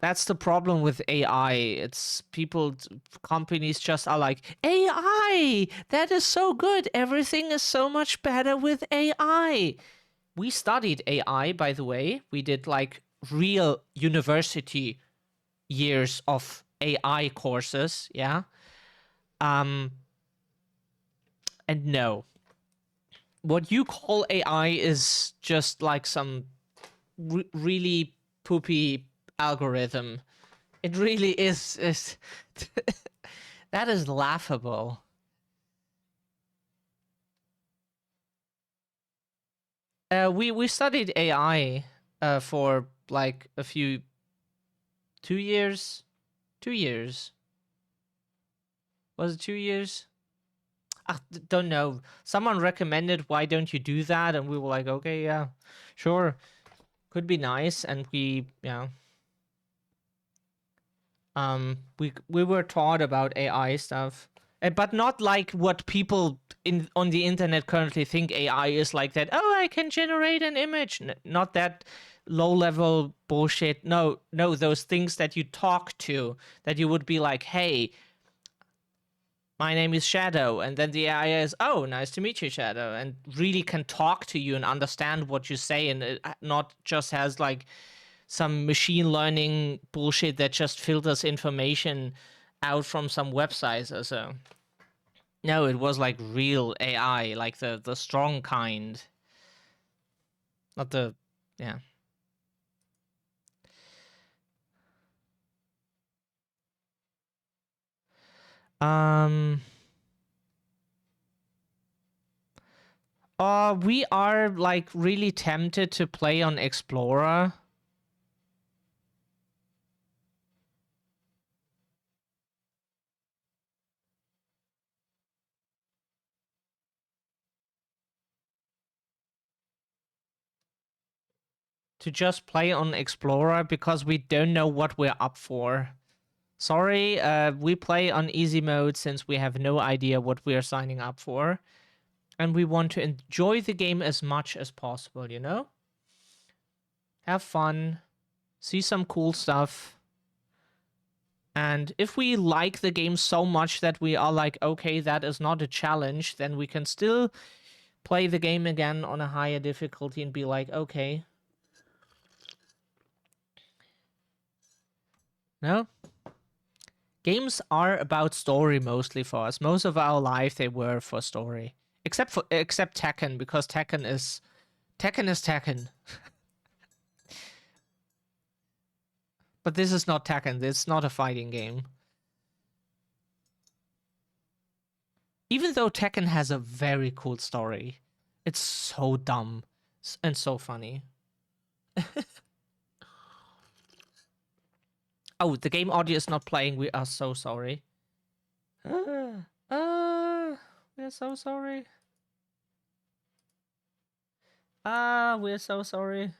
That's the problem with AI. It's people, companies just are like, AI, that is so good. Everything is so much better with AI. We studied AI, by the way. We did like real university years of AI courses, yeah. And no, what you call AI is just like some really poopy algorithm. It really is that is laughable. We studied AI for like a few 2 years. 2 years. Was it 2 years? Don't know. Someone recommended, why don't you do that? And we were like, okay, yeah, sure. Could be nice. And we, yeah. We were taught about AI stuff, but not like what people on the internet currently think AI is, like that. Oh, I can generate an image. Not that low level bullshit. No, those things that you talk to, that you would be like, hey, my name is Shadow, and then the AI is, oh, nice to meet you, Shadow, and really can talk to you and understand what you say, and it not just has like some machine learning bullshit that just filters information out from some websites or so. No, it was like real AI, like the strong kind. Not the, yeah. We are like really tempted to play on Explorer. To just play on Explorer because we don't know what we're up for. Sorry, we play on easy mode since we have no idea what we are signing up for. And we want to enjoy the game as much as possible, you know? Have fun, see some cool stuff. And if we like the game so much that we are like, okay, that is not a challenge, then we can still play the game again on a higher difficulty and be like, okay. No? Games are about story mostly for us. Most of our life they were for story. Except Tekken, because Tekken is Tekken. But this is not Tekken. It's not a fighting game. Even though Tekken has a very cool story, it's so dumb and so funny. Oh, the game audio is not playing. We are so sorry. We are so sorry. We're so sorry.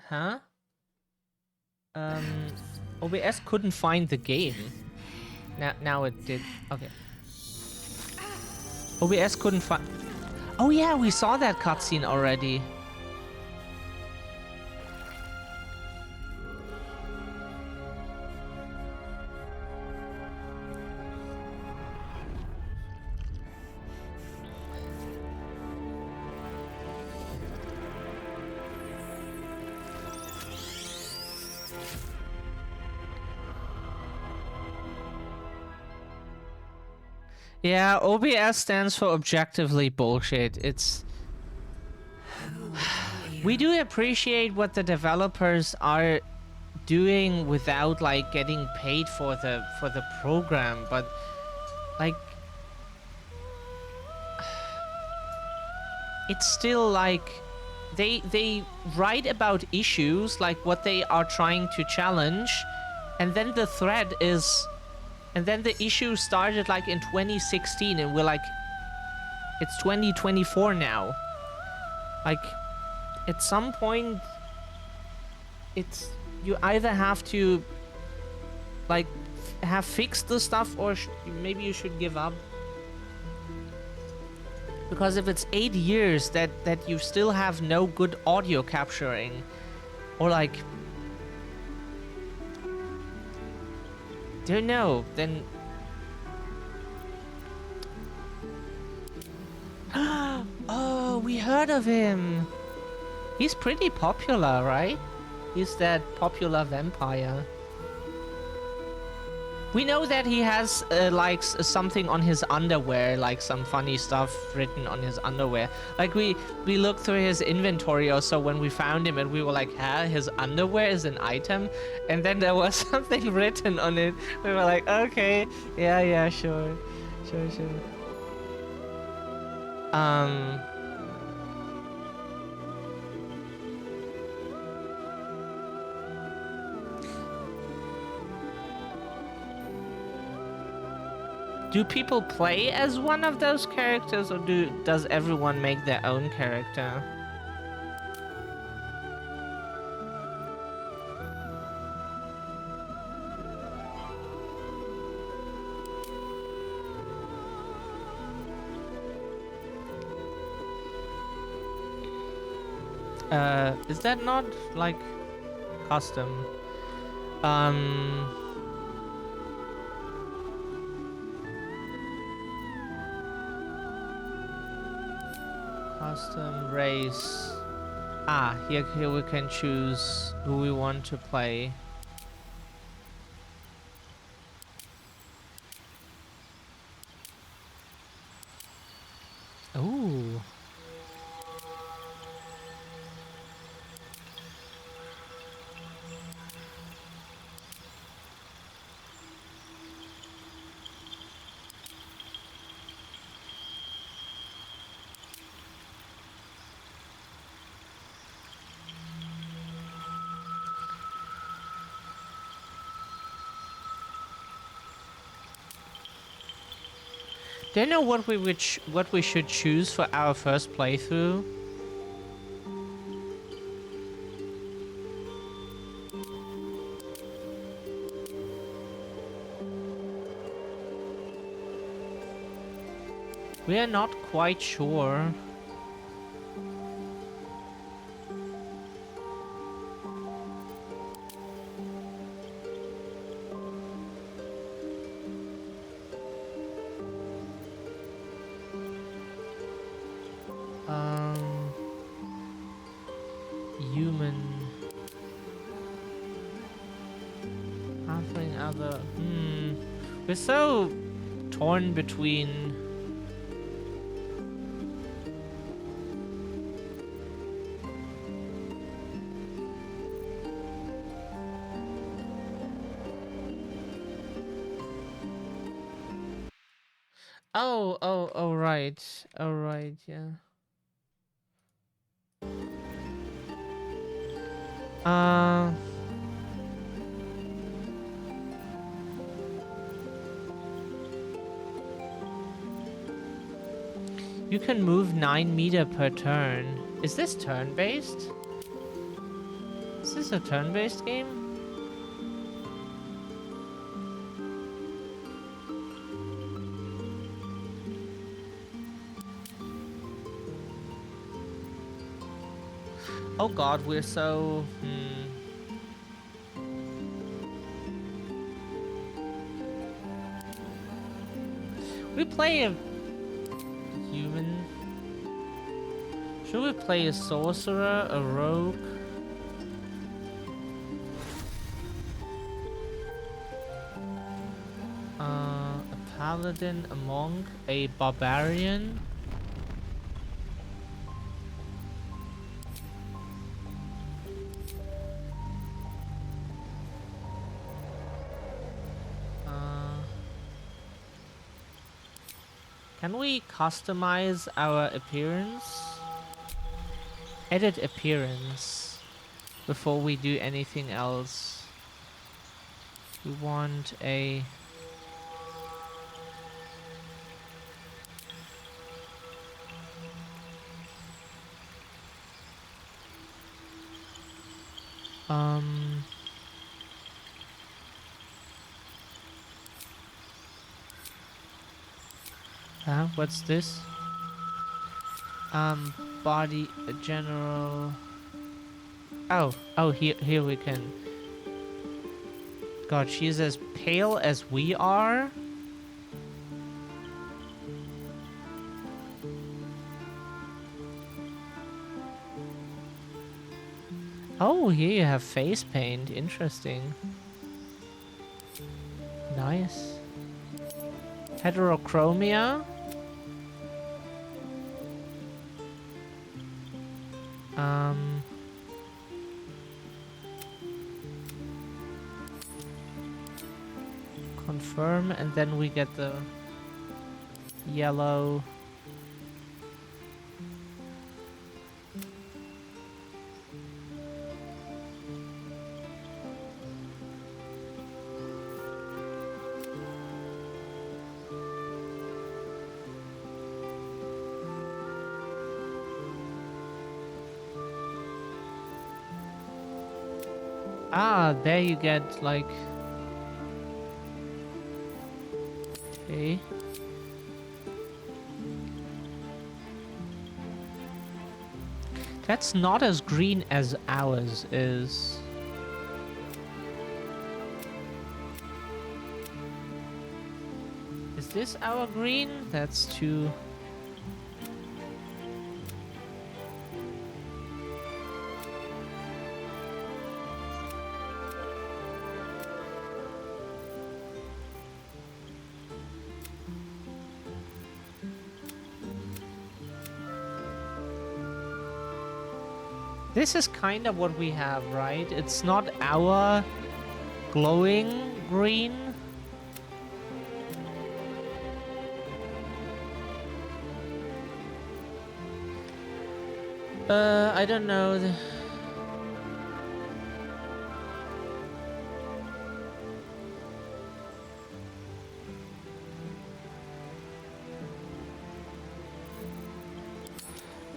Huh? OBS couldn't find the game. Now it did. Okay. OBS couldn't find. Oh yeah, we saw that cutscene already. Yeah, OBS stands for objectively bullshit. It's... We do appreciate what the developers are doing without like getting paid for the program, but like it's still like they write about issues like what they are trying to challenge, and then the thread is, and then the issue started like in 2016 and we're like, it's 2024 now. Like at some point it's, you either have to like have fixed the stuff or maybe you should give up. Because if it's 8 years that you still have no good audio capturing, or like, don't know, then oh, we heard of him. He's pretty popular, right? He's that popular vampire. We know that he has like something on his underwear, like some funny stuff written on his underwear. Like we looked through his inventory or so when we found him, and we were like, huh, his underwear is an item? And then there was something written on it. We were like, okay, yeah, sure. Um, do people play as one of those characters, or does everyone make their own character? Is that not like custom? Custom race. Ah, here we can choose who we want to play. Ooh. Do you know what we should choose for our first playthrough? We are not quite sure. Human. Halfling other. We're so torn between. Oh, right. Oh, right, yeah. You can move 9 meters per turn. Is this turn-based? Is this a turn-based game? Oh god, we're so... We play a human. Should we play a sorcerer, a rogue? A paladin, a monk, a barbarian? Can we customize our appearance? Edit appearance before we do anything else. We want a... What's this? Body general. Oh, here we can. God, she's as pale as we are. Oh, here you have face paint. Interesting. Nice. Heterochromia. Confirm, and then we get the yellow. Ah, there you get like. Okay. That's not as green as ours is. Is this our green? That's too... This is kind of what we have, right? It's not our glowing green. I don't know.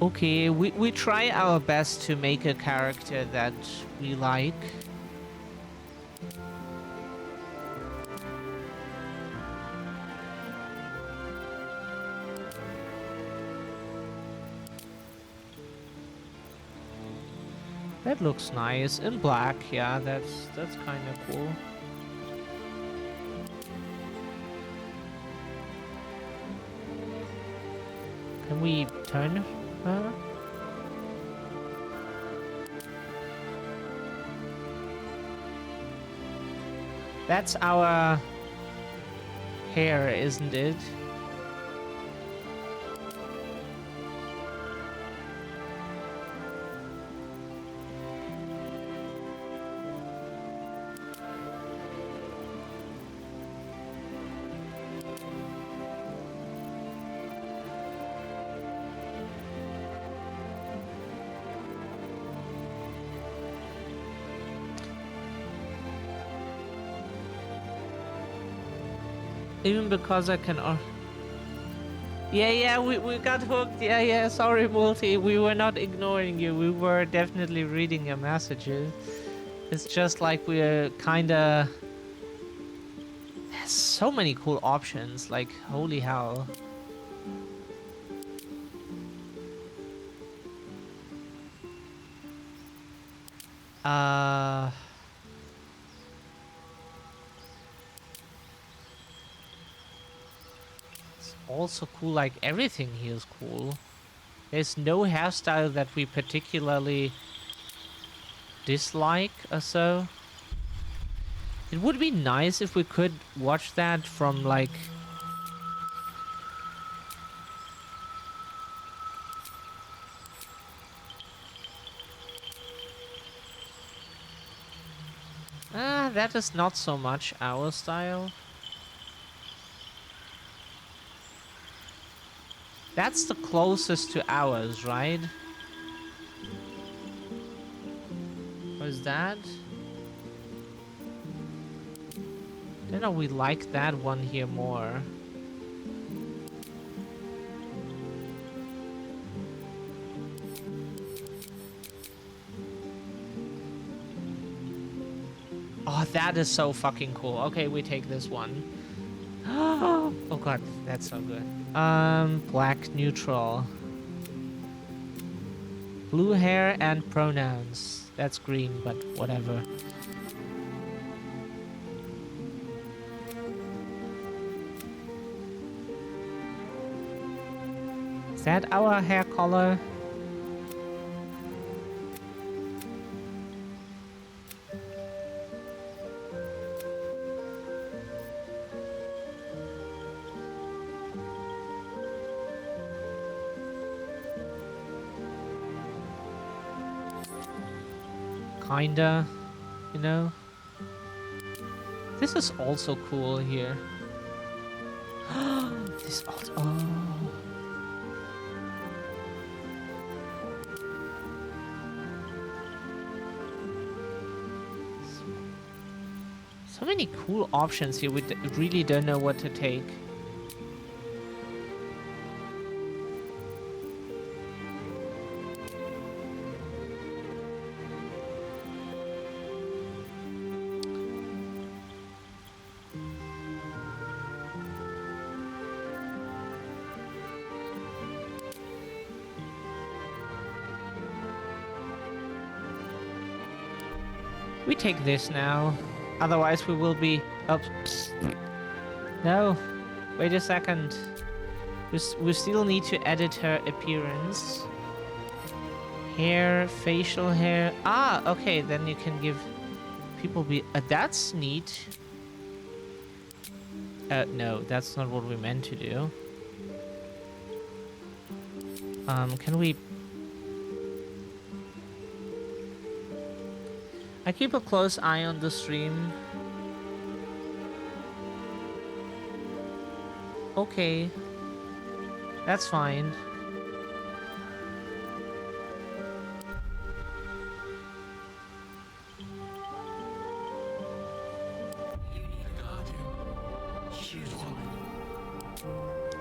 Okay, we try our best to make a character that we like. That looks nice in black. Yeah, that's kind of cool. Can we turn her? That's our hair, isn't it? Even because I can... Yeah, we got hooked. Yeah, sorry, Multi. We were not ignoring you. We were definitely reading your messages. It's just like we're kinda... There's so many cool options, like, holy hell. Also cool, like everything here is cool. There's no hairstyle that we particularly dislike or so. It would be nice if we could watch that from like... that is not so much our style. That's the closest to ours, right? What is that? I don't know, we like that one here more. Oh, that is so fucking cool. Okay, we take this one. Oh god, that's so good. Black neutral. Blue hair and pronouns. That's green, but whatever. Is that our hair color? Kinda, you know? This is also cool here. This also... Oh. So many cool options here. We really don't know what to take. We take this now. Otherwise we will be... Oops. No. Wait a second. We still need to edit her appearance. Hair, facial hair. Ah, okay. Then you can give people be... that's neat. No, that's not what we meant to do. Can we... I keep a close eye on the stream. Okay. That's fine.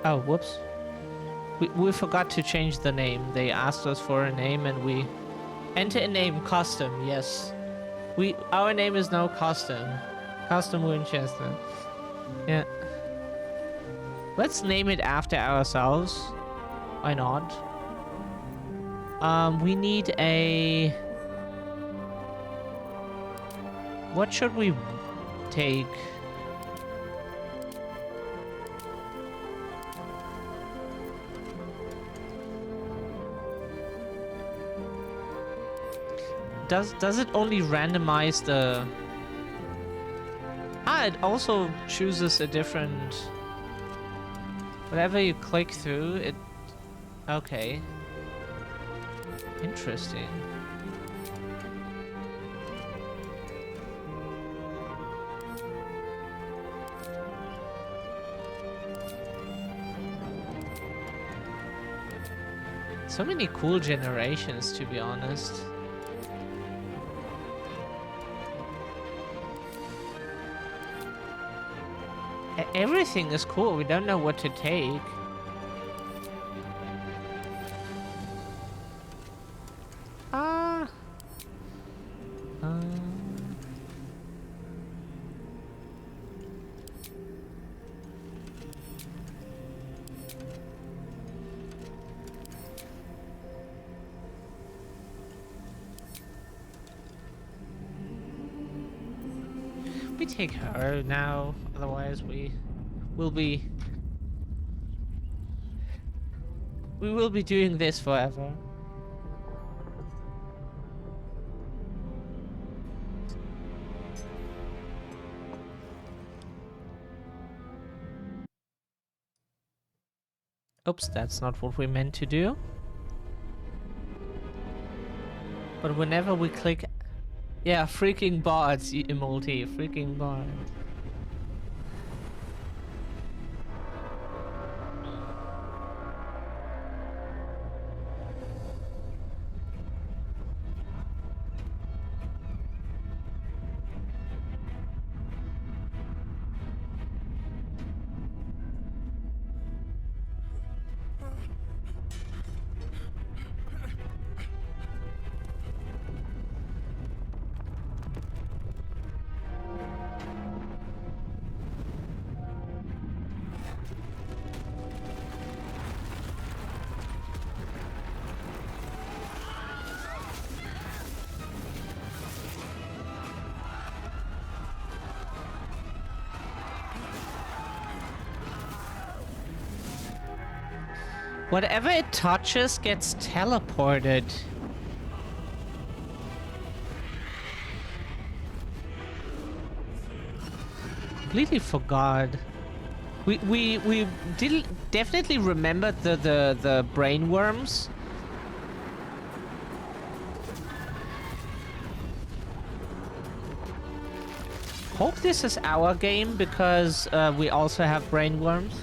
Oh, whoops. We forgot to change the name. They asked us for a name and we... Enter a name, custom, yes. Our name is now custom. Custom Winchester. Yeah. Let's name it after ourselves. Why not? We need a... What should we take? Does it only randomize the... Ah, it also chooses a different... Whatever you click through, it... Okay. Interesting. So many cool generations, to be honest. Everything is cool. We don't know what to take. We take her now. Otherwise, we will be doing this forever. Oops, that's not what we meant to do. But whenever we click... Yeah, freaking bots, emoji, freaking bots. Whatever it touches gets teleported. Completely forgot. We did definitely remembered the brain worms. Hope this is our game because we also have brain worms.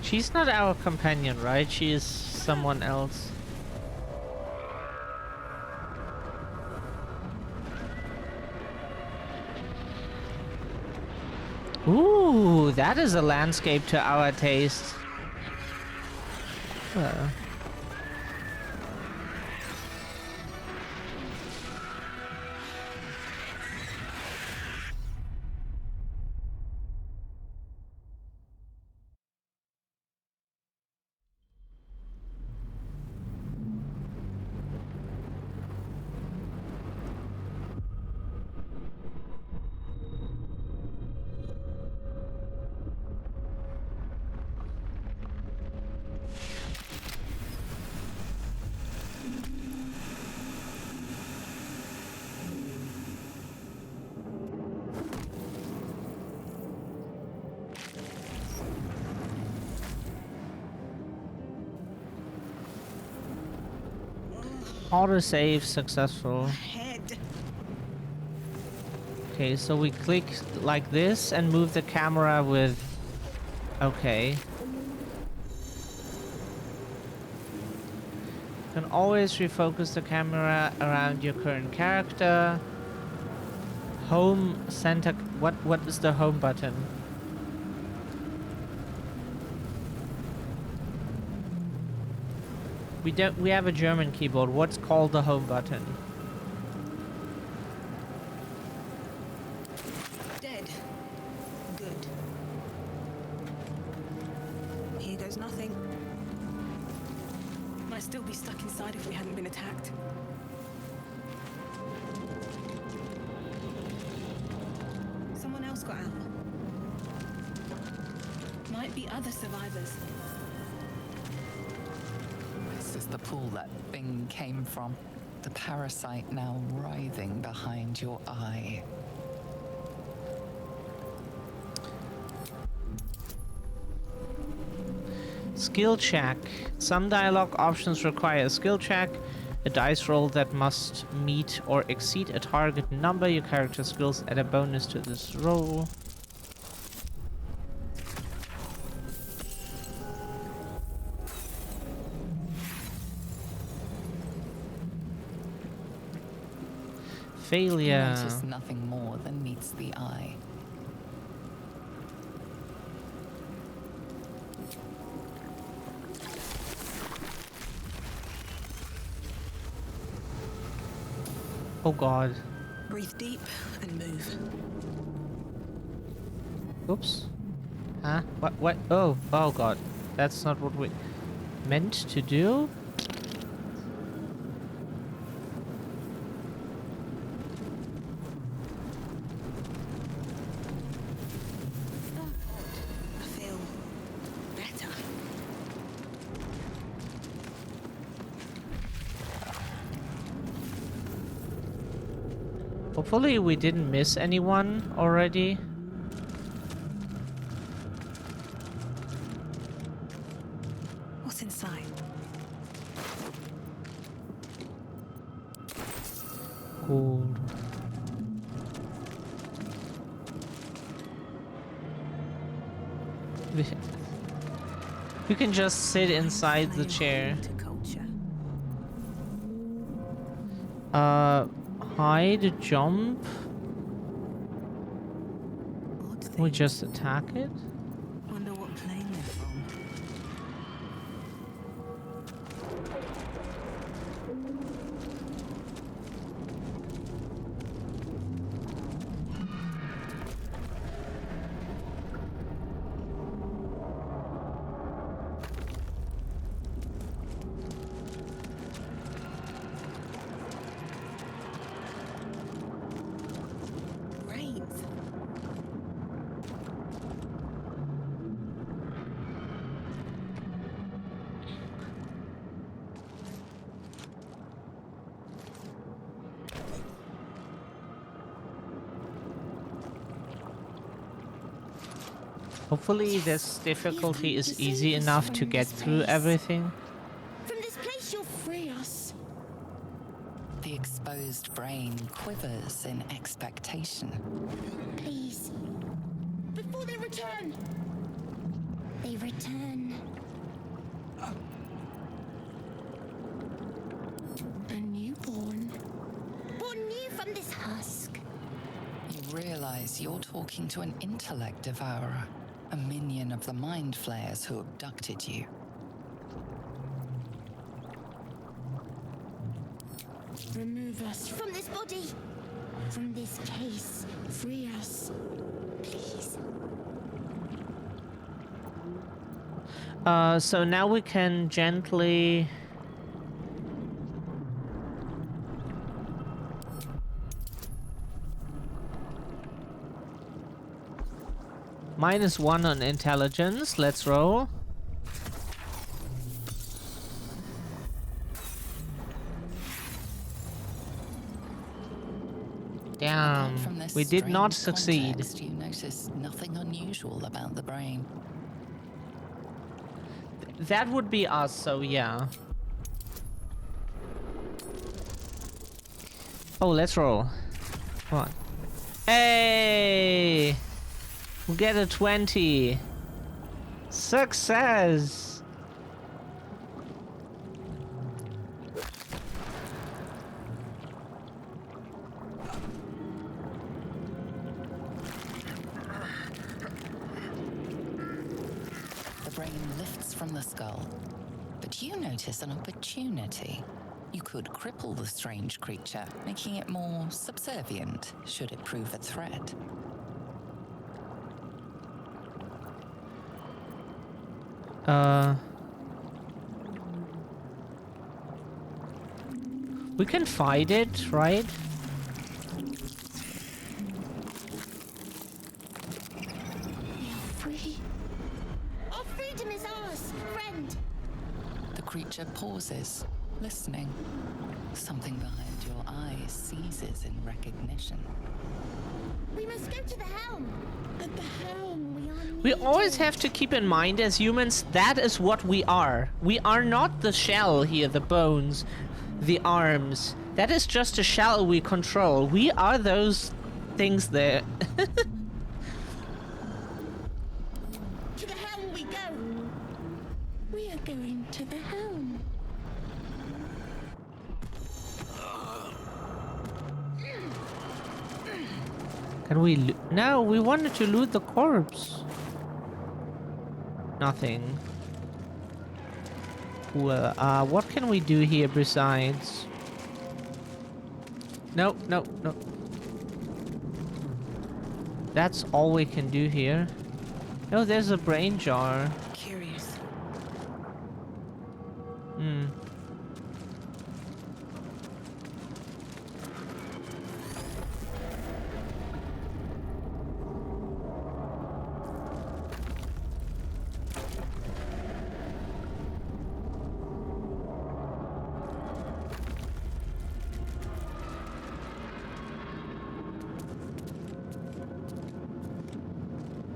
She's not our companion, right? She is someone else. Ooh, that is a landscape to our taste. Autosave successful. Okay, so we click like this and move the camera with... Okay. You can always refocus the camera around your current character. Home center... What is the home button? We have a German keyboard. What's called the home button? Dead. Good. Here goes nothing. Might still be stuck inside if we hadn't been attacked. Someone else got out. Might be other survivors. This is the pool that thing came from. The parasite now writhing behind your eye. Skill check. Some dialogue options require a skill check. A dice roll that must meet or exceed a target number. Your character skills add a bonus to this roll. Failure. Notice nothing more than meets the eye. Oh god. Breathe deep and move. Oops. Huh? What? Oh, oh god. That's not what we meant to do? I feel better. Hopefully we didn't miss anyone already. What's inside? Cool. You can just sit inside the chair. To culture. Hide, jump. Odd Can we thing. just attack it? Wonder what plane they're from. Brains. Hopefully this difficulty is easy enough to get through everything. From this place, you'll free us. The exposed brain quivers in expectation. Please. Before they return. They return. A newborn. Born new from this husk. You realize you're talking to an intellect devourer, a minion of the mind flayers who abducted you. Remove us from this body. From this case. Free us. Please. So now we can gently... -1 on intelligence. Let's roll. Damn, From this we did not strange succeed. context, you notice nothing unusual about the brain. That would be us, so yeah. Oh, let's roll. Come on. Hey! We get a 20. Success! The brain lifts from the skull, but you notice an opportunity. You could cripple the strange creature, making it more subservient should it prove a threat. We can fight it, right? We are free. Our freedom is ours, friend. The creature pauses, listening. Something behind your eyes seizes in recognition. We must go to the helm. At the helm, we are We always needed. have to keep in mind as humans, that is what we are. We are not the shell here, the bones, the arms. That is just a shell we control. We are those things there. To the helm we go. We are going to the helm. Can we no, we wanted to loot the corpse. Nothing. Cool. What can we do here besides? No, no, no. That's all we can do here. Oh, there's a brain jar. Curious. Hmm.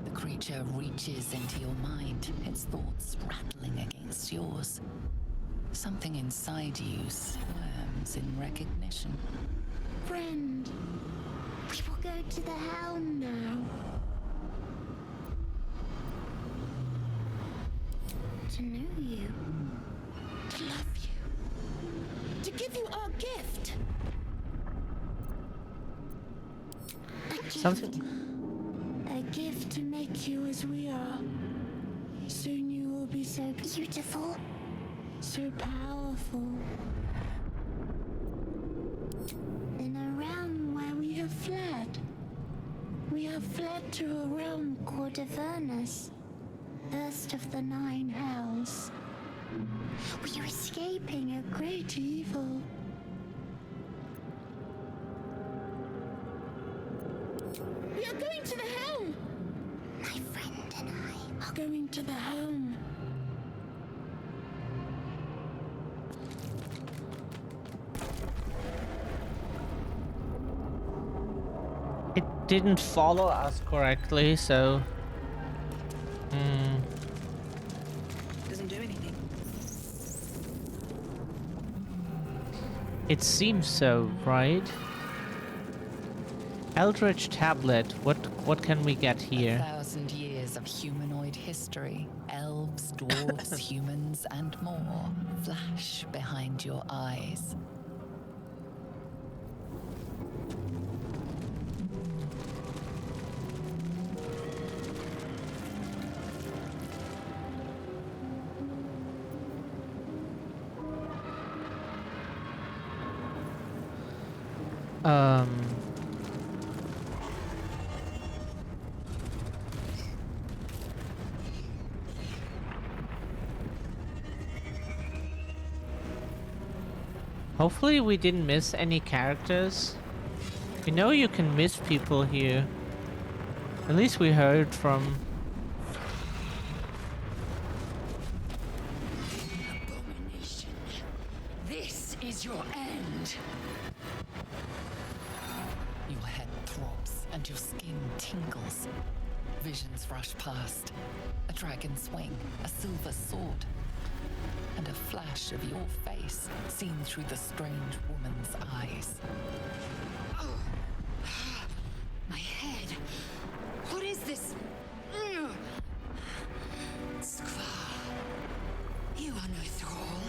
The creature reaches into your mind, its thoughts rattling against yours. Something inside you squirms in recognition. Friend, we will go to the helm now. To know you. To love you. To give you our gift. A gift. Something. A gift to make you as we are. Soon you will be so beautiful. So powerful. In a realm where we have fled. We have fled to a realm called Avernus. First of the 9 hells. We are escaping a great evil. We are going to the helm! My friend and I are going to the helm. It didn't follow us correctly, so... Doesn't do anything. It seems so, right? Eldritch tablet. What can we get here? 1,000 years of humanoid history. Elves, dwarves, humans, and more flash behind your eyes. Hopefully we didn't miss any characters. You know you can miss people here. At least we heard from... Abomination. This is your end. Your head throbs and your skin tingles. Visions rush past. A dragon's wing, a silver sword, and a flash of your face seen through the strange woman's eyes. Oh. My head. What is this? Skvar. You are no thrall.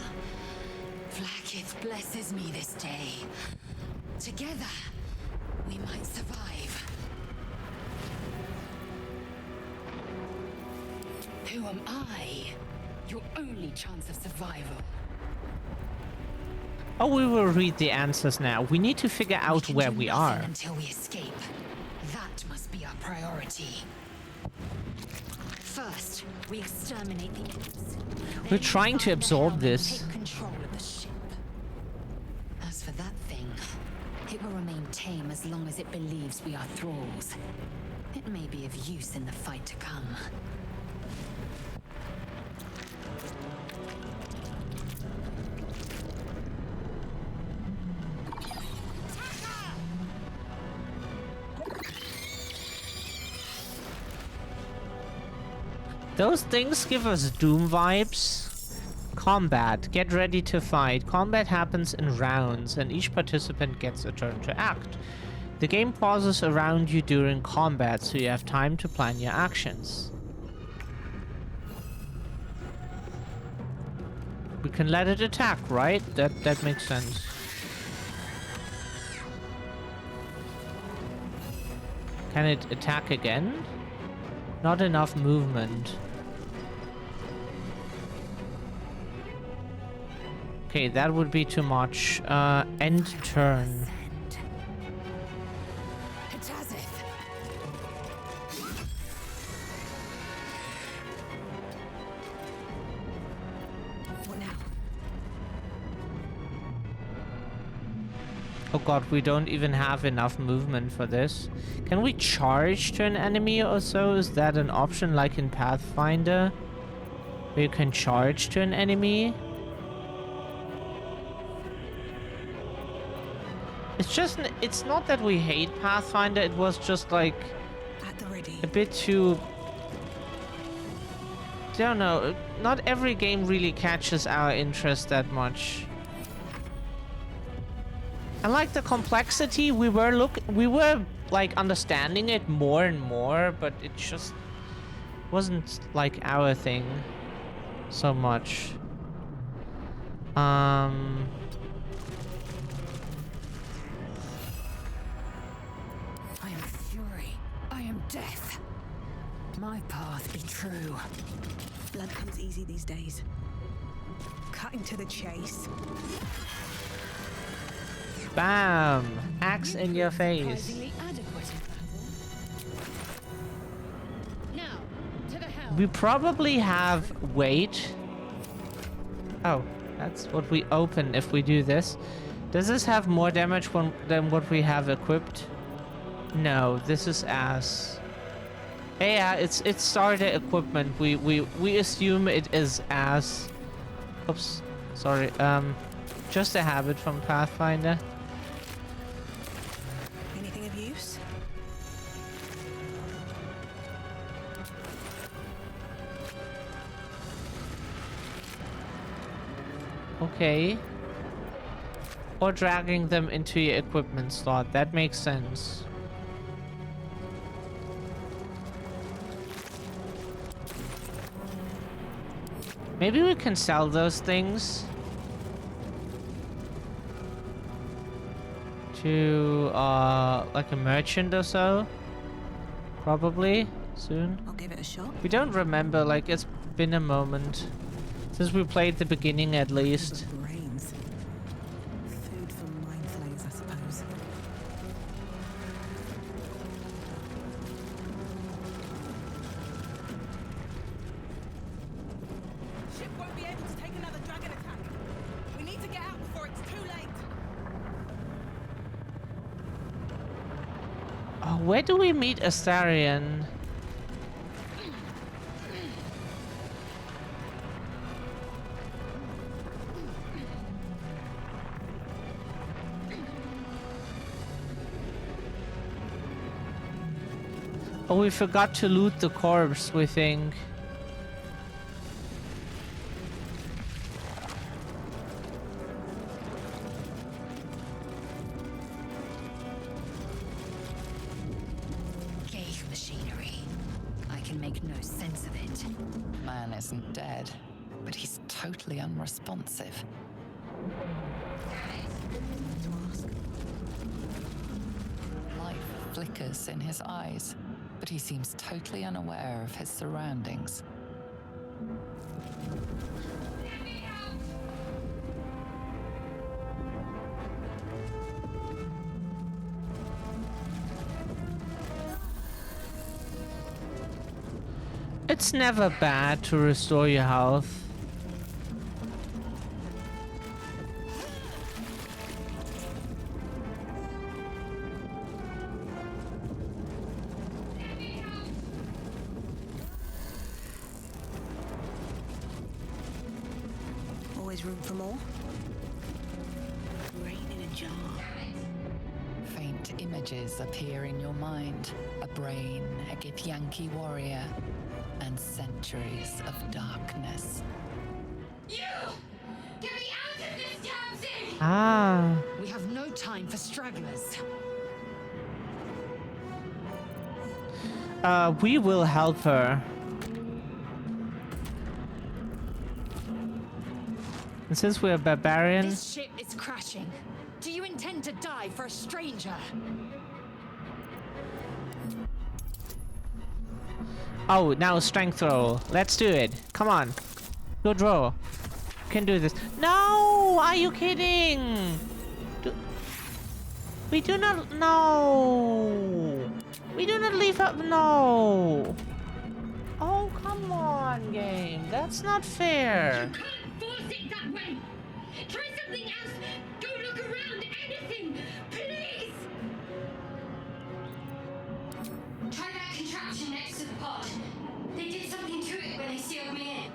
Vlaakith blesses me this day. Together, we might survive. Who am I? Your only chance of survival. Oh, we will read the answers now. We need to figure out can where do we nothing are. until we escape. That must be our priority. First, we exterminate the imps. We're Then trying to find the absorb helm and this. Take control of the ship. As for that thing, it will remain tame as long as it believes we are thralls. It may be of use in the fight to come. Those things give us Doom vibes. Combat. Get ready to fight. Combat happens in rounds, and each participant gets a turn to act. The game pauses around you during combat, so you have time to plan your actions. We can let it attack, right? That makes sense. Can it attack again? Not enough movement. Okay, that would be too much. End turn. Oh god, we don't even have enough movement for this. Can we charge to an enemy or so? Is that an option like in Pathfinder? Where you can charge to an enemy? It's just, it's not that we hate Pathfinder, it was just like At the ready. a bit too... Don't know, not every game really catches our interest that much. And like the complexity, we were like understanding it more and more, but it just wasn't like our thing so much. I am fury. I am death. My path be true. Blood comes easy these days. Cutting to the chase. Bam! Axe in your face. Surprisingly adequate. Now, to the hell. We probably have weight. Oh, that's what we open if we do this. Does this have more damage than what we have equipped? No, this is as... Yeah, it's starter equipment. We assume it is as... Oops, sorry. Just a habit from Pathfinder. Anything of use? Okay. Or dragging them into your equipment slot. That makes sense. Maybe we can sell those things to like a merchant or so. Probably soon. I'll give it a shot. We don't remember, like it's been a moment since we played the beginning at least. Brains. Food for mind flayers, I suppose. Ship won't be able to take another dragon attack. We need to get out before it's too late. Oh, where do we meet Astarion? Oh, we forgot to loot the corpse, we think. Gauge machinery. I can make no sense of it. Man isn't dead, but he's totally unresponsive. To ask. Life flickers in his eyes, but he seems totally unaware of his surroundings. It's never bad to restore your health. Always room for more. Rain in a jar. Faint images appear in your mind. A brain, a Githyanki warrior, and centuries of darkness. You! Get me out of this damn thing! Ah. We have no time for stragglers. We will help her. And since we're barbarian... This ship is crashing. Do you intend to die for a stranger? Oh, now strength roll. Let's do it. Come on. Good roll. You can do this. No! Are you kidding? We do not... No! We do not leave up... No! Oh, come on, game. That's not fair. Can't force it that way. Try something something else. Go look around. Anything, please. Try that contraption next to the pod. They did something to it when they sealed me in.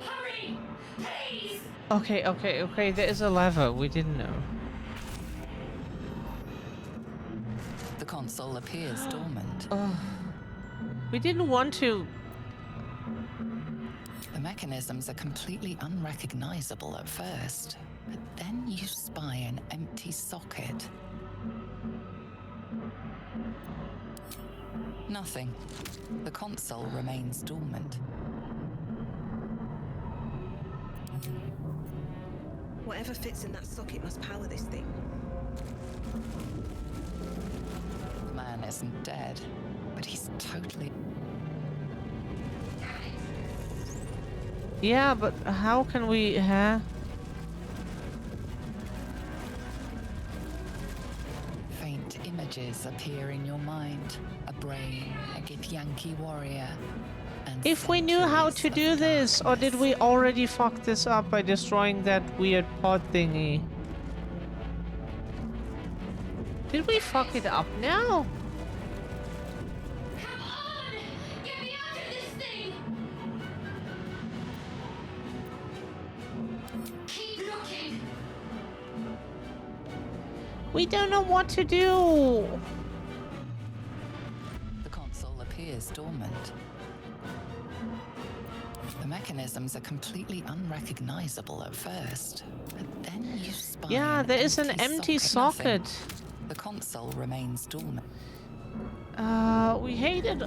Hurry, please. Okay. There is a lever. We didn't know. The console appears dormant. We didn't want to. The mechanisms are completely unrecognizable at first, but then you spy an empty socket. Nothing. The console remains dormant. Whatever fits in that socket must power this thing. The man isn't dead, but he's totally... Yeah, but how can we, huh? Faint images appear in your mind. A brain, a Githyanki warrior, and If we knew how centuries to of do this, or did we already fuck this up by destroying that weird pod thingy? Did we fuck it up now? Come on! Get me out of this thing! Keep looking! We don't know what to do. The console appears dormant. The mechanisms are completely unrecognizable at first, but then you spy Yeah, there is an empty socket. Nothing. The console remains dormant. We hate it.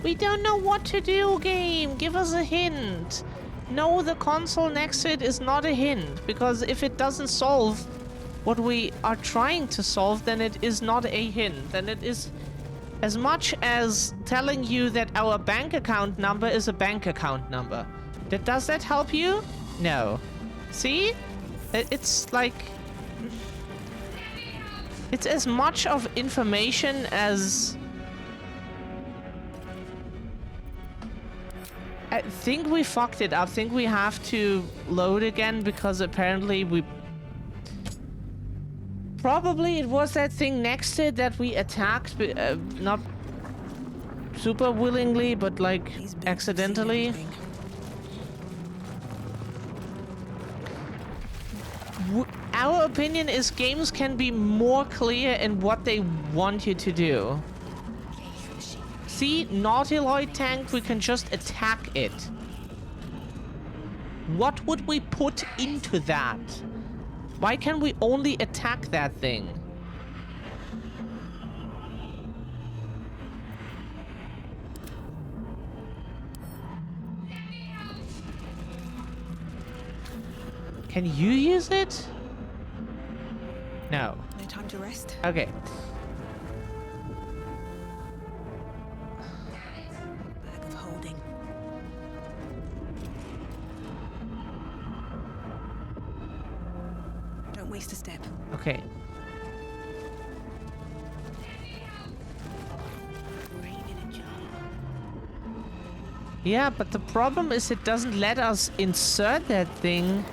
We don't know what to do, game. Give us a hint. No, the console next to it is not a hint, because if it doesn't solve what we are trying to solve, then it is not a hint. Then it is as much as telling you that our bank account number is a bank account number. Does that help you? No. See? It's like... It's as much of information as... I think we fucked it up. I think we have to load again because apparently we... Probably it was that thing next to it that we attacked, not super willingly, but like accidentally. Our opinion is games can be more clear in what they want you to do. See, Nautiloid tank, we can just attack it. What would we put into that? Why can we only attack that thing? Can you use it? No. No time to rest. Okay. Bag of holding. Don't waste a step. Okay. Brain in a jar. Yeah, but the problem is it doesn't let us insert that thing.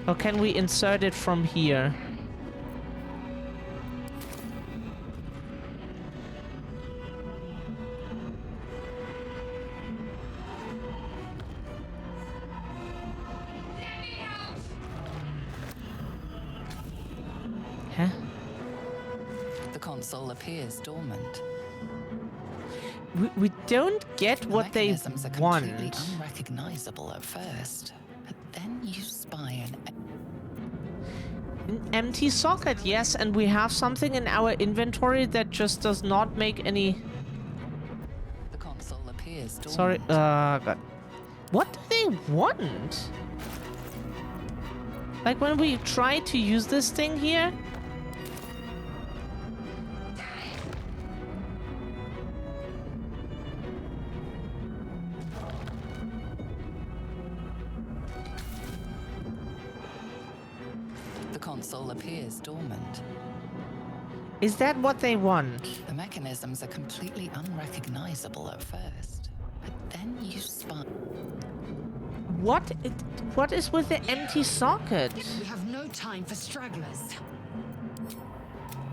Or can we insert it from here? Huh? The console appears dormant. We don't get what they Mechanisms are want. completely unrecognizable at first, but then you spy An empty socket, yes, and we have something in our inventory that just does not make any... the console appears dormant. Sorry, God. What do they want? Like when we try to use this thing here? The console appears dormant. Is that what they want? The mechanisms are completely unrecognizable at first, but then you spy. what is with the empty socket? We have no time for stragglers.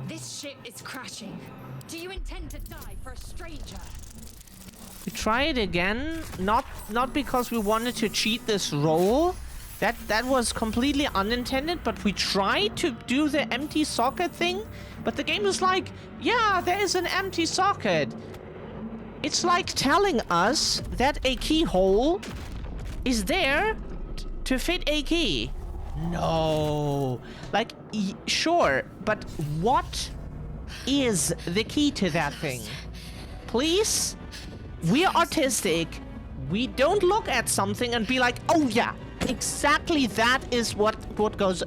This ship is crashing. Do you intend to die for a stranger? We try it again, not because we wanted to cheat this roll. That was completely unintended, but we tried to do the empty socket thing, but the game is like, yeah, there is an empty socket. It's like telling us that a keyhole is there to fit a key. No. Like, sure, but what is the key to that thing? Please? We are artistic. We don't look at something and be like, oh yeah, exactly that is what goes.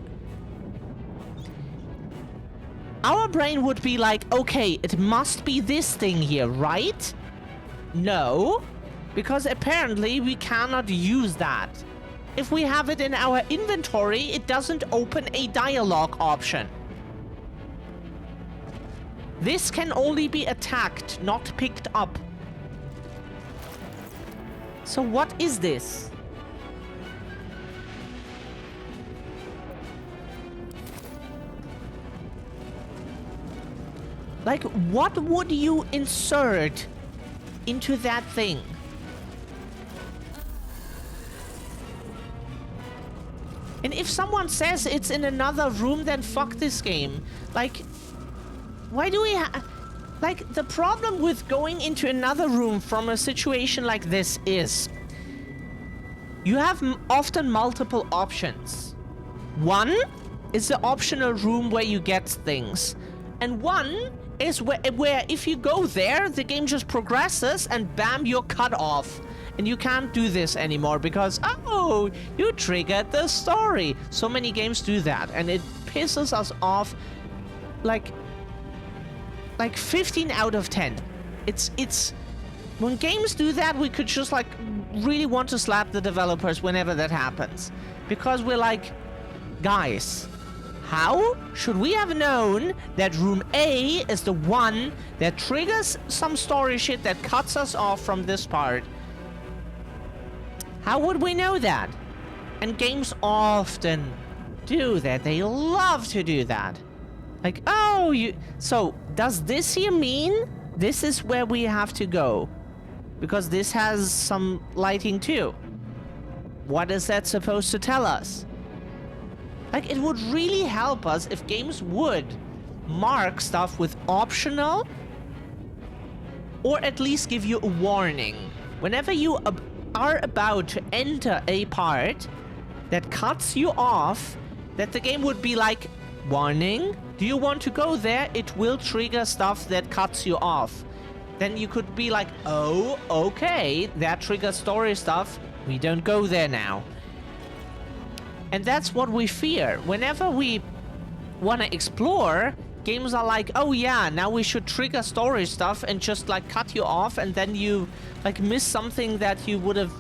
Our brain would be like, okay, it must be this thing here, right? No, because apparently we cannot use that. If we have it in our inventory, it doesn't open a dialogue option. This can only be attacked, not picked up. So what is this? Like, what would you insert into that thing? And if someone says it's in another room, then fuck this game. Like, why do we like, the problem with going into another room from a situation like this is you have often multiple options. One is the optional room where you get things. And one is where if you go there, the game just progresses and bam, you're cut off. And you can't do this anymore because, oh, you triggered the story. So many games do that, and it pisses us off like 15 out of 10. It's when games do that, we could just like really want to slap the developers whenever that happens. Because we're like, guys, how should we have known that room A is the one that triggers some story shit that cuts us off from this part? How would we know that? And games often do that. They love to do that. Like, oh, so does this here mean this is where we have to go? Because this has some lighting too. What is that supposed to tell us? Like, it would really help us if games would mark stuff with optional, or at least give you a warning. Whenever you are about to enter a part that cuts you off, that the game would be like, warning, do you want to go there? It will trigger stuff that cuts you off. Then you could be like, oh, okay, that triggers story stuff. We don't go there now. And that's what we fear. Whenever we want to explore, games are like, oh yeah, now we should trigger story stuff and just like cut you off, and then you like miss something that you would have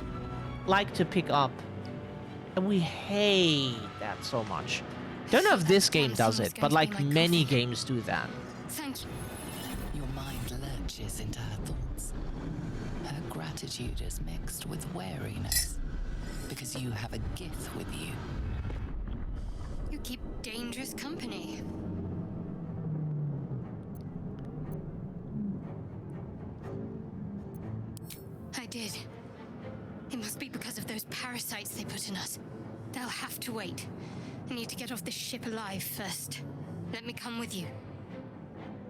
liked to pick up. And we hate that so much. Don't know if this game does it, but like many games do that. Thank you. Your mind lurches into her thoughts. Her gratitude is mixed with wariness, because you have a gift with you. You keep dangerous company. I did. It must be because of those parasites they put in us. They'll have to wait. I need to get off this ship alive first. Let me come with you.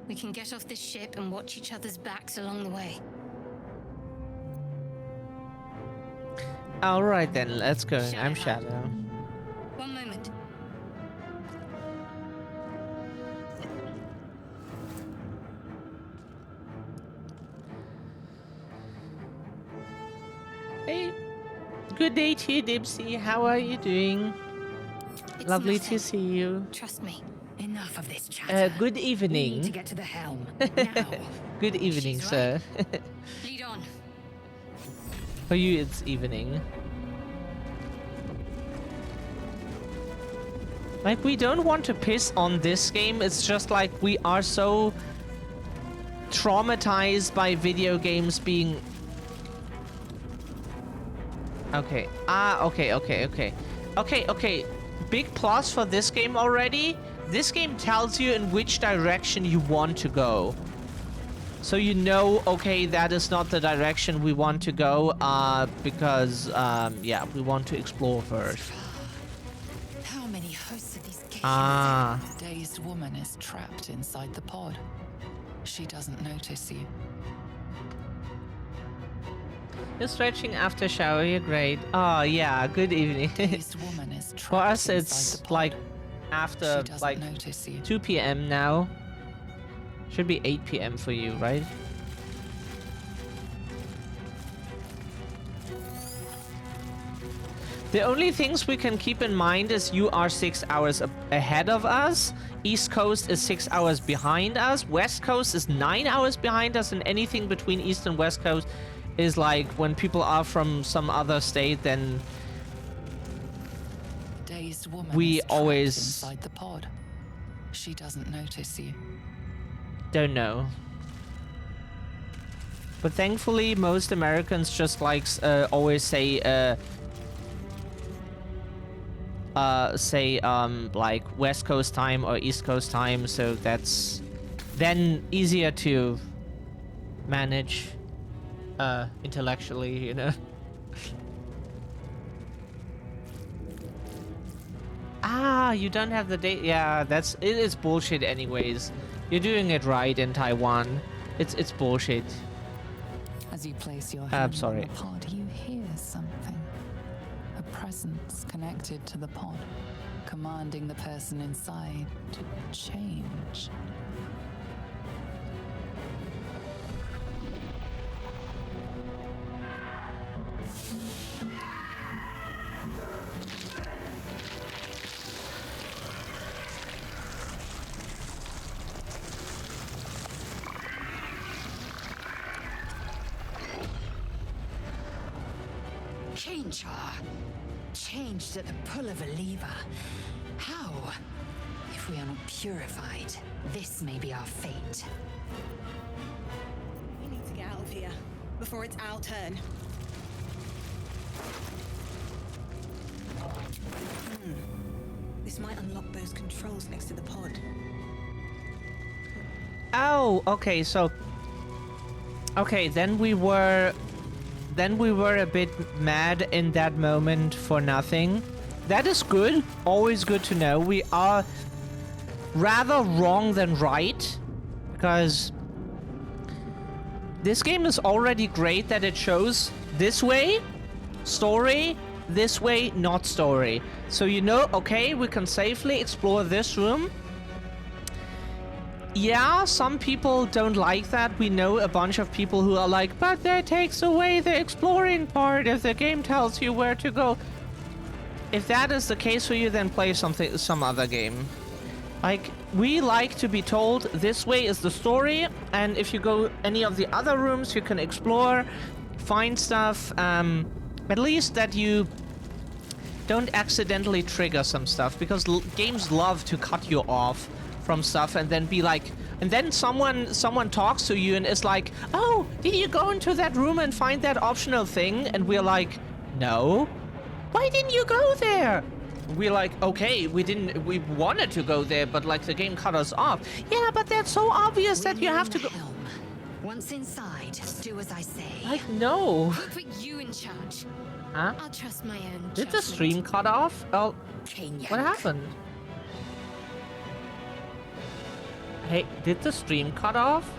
We can get off this ship and watch each other's backs along the way. Alright then, let's go. I'm Shadow. One moment. Hey, good day to you, Dipsy. How are you doing? It's Lovely nothing. to see you. Trust me. Enough of this chatter. Good We need to evening. get to the helm. Now. Good evening, She's sir. Lead on. For you, it's evening. Like, we don't want to piss on this game. It's just like we are so traumatized by video games being Okay. Okay. Big plus for this game already. This game tells you in which direction you want to go. So you know, okay, that is not the direction we want to go, because, yeah, we want to explore first. How many hosts of these games? Ah. The dazed woman is trapped inside the pod. She doesn't notice you. You're stretching after shower, you're great. Oh, yeah, good evening. Dazed woman is trapped For us, inside it's the pod. like She after, doesn't like, notice you. 2 p.m. now. Should be 8 p.m. for you, right? The only things we can keep in mind is you are 6 hours ahead of us. East Coast is 6 hours behind us. West Coast is 9 hours behind us. And anything between East and West Coast is like when people are from some other state, then Dazed woman we is trapped always inside the pod. She doesn't notice you. don't know. But thankfully, most Americans just like always say like West Coast time or East Coast time, so that's then easier to manage intellectually, you know. Ah, you don't have the date. Yeah, it is bullshit anyways. You're doing it right in Taiwan. It's bullshit. As you place your I'm hand sorry. on the pod, you hear something. A presence connected to the pod, commanding the person inside to change. Change her. Changed at the pull of a lever. How? If we are not purified, this may be our fate. We need to get out of here before it's our turn. This might unlock those controls next to the pod. Oh, okay, so okay, then we were a bit mad in that moment for nothing. That is good. Always good to know. We are rather wrong than right, because this game is already great that it shows this way, story, this way, not story. So you know, okay, we can safely explore this room. Yeah, some people don't like that. We know a bunch of people who are like, but that takes away the exploring part if the game tells you where to go. If that is the case for you, then play some other game. Like, we like to be told this way is the story, and if you go any of the other rooms, you can explore, find stuff, at least that you don't accidentally trigger some stuff, because games love to cut you off from stuff and then be like, and then someone talks to you and is like, oh, did you go into that room and find that optional thing? And we're like, no. Why didn't you go there? We're like, okay, we wanted to go there, but like the game cut us off. Yeah, but that's so obvious that you have to go. Helm. Once inside, do as I say. Like, no. I'll put you in charge. Huh? I'll trust my own Did the judgment. stream cut off? Oh, what happened? Hey, did the stream cut off?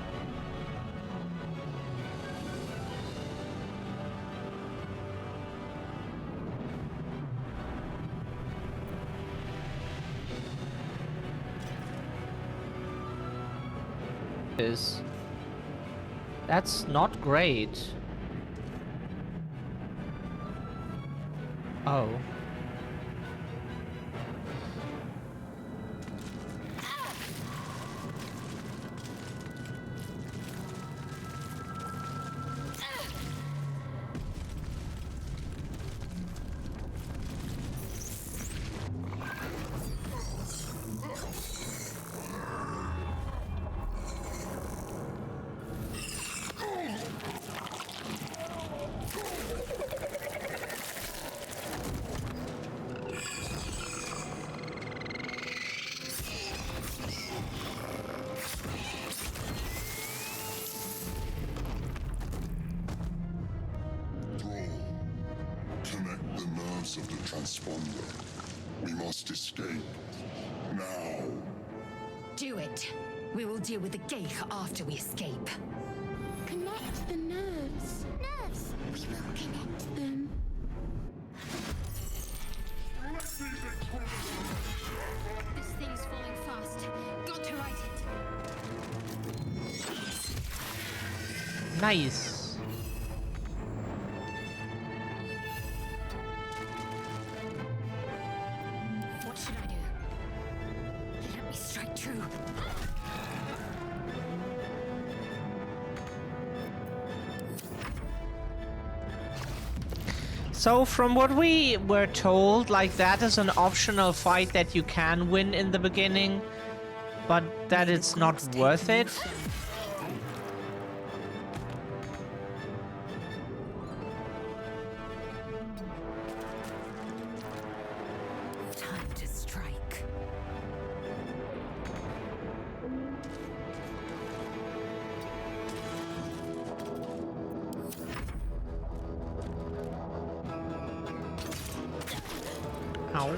That's not great. Oh. transponder. We must escape. Now. Do it. We will deal with the Geich after we escape. Connect the nerves. Nerves. We will connect them. This thing's falling fast. Got to right it. Nice. What should I do? Let me strike true. So from what we were told, like that is an optional fight that you can win in the beginning, but that it's not worth it. Time to strike. Ow.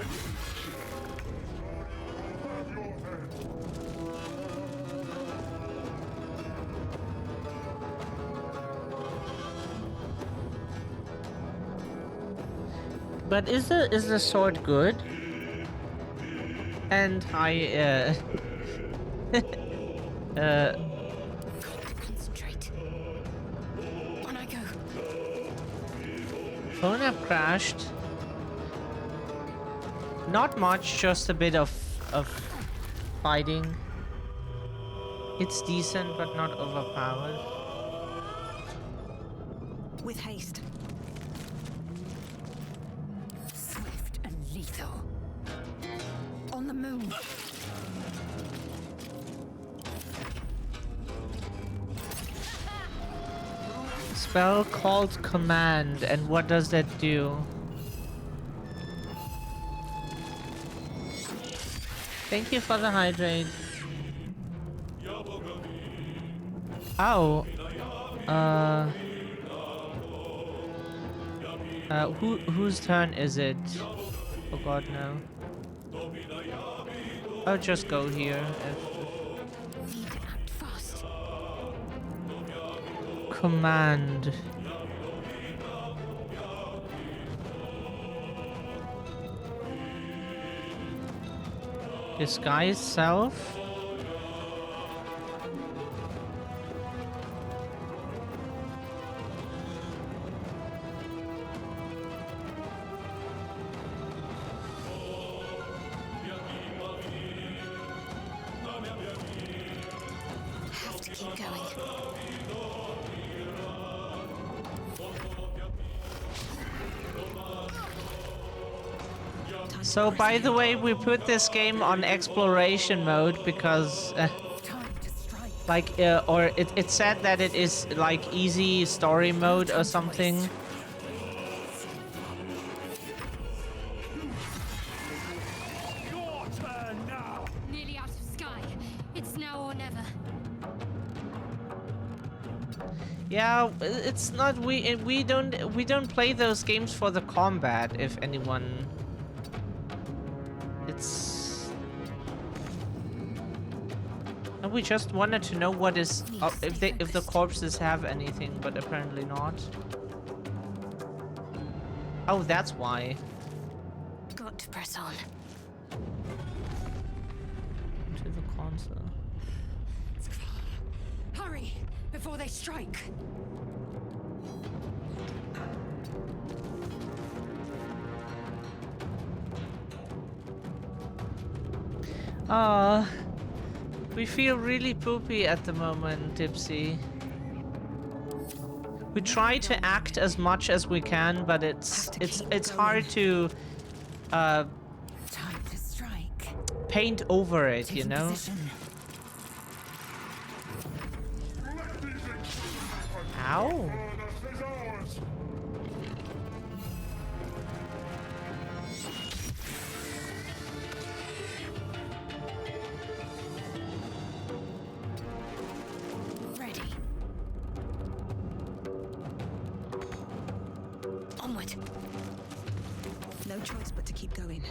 But is the sword good? And I Concentrate. On I go. phone app crashed. Not much, just a bit of fighting. It's decent, but not overpowered. With haste. Swift and lethal. On the move. Spell called command, and what does that do? Thank you for the hydrate. Oh. Whose turn is it? Oh god, no. I'll just go here. Need to act fast. Command. Disguise self. Have to keep going. So by the way, we put this game on exploration mode because Time to strike. like or it said that it is like easy story mode or something. Nearly out of sky. It's now or never. Yeah, it's not we don't play those games for the combat, if anyone. It's and we just wanted to know what is if the corpses have anything, but apparently not. Oh, that's why. Got to press on. To the console. Hurry before they strike. We feel really poopy at the moment, Tipsy. We try to act as much as we can, but it's hard to Time to strike. paint over it, you Taking know? position. Ow. Ready. Onward. No choice but going.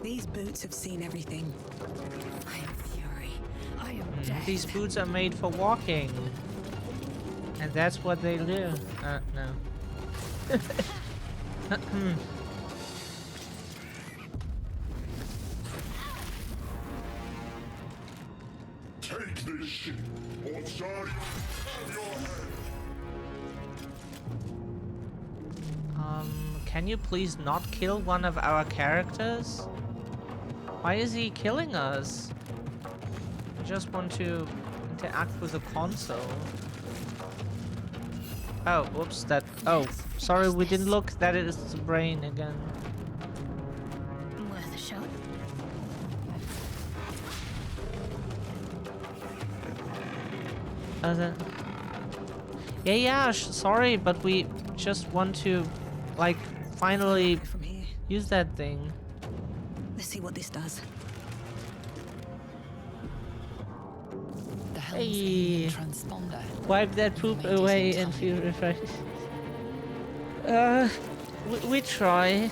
These boots have seen everything. I am fury. I am death. These boots are made for walking. And that's what they do. No. Take this ship, or Zari have your head. Can you please not kill one of our characters? Why is he killing us? I just want to interact with the console. Oh, whoops, that... Oh, sorry, we didn't look. That is the brain again. Worth a shot. Yeah, sorry, but we just want to, like, finally From here. use that thing. Let's see what this does. The helm's Hey. alien transponder. Wipe that poop Made it away in and time. feel refreshed. We try.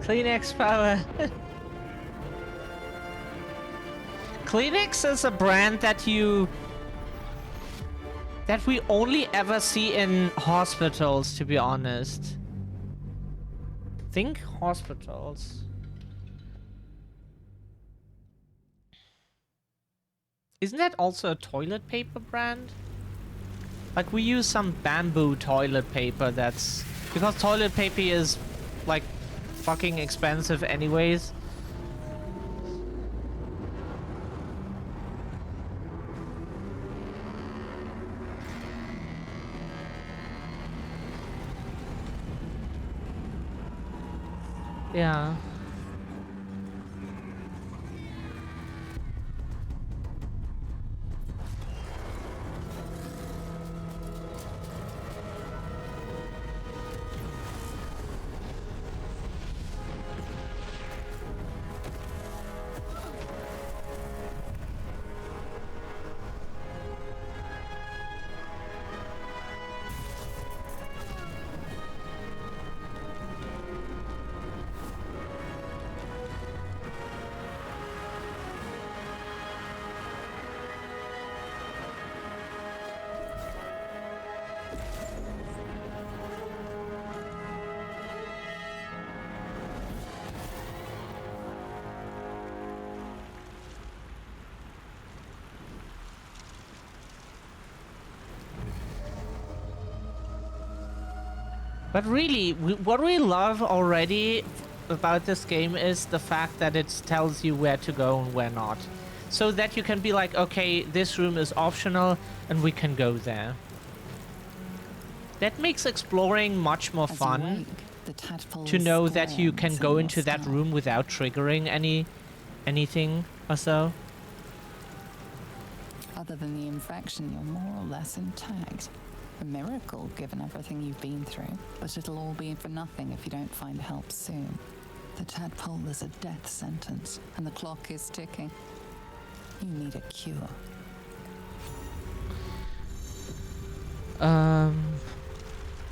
Kleenex power. Kleenex is a brand that we only ever see in hospitals, to be honest. Think hospitals. Isn't that also a toilet paper brand? Like, we use some bamboo toilet paper that's... Because toilet paper is, like, fucking expensive anyways. Yeah. But really, what we love already about this game is the fact that it tells you where to go and where not. So that you can be like, okay, this room is optional and we can go there. That makes exploring much more As you fun wake, the tadpole to know that you squirms can in go your into that skull. room without triggering anything or so. Other than the infection, you're more or less intact. A miracle, given everything you've been through. But it'll all be for nothing if you don't find help soon. The tadpole is a death sentence, and the clock is ticking. You need a cure.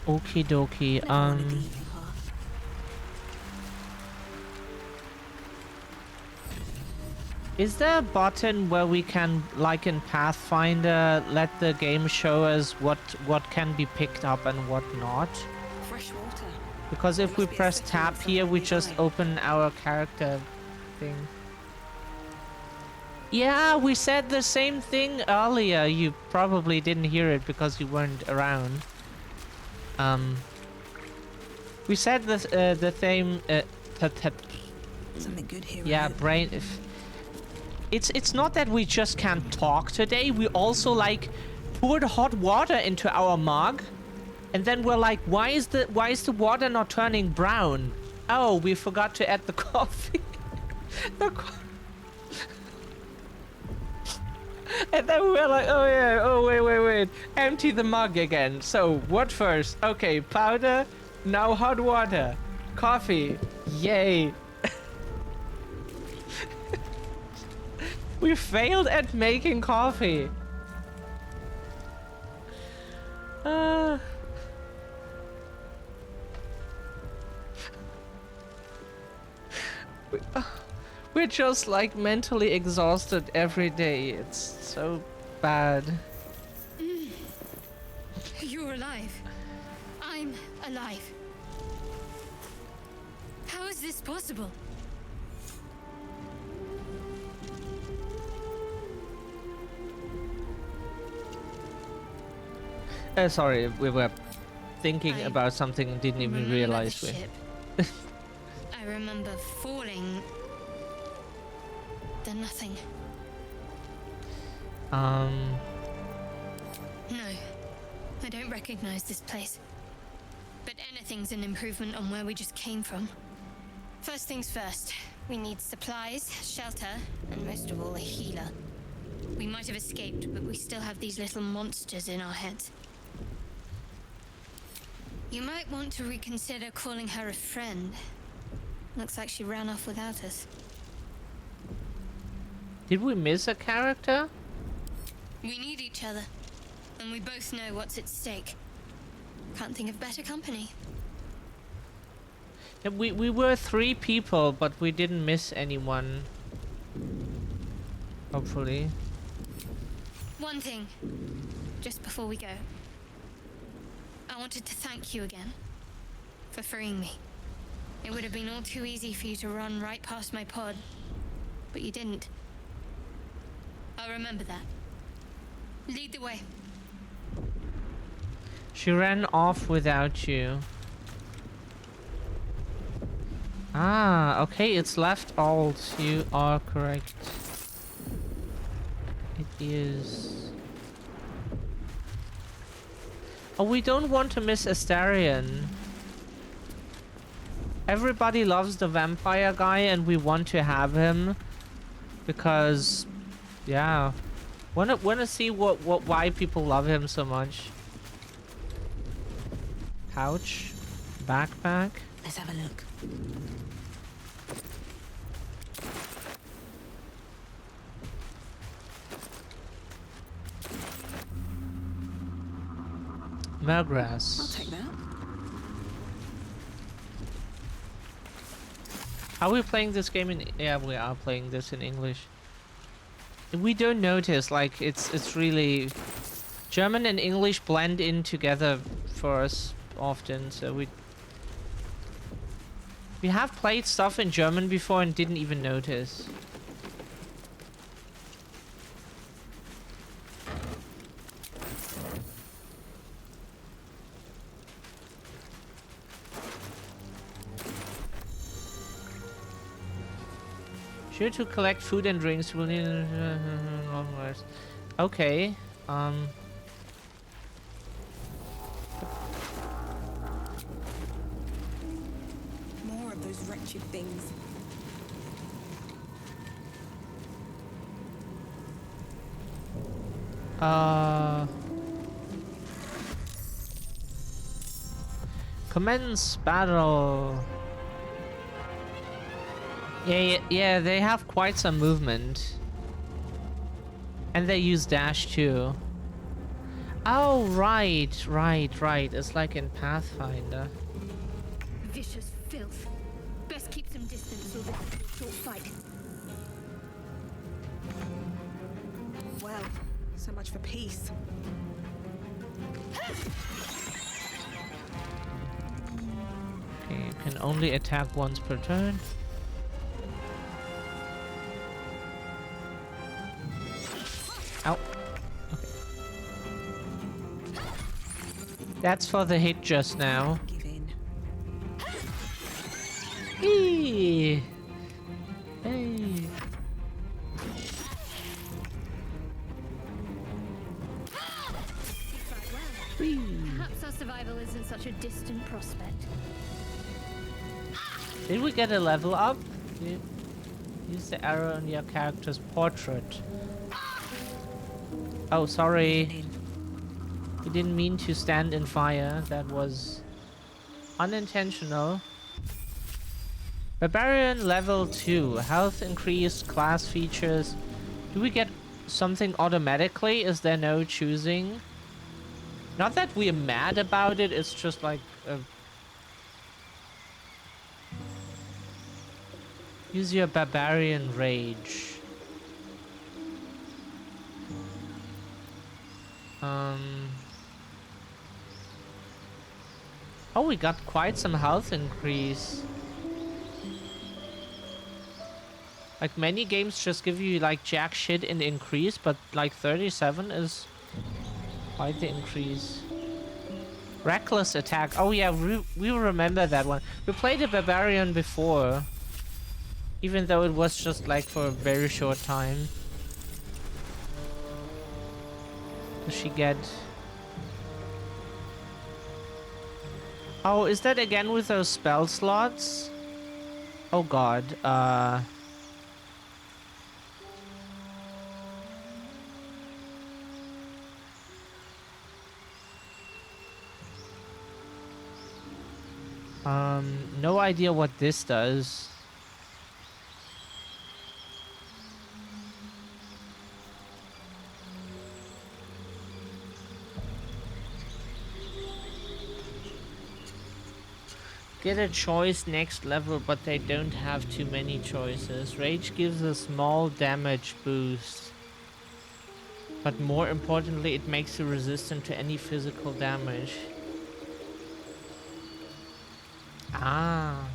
Okie dokie. Never wanted the evil half. Is there a button where we can, like in Pathfinder, let the game show us what can be picked up and what not? Fresh water. Because if we Must be a press settlement tab here, somewhere we just nearby. open our character thing. Yeah, we said the same thing earlier. You probably didn't hear it because you weren't around. We said this, the same. Something good here. Yeah, brain. It's not that we just can't talk today. We also like poured hot water into our mug, and then we're like, why is the water not turning brown? Oh, we forgot to add the coffee. And then we're like, oh yeah, oh wait, empty the mug again. So what first? Okay, powder, now hot water, coffee, yay. We failed at making coffee. We're just like mentally exhausted every day. It's so bad. You're alive. I'm alive. How is this possible? Sorry, we were thinking I about something and didn't even realize the we. ship. I remember falling. Then nothing. No, I don't recognize this place. But anything's an improvement on where we just came from. First things first, we need supplies, shelter, and most of all, a healer. We might have escaped, but we still have these little monsters in our heads. You might want to reconsider calling her a friend. Looks like she ran off without us. Did we miss a character? We need each other, and we both know what's at stake. Can't think of better company. Yeah, we were 3 people, but we didn't miss anyone. Hopefully. One thing, just before we go. I wanted to thank you again for freeing me. It would have been all too easy for you to run right past my pod, but you didn't. I'll remember that. Lead the way. She ran off without you. Ah, okay, it's left alt. You are correct. It is. Oh, we don't want to miss Astarion. Everybody loves the vampire guy and we want to have him. Because, yeah. Wanna see why people love him so much. Pouch. Backpack. Let's have a look. Melgrass. I'll take that. Are we playing this game in... Yeah, we are playing this in English. We don't notice, like, it's really... German and English blend in together for us often, so we have played stuff in German before and didn't even notice. Sure to collect food and drinks. We'll need long rest. Okay. More of those wretched things. Commence battle. Yeah, they have quite some movement. And they use dash too. Oh, right. It's like in Pathfinder. Vicious filth. Best keep some distance or this will be a short fight. Well, so much for peace. Okay, you can only attack once per turn. Ow. Okay. That's for the hit just now. Give in. Eee. Perhaps our survival isn't such a distant prospect. Did we get a level up? Use the arrow on your character's portrait. Oh, sorry. We didn't mean to stand in fire. That was unintentional. Barbarian level 2. Health increased, class features. Do we get something automatically? Is there no choosing? Not that we're mad about it, it's just like... use your barbarian rage. Oh, we got quite some health increase. Like, many games just give you, like, jack shit in increase, but, like, 37 is quite the increase. Reckless attack. Oh, yeah, we remember that one. We played a barbarian before. Even though it was just, like, for a very short time. Does she get... Oh, is that again with those spell slots? Oh god, no idea what this does. Get a choice next level, but they don't have too many choices. Rage gives a small damage boost. But more importantly, it makes you resistant to any physical damage. Ah.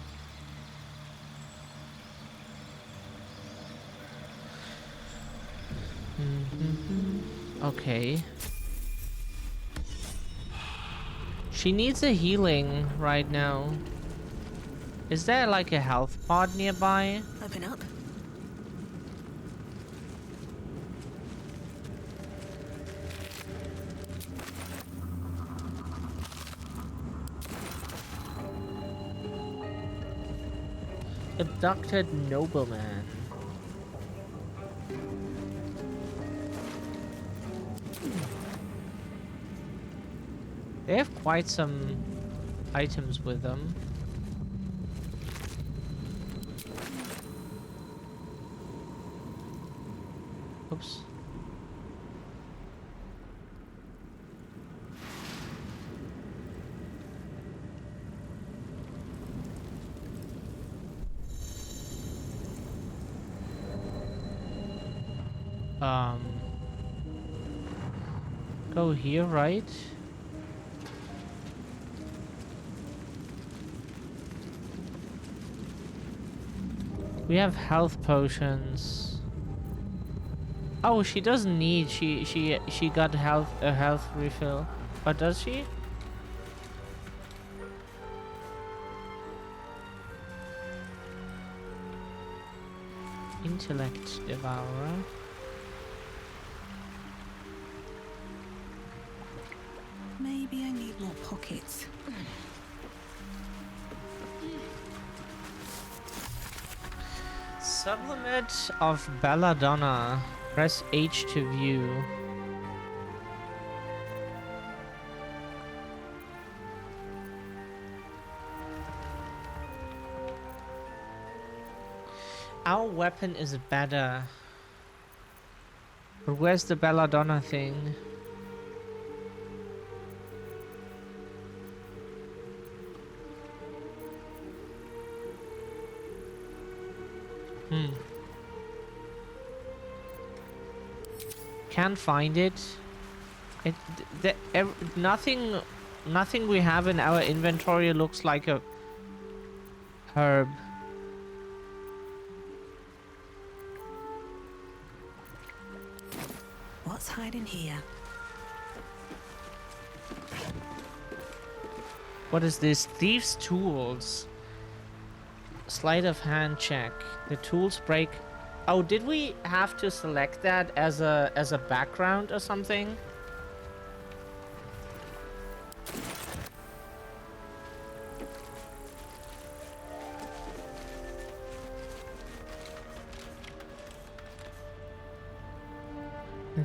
Okay. She needs a healing right now. Is there like a health pod nearby? Open up. Abducted nobleman. They have quite some items with them. Oops. Go here, right? We have health potions. Oh, she doesn't need. She got a health refill. But does she? Intellect devourer. Maybe I need more pockets. Sublimate of Belladonna. Press H to view. Our weapon is better. But where's the Belladonna thing? Can't find it. Nothing we have in our inventory looks like a herb. What's hiding here? What is this? Thieves' tools. Sleight of hand check. The tools break. Oh, did we have to select that as a background or something?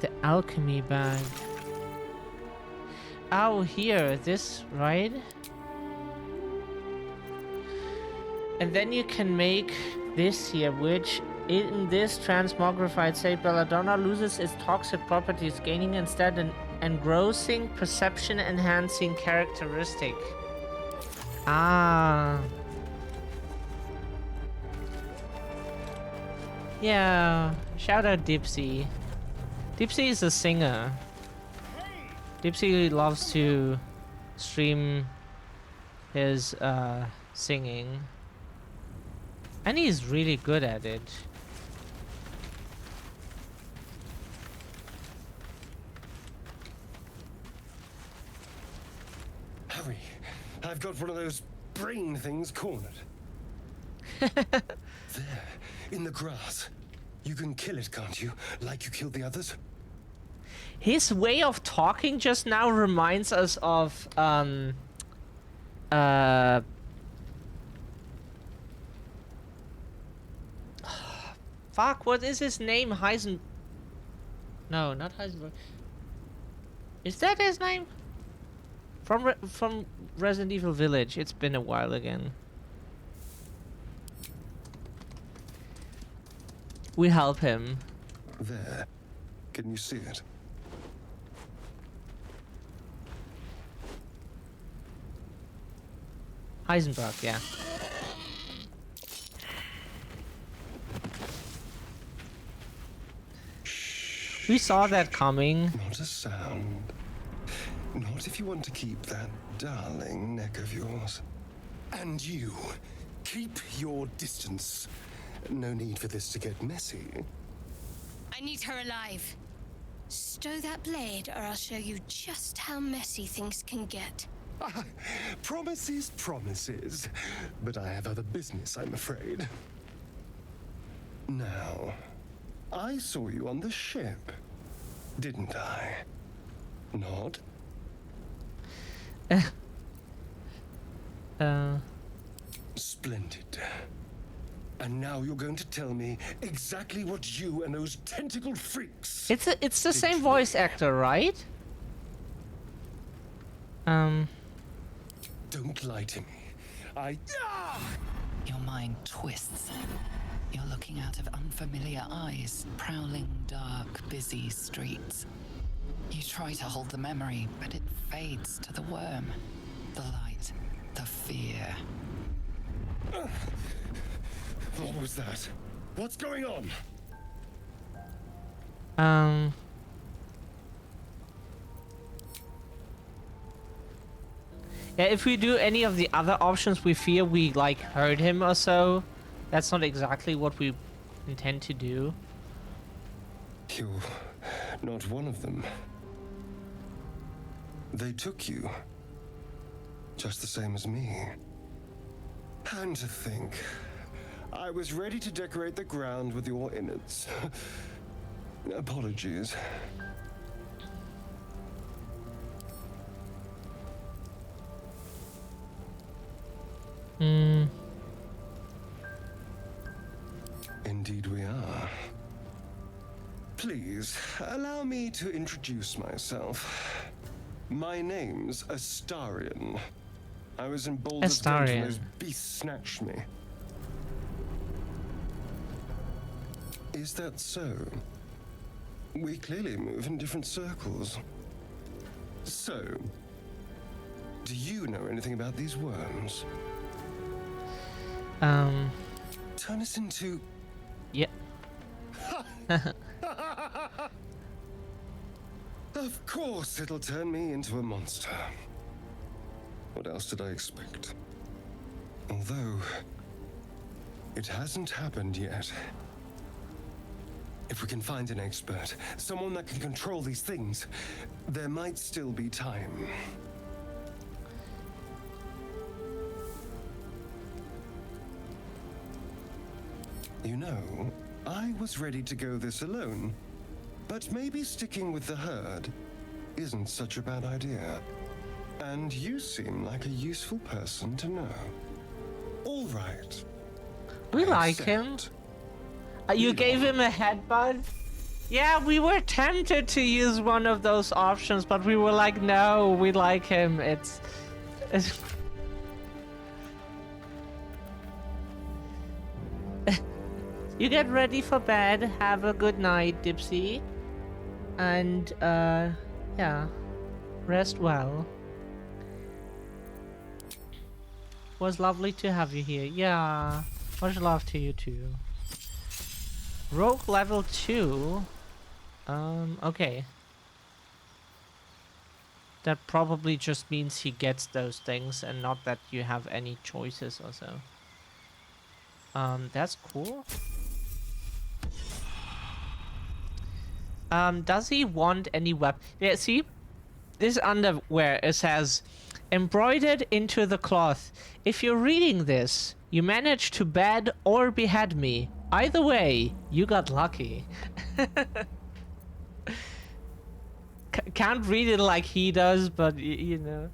The alchemy bag. Oh, here, this, right? And then you can make this here, which in this transmogrified state, belladonna loses its toxic properties, gaining instead an engrossing, perception-enhancing characteristic. Ah. Yeah, shout out Dipsy. Dipsy is a singer. Dipsy loves to stream his singing. And he's really good at it. Hurry, I've got one of those brain things cornered. There, in the grass. You can kill it, can't you? Like you killed the others? His way of talking just now reminds us of fuck, what is his name? No, not Heisenberg. Is that his name? From Resident Evil Village. It's been a while again. We help him. There. Can you see it? Heisenberg, yeah. We saw that coming. Not a sound. Not if you want to keep that darling neck of yours. And you, keep your distance. No need for this to get messy. I need her alive. Stow that blade, or I'll show you just how messy things can get. Promises, promises. But I have other business, I'm afraid. Now, I saw you on the ship, didn't I? Nod? Splendid. And now you're going to tell me exactly what you and those tentacled freaks... It's the same voice actor, right? Don't lie to me. Your mind twists. You're looking out of unfamiliar eyes, prowling dark, busy streets. You try to hold the memory, but it fades to the worm. The light, the fear. What was that? What's going on? Yeah, if we do any of the other options, we fear we, like, hurt him or so. That's not exactly what we intend to do. You're not one of them. They took you. Just the same as me. And to think, I was ready to decorate the ground with your innards. Apologies. Indeed we are. Please, allow me to introduce myself. My name's Astarion. I was in Baldur's Gate when those beasts snatched me. Is that so? We clearly move in different circles. So, do you know anything about these worms? Turn us into... Yeah. Of course it'll turn me into a monster. What else did I expect? Although, it hasn't happened yet. If we can find an expert, someone that can control these things, there might still be time. You know, I was ready to go this alone, but maybe sticking with the herd isn't such a bad idea. And you seem like a useful person to know. All right. We like him. You gave him a headbutt? Yeah, we were tempted to use one of those options, but we were like, no, we like him. It's You get ready for bed. Have a good night, Dipsy. And, yeah. Rest well. Was lovely to have you here. Yeah. Much love to you too. Rogue level 2. Okay. That probably just means he gets those things and not that you have any choices or so. That's cool. Does he want any weapon? Yeah, see? This underwear, it says, embroidered into the cloth. If you're reading this, you managed to bed or behead me. Either way, you got lucky. Can't read it like he does, but you know,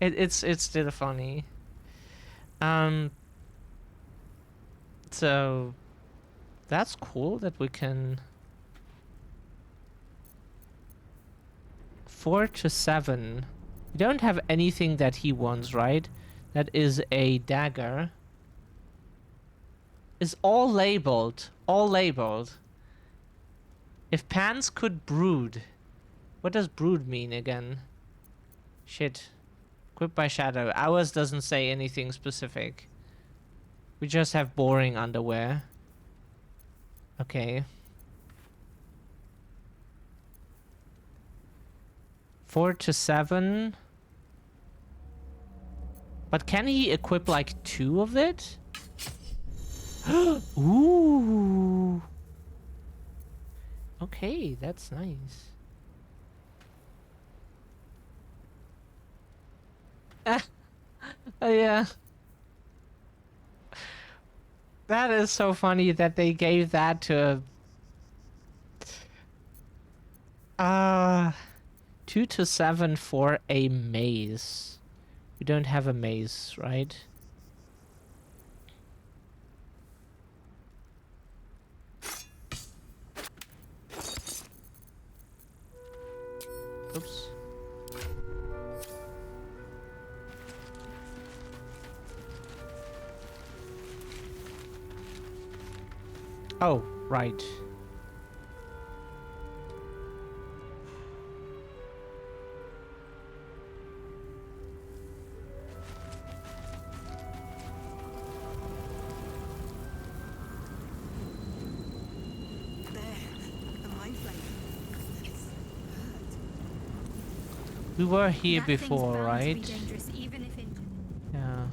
it's still funny. So that's cool that we can 4 to 7. We don't have anything that he wants, right? That is a dagger. Is all labeled. All labeled. If pants could brood. What does brood mean again? Shit. Equipped by shadow. Ours doesn't say anything specific. We just have boring underwear. Okay. 4 to 7. But can he equip like 2 of it? Ooh. Okay, that's nice. Yeah. That is so funny that they gave that to 2 to 7 for a maze. We don't have a maze, right? Oops. Oh, right. We were here before, right? Yeah.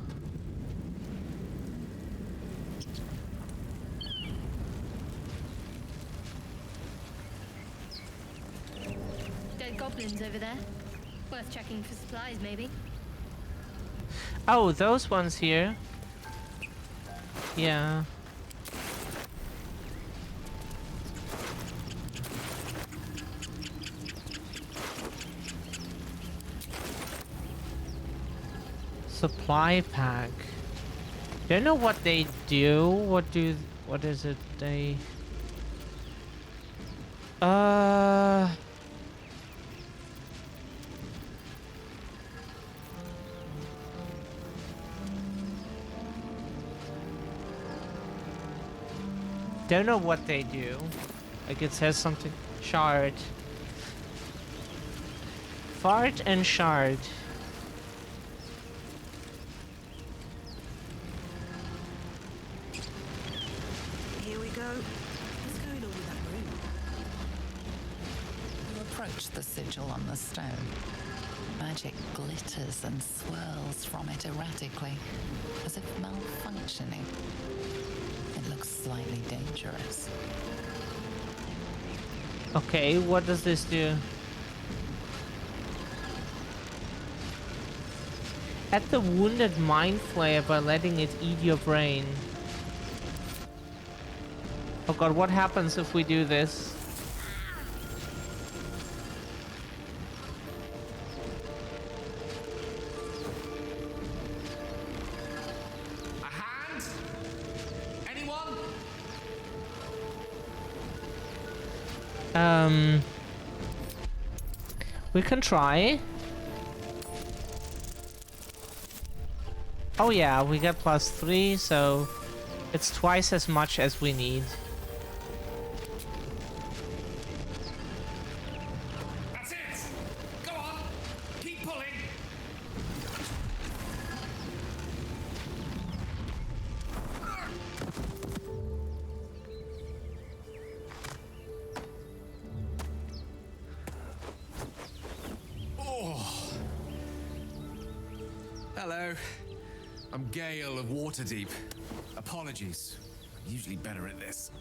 Dead goblins over there. Worth checking for supplies, maybe. Oh, those ones here. Yeah. Supply pack. Don't know what they do. What is it they don't know what they do. Like it says something shard. Fart and shard. The sigil on the stone. Magic glitters and swirls from it erratically, as if malfunctioning. It looks slightly dangerous. Okay, what does this do? Add the wounded mind flayer by letting it eat your brain. Oh god, what happens if we do this? We can try. Oh yeah, we get +3, so it's twice as much as we need. That's it! Go on! Keep pulling! Oh. Hello. I'm Gale of Waterdeep. Apologies. I'm usually better at this.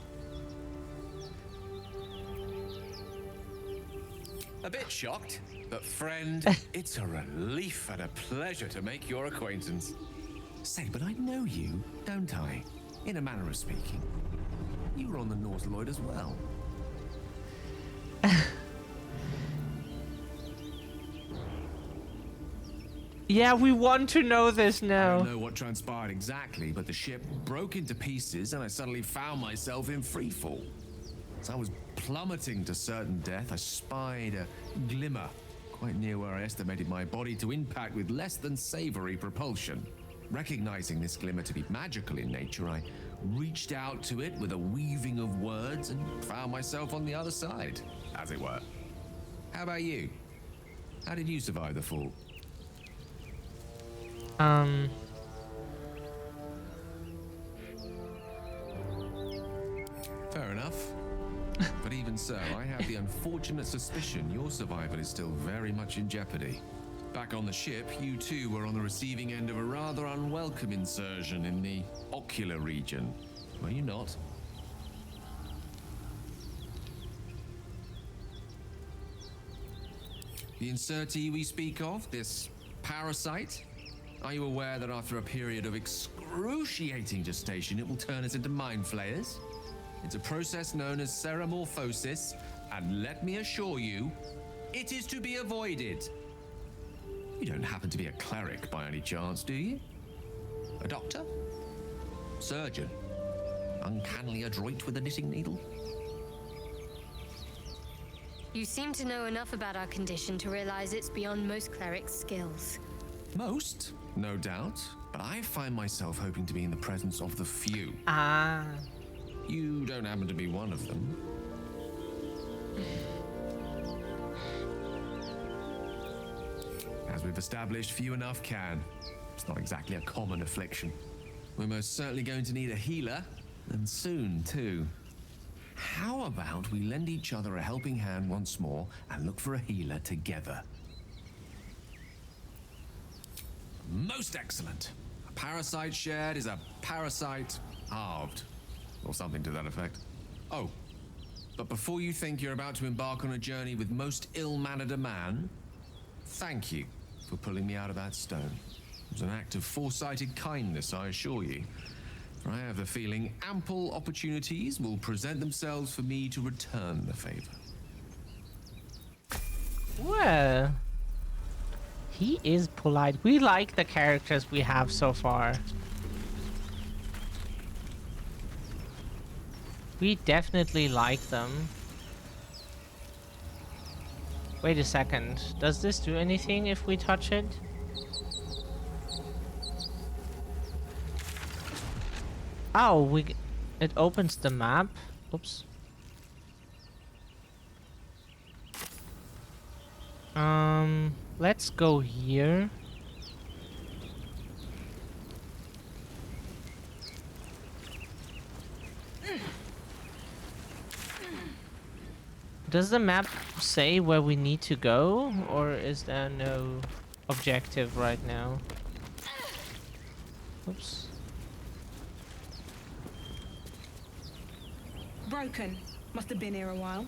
A bit shocked, but friend, it's a relief and a pleasure to make your acquaintance. Say, but I know you, don't I? In a manner of speaking. You were on the Nautiloid as well. Yeah, we want to know this I now. don't know what transpired exactly, but the ship broke into pieces and I suddenly found myself in freefall. As I was plummeting to certain death, I spied a glimmer quite near where I estimated my body to impact with less than savory propulsion. Recognizing this glimmer to be magical in nature, I reached out to it with a weaving of words and found myself on the other side, as it were. How about you? How did you survive the fall? Fair enough. But even so, I have the unfortunate suspicion your survival is still very much in jeopardy. Back on the ship, you too were on the receiving end of a rather unwelcome insertion in the ocular region, were you not? The insertee we speak of, this parasite, are you aware that after a period of excruciating gestation, it will turn us into mind flayers? It's a process known as ceramorphosis, and let me assure you, it is to be avoided. You don't happen to be a cleric by any chance, do you? A doctor? Surgeon? Uncannily adroit with a knitting needle? You seem to know enough about our condition to realize it's beyond most clerics' skills. Most, no doubt, but I find myself hoping to be in the presence of the few. Ah. You don't happen to be one of them. As we've established, few enough can. It's not exactly a common affliction. We're most certainly going to need a healer, and soon too. How about we lend each other a helping hand once more and look for a healer together? Most excellent. A parasite shared is a parasite halved. Or something to that effect. Oh, but before you think you're about to embark on a journey with most ill-mannered a man, thank you for pulling me out of that stone. It was an act of foresighted kindness, I assure you. For I have the feeling ample opportunities will present themselves for me to return the favor. Well, he is polite. We like the characters we have so far. We definitely like them. Wait a second. Does this do anything if we touch it? Oh, it opens the map. Oops. Let's go here. Does the map say where we need to go, or is there no objective right now? Oops. Broken. Must have been here a while.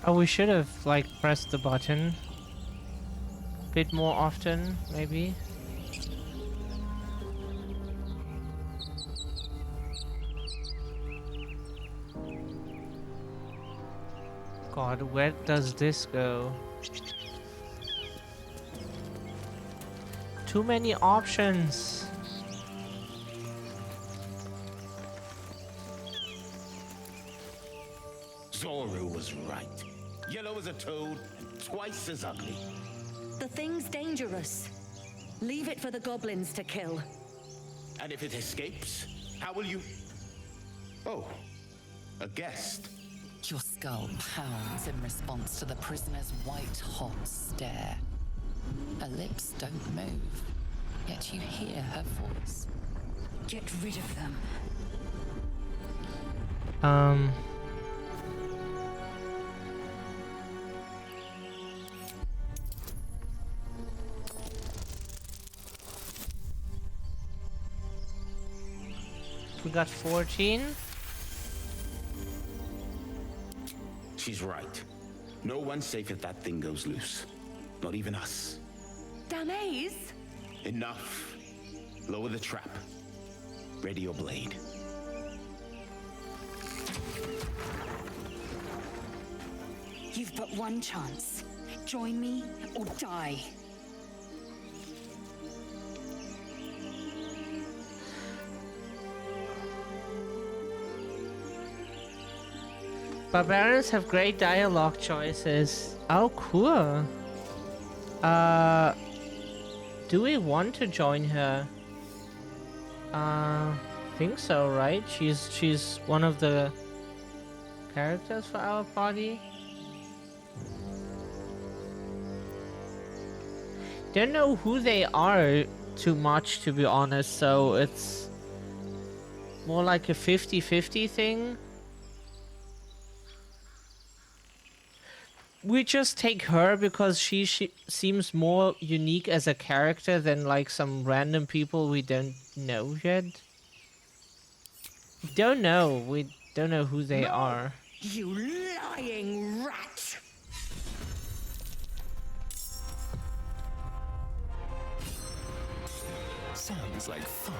Oh, we should have, like, pressed the button a bit more often, maybe. God, where does this go? Too many options. Zoru was right. Yellow as a toad, and twice as ugly. The thing's dangerous. Leave it for the goblins to kill. And if it escapes, how will you... Oh, a guest. Your skull pounds in response to the prisoner's white-hot stare. Her lips don't move, yet you hear her voice. Get rid of them. We got 14. She's right. No one's safe if that thing goes loose. Not even us. Damaze? Enough. Lower the trap. Ready your blade. You've but one chance. Join me or die. Barbarians have great dialogue choices. Oh, cool. Do we want to join her? Think so, right? She's one of the characters for our party. Don't know who they are too much, to be honest, so it's more like a 50-50 thing. We just take her because she seems more unique as a character than like some random people we don't know yet. Don't know. We don't know who they are. You lying rat! Sounds like fun.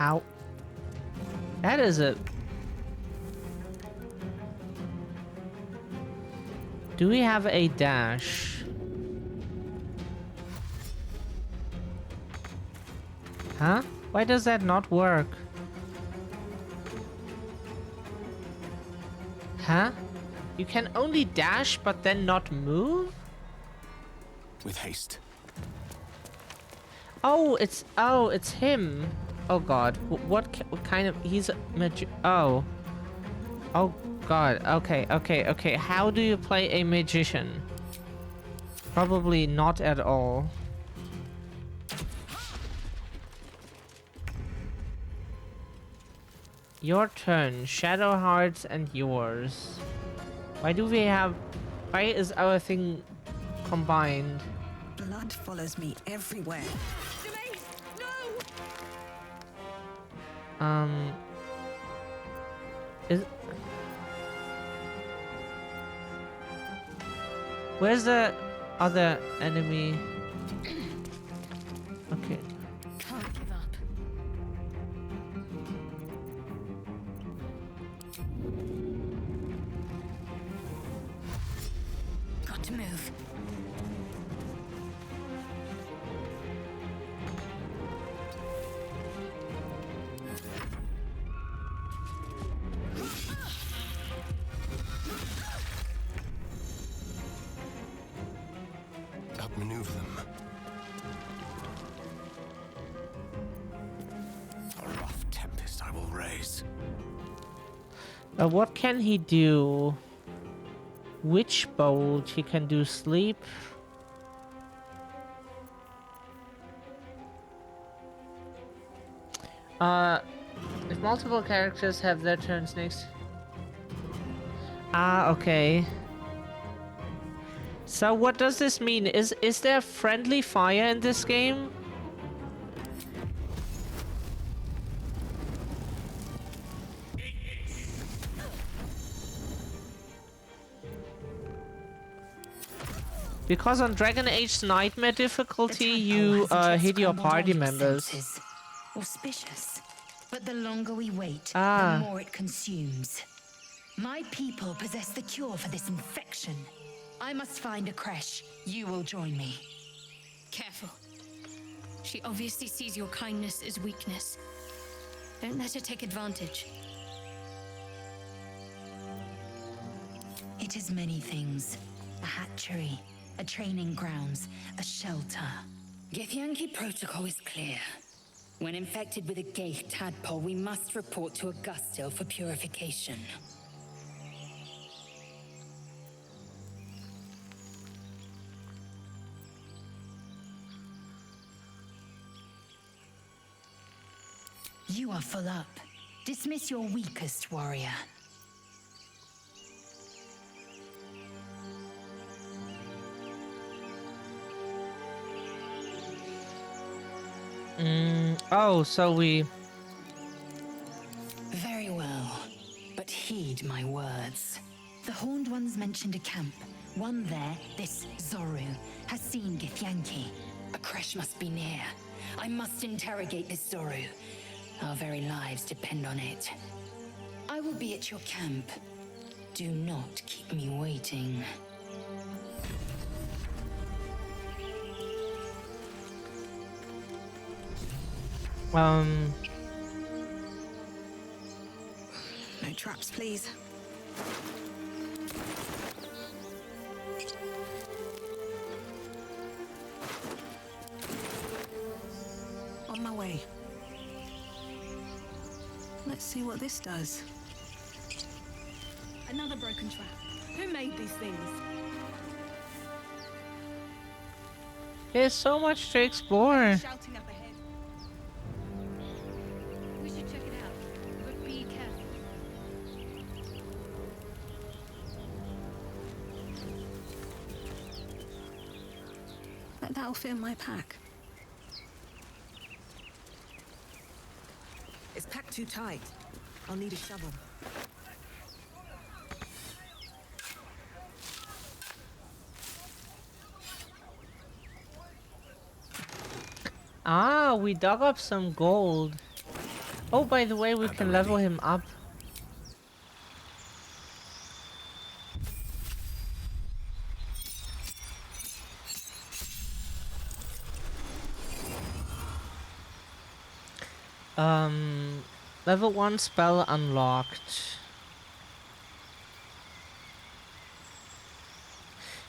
Ow. That is a... Do we have a dash? Huh? Why does that not work? Huh? You can only dash but then not move? With haste. Oh, it's him. Oh god, what kind of, he's a oh. Oh god, okay. How do you play a magician? Probably not at all. Your turn, Shadow Hearts and yours. Why is our thing combined? Blood follows me everywhere. Where's the other enemy? Okay. Can't give up. Got to move. Outmaneuver them. A rough tempest I will raise. What can he do? Witch Bolt, he can do sleep. If multiple characters have their turns next. Ah, okay. So what does this mean? Is there friendly fire in this game? Because on Dragon Age Nightmare difficulty, The you tadpole hasn't yet hit your scrambled party all your members. senses. Auspicious. But the longer we wait, Ah. the more it consumes. My people possess the cure for this infection. I must find a creche. You will join me. Careful. She obviously sees your kindness as weakness. Don't let her take advantage. It is many things. A hatchery, a training grounds, a shelter. Githyanki protocol is clear. When infected with a Gaith tadpole, we must report to Augustil for purification. You are full up. Dismiss your weakest warrior. Oh, so we... Very well, but heed my words. The Horned Ones mentioned a camp. One there, this Zoru, has seen Githyanki. A creche must be near. I must interrogate this Zoru. Our very lives depend on it. I will be at your camp. Do not keep me waiting. No traps, please. On my way. Let's see what this does. Another broken trap. Who made these things? There's so much to explore. Shouting up ahead. We should check it out, but be careful. That'll fit in my pack. It's packed too tight. I'll need a shovel. Ah, we dug up some gold. Oh, by the way, we can level him up. Level 1 spell unlocked.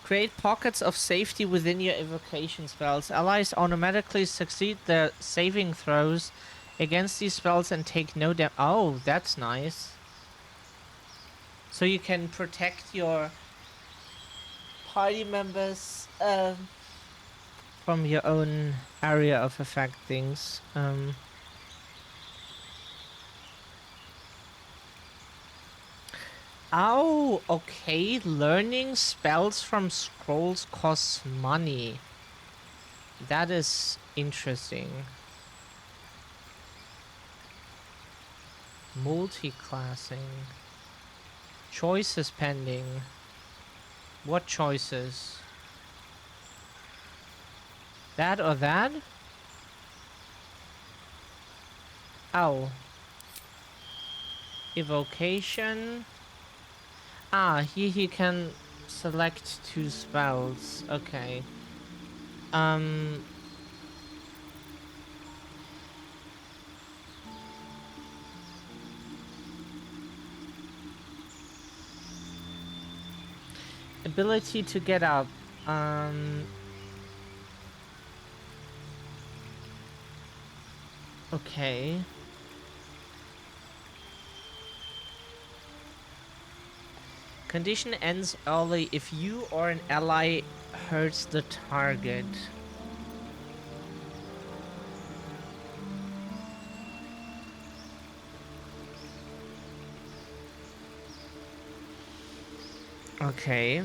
Create pockets of safety within your evocation spells. Allies automatically succeed their saving throws against these spells and take no damage. Oh, that's nice. So you can protect your party members from your own area of effect things. Oh, okay. Learning spells from scrolls costs money. That is interesting. Multi-classing. Choices pending. What choices? That or that? Oh. Evocation. Ah, here he can select 2 spells. Okay. Ability to get up. Okay. Condition ends early if you or an ally hurts the target. Okay.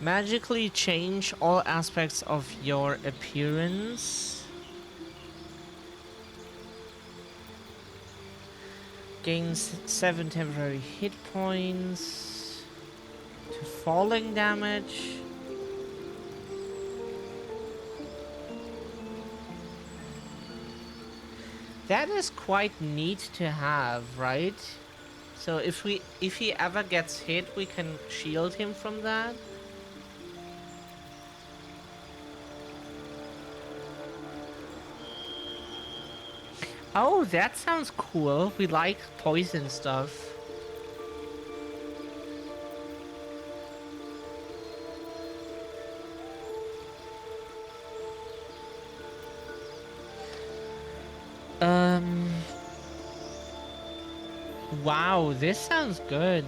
Magically change all aspects of your appearance. Gains 7 temporary hit points to falling damage. That is quite neat to have, right? So if he ever gets hit, we can shield him from that. Oh, that sounds cool. We like poison stuff. Wow, this sounds good.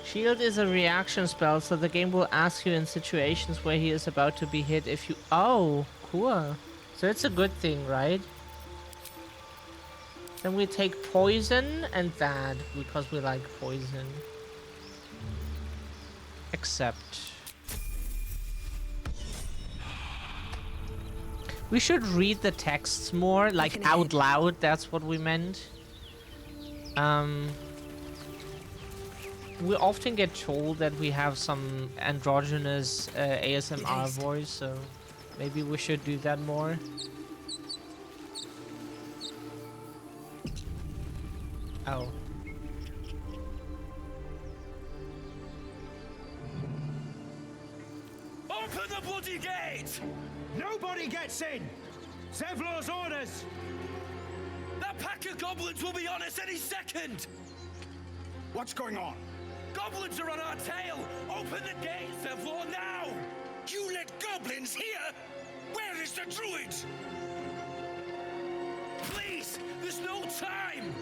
Shield is a reaction spell, so the game will ask you in situations where he is about to be hit if you... Oh, cool. So it's a good thing, right? Then we take poison and that, because we like poison. Accept. We should read the texts more, like out loud, that's what we meant. We often get told that we have some androgynous ASMR voice, so maybe we should do that more. Oh. Open the bloody gate! Nobody gets in! Zevlor's orders! That pack of goblins will be on us any second! What's going on? Goblins are on our tail! Open the gate, Zevlor, now! You let goblins here? Where is the druid? Please, there's no time!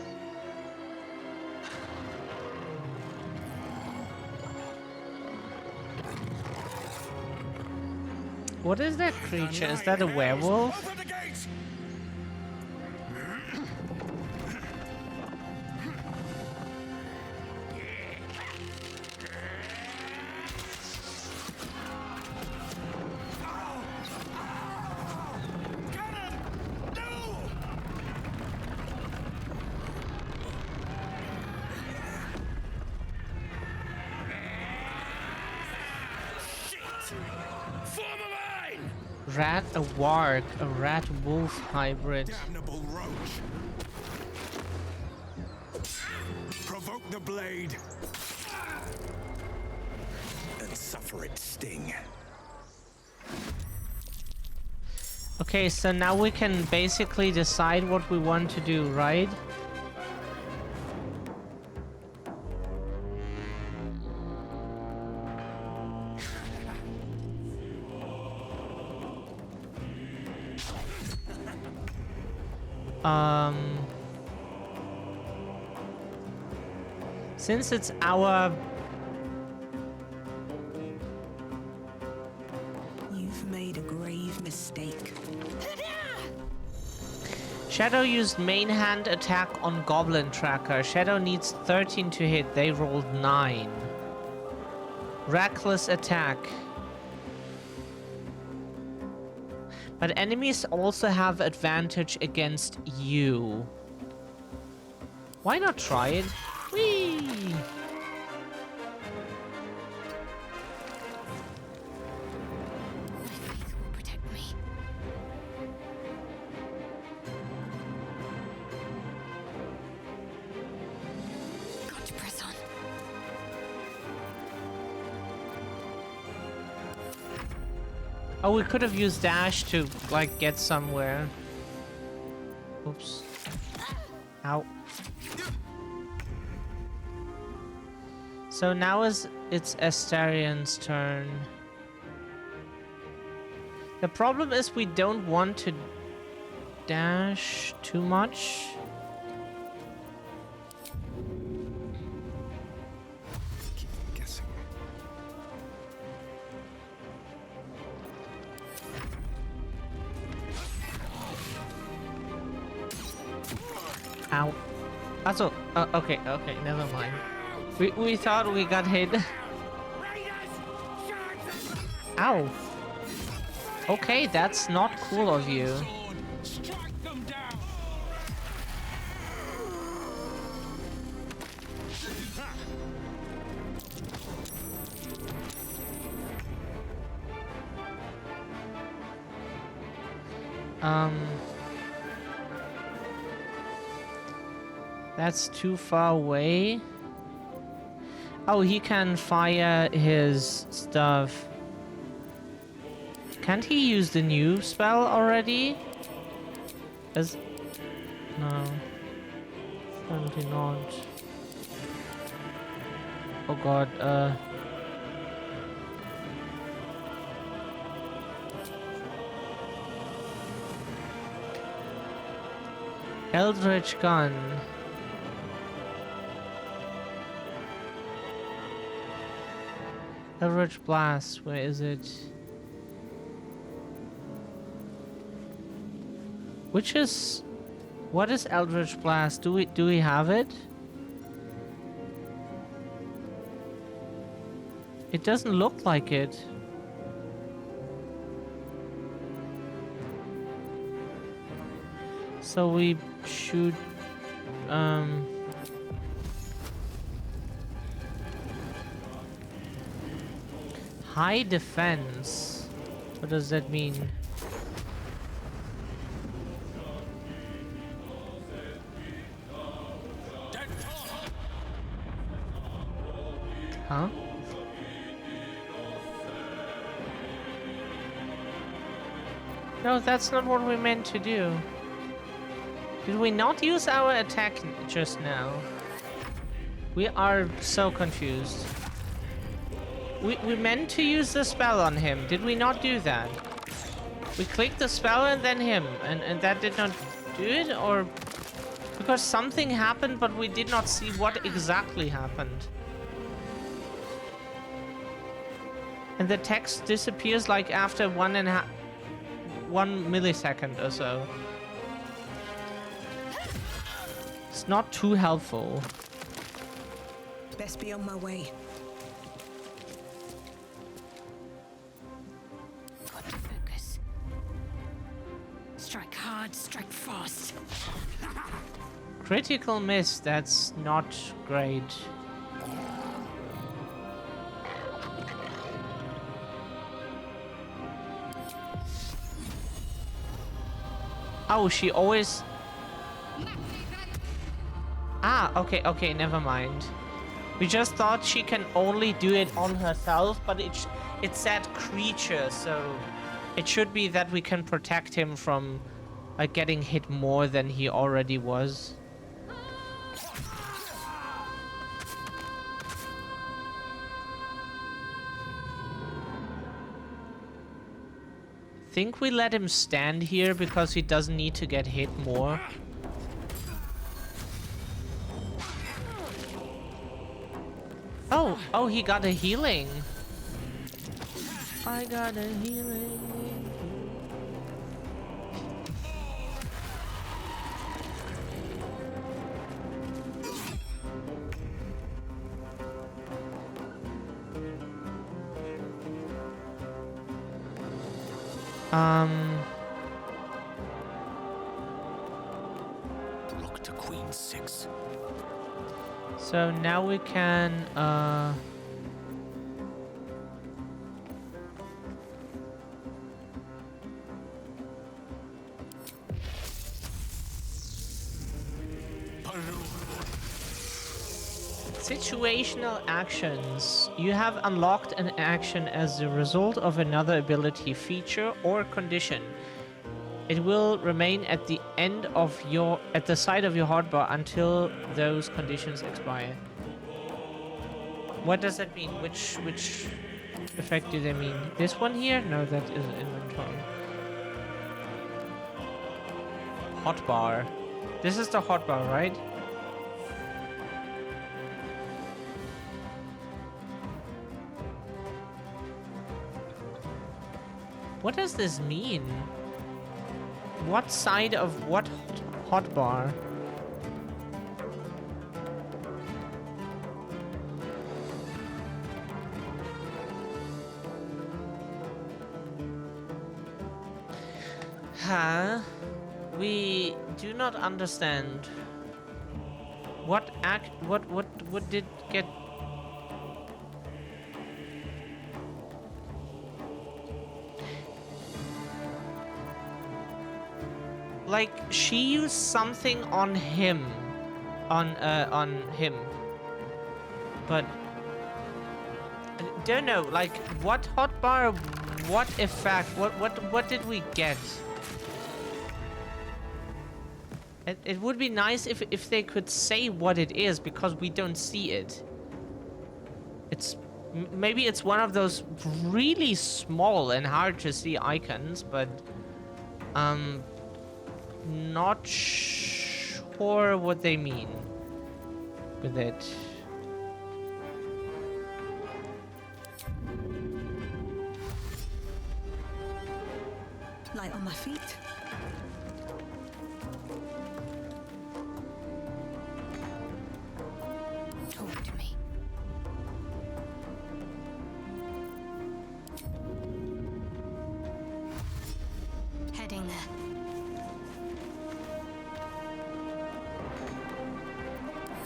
What is that creature? Is that a werewolf? Open the gates! Rat, a warg, a rat-wolf hybrid. Damnable roach! Provoke the blade and suffer its sting. Okay, so now we can basically decide what we want to do, right? Since it's our... You've made a grave mistake. Shadow used main hand attack on Goblin Tracker. Shadow needs 13 to hit. They rolled 9. Reckless attack. But enemies also have advantage against you. Why not try it? Whee! My faith will protect me. Got to press on. Oh, we could have used dash to, like, get somewhere. Oops. Ow. So now it's Astarion's turn. The problem is we don't want to dash too much. Keep guessing. Ow. Also, okay, never mind. We thought we got hit. Ow. Okay, that's not cool of you. Strike them down. That's too far away. Oh, he can fire his stuff. Can't he use the new spell already? As no, apparently not. Oh god, Eldritch Gun. Eldritch Blast, where is it? Which is... What is Eldritch Blast? Do we have it? It doesn't look like it. So we should... High defense. What does that mean? Huh? No, that's not what we meant to do. Did we not use our attack just now? We are so confused. We meant to use the spell on him. Did we not do that? We clicked the spell and then him. And that did not do it? Or... Because something happened, but we did not see what exactly happened. And the text disappears like after 1 millisecond or so. It's not too helpful. Best be on my way. Got to focus. Strike hard, strike fast. Critical miss, that's not great. Oh, she always... Ah, okay, never mind. We just thought she can only do it on herself, but it said creature, so it should be that we can protect him from like getting hit more than he already was. Think we let him stand here because he doesn't need to get hit more. Oh, he got a healing. I got a healing. Look to Queen 6. So now we can, situational actions. You have unlocked an action as the result of another ability, feature, or condition. It will remain at the end of at the side of your hotbar until those conditions expire. What does that mean? Which effect do they mean? This one here? No, that is inventory. Hotbar. This is the hotbar, right? What does this mean? What side of what hotbar? Okay. We do not understand. What did get... Like, she used something on him. On him. But... I don't know, like, what hotbar, what effect, what did we get? It would be nice if they could say what it is, because we don't see it. It's... Maybe it's one of those really small and hard to see icons, but... Not sure what they mean with it. Light on my feet. Talk to me. Heading there.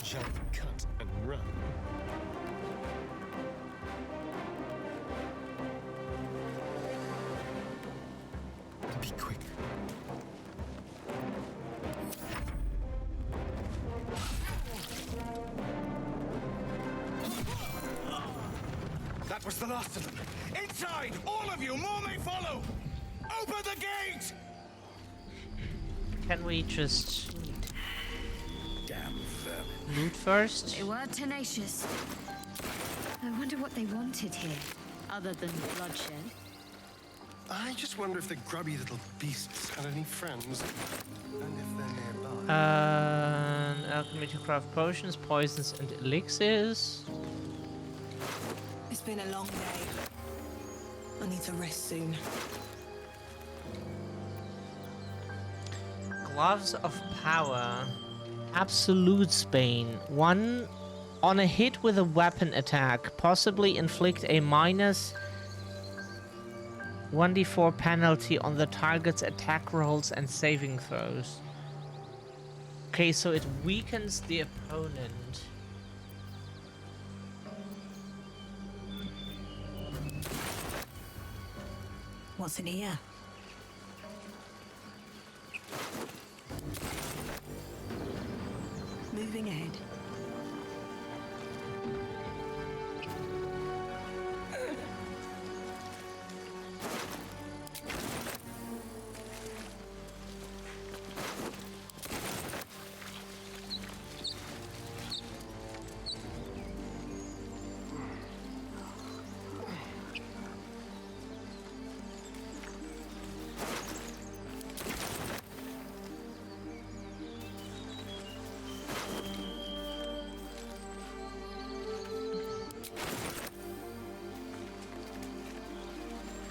Jump, cut, and run. Be quick. That was the last of them. Inside! All of you! More may follow! Open the gate! Can we just Damn them. loot first? They were tenacious. I wonder what they wanted here, other than bloodshed. I just wonder if the grubby little beasts had any friends, and if they're nearby. Alchemy to craft potions, poisons, and elixirs. It's been a long day. I need to rest soon. Gloves of Power. Absolute Bane. One on a hit with a weapon attack. Possibly inflict a minus 1d4 penalty on the target's attack rolls and saving throws. Okay, so it weakens the opponent. What's in here? Moving ahead.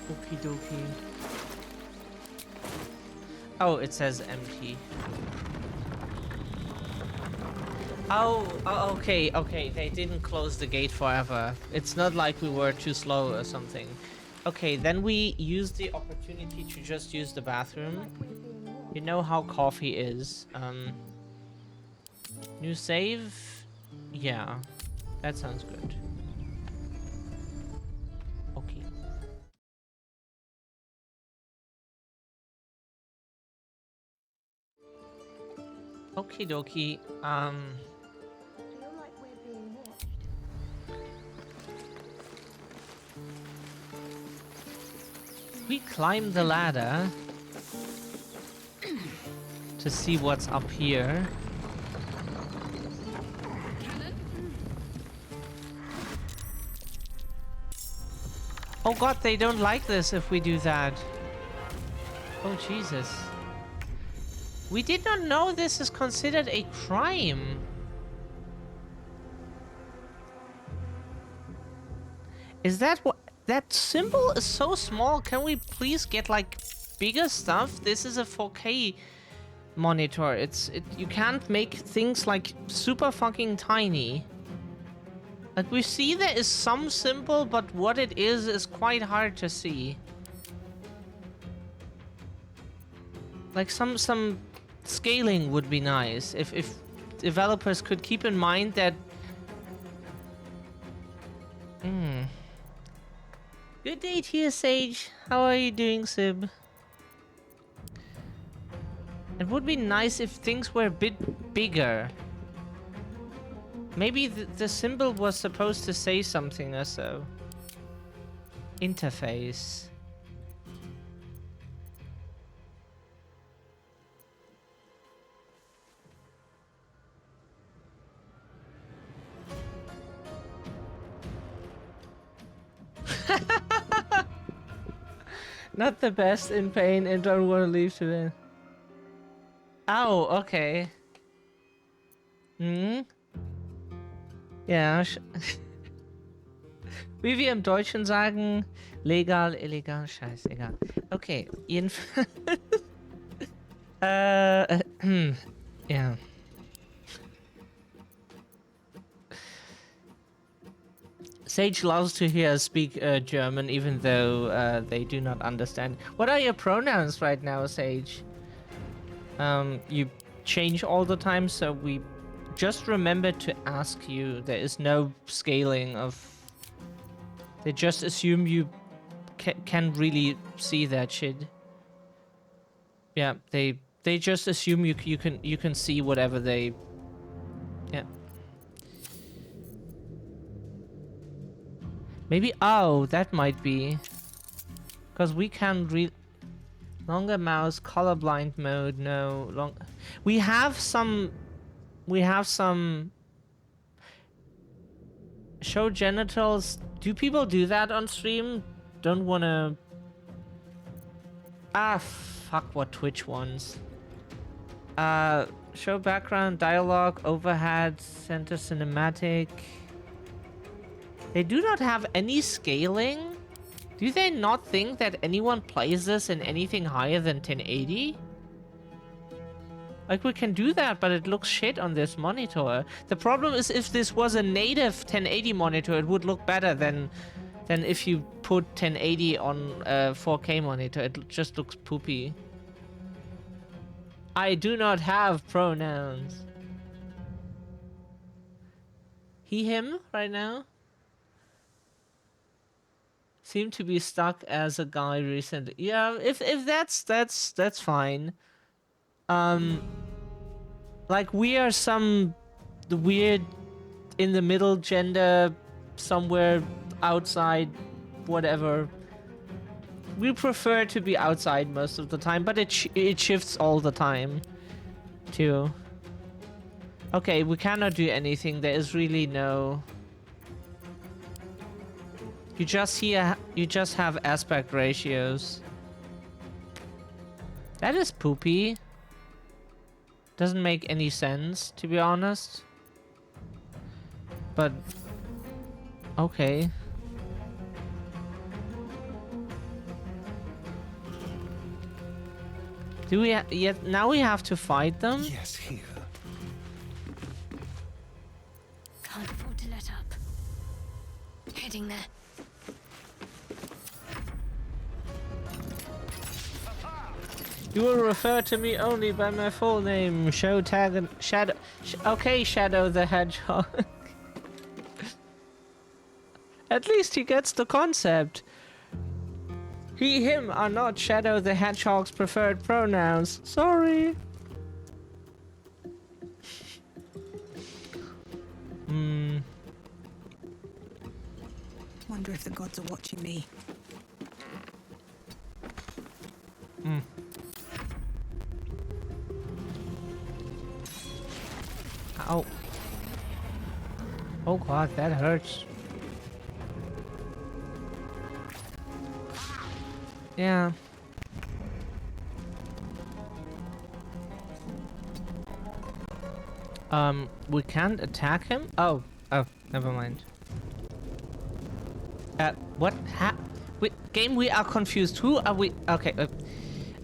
Okie dokie. Oh, it says empty. Oh, okay, okay. They didn't close the gate forever. It's not like we were too slow or something. Okay, then we use the opportunity to just use the bathroom. You know how coffee is. New save? Yeah, that sounds good. Okay. Okie dokie. We climb the ladder to see what's up here. Oh god, they don't like this if we do that. Oh Jesus. We did not know this is considered a crime. Is that what... That symbol is so small. Can we please get like bigger stuff? This is a 4K monitor. You can't make things like super fucking tiny. Like we see there is some symbol, but what it is quite hard to see. like some scaling would be nice if developers could keep in mind that. Good day to you, Sage. How are you doing, Sib? It would be nice if things were a bit bigger. Maybe the symbol was supposed to say something or so. Interface. Not the best in pain and don't want to leave today. Oh, okay. Ja. Wie wir im Deutschen sagen, legal, illegal, scheißegal. Okay, jedenfalls. Ja. Sage loves to hear us speak German, even though they do not understand. What are your pronouns right now, Sage? You change all the time, so we just remember to ask you. There is no scaling of... They just assume you can really see that shit. Yeah, they just assume you can see whatever they... Yeah. Maybe, oh, that might be. Because we can read... Longer mouse, colorblind mode, no. We have some... Show genitals. Do people do that on stream? Don't wanna... Ah, fuck what Twitch wants. Show background, dialogue, overhead, center cinematic... They do not have any scaling? Do they not think that anyone plays this in anything higher than 1080? Like, we can do that, but it looks shit on this monitor. The problem is if this was a native 1080 monitor, it would look better than if you put 1080 on a 4K monitor. It just looks poopy. I do not have pronouns. He, him, right now? Seem to be stuck as a guy recently. Yeah, if that's fine. Like we are some weird in the middle gender somewhere outside, whatever. We prefer to be outside most of the time, but it shifts all the time, too. Okay, we cannot do anything. There is really no. You just have aspect ratios. That is poopy. Doesn't make any sense, to be honest. But okay. Do we yet now we have to fight them? Yes, here. Can't afford to let up. Heading there. You will refer to me only by my full name. Show tag and Shadow. Okay, Shadow the Hedgehog. At least he gets the concept. He, him are not Shadow the Hedgehog's preferred pronouns. Sorry. Wonder if the gods are watching me. Ow. Oh god, that hurts. Yeah. We can't attack him? Oh, never mind. What? Game, we are confused. Who are we? Okay,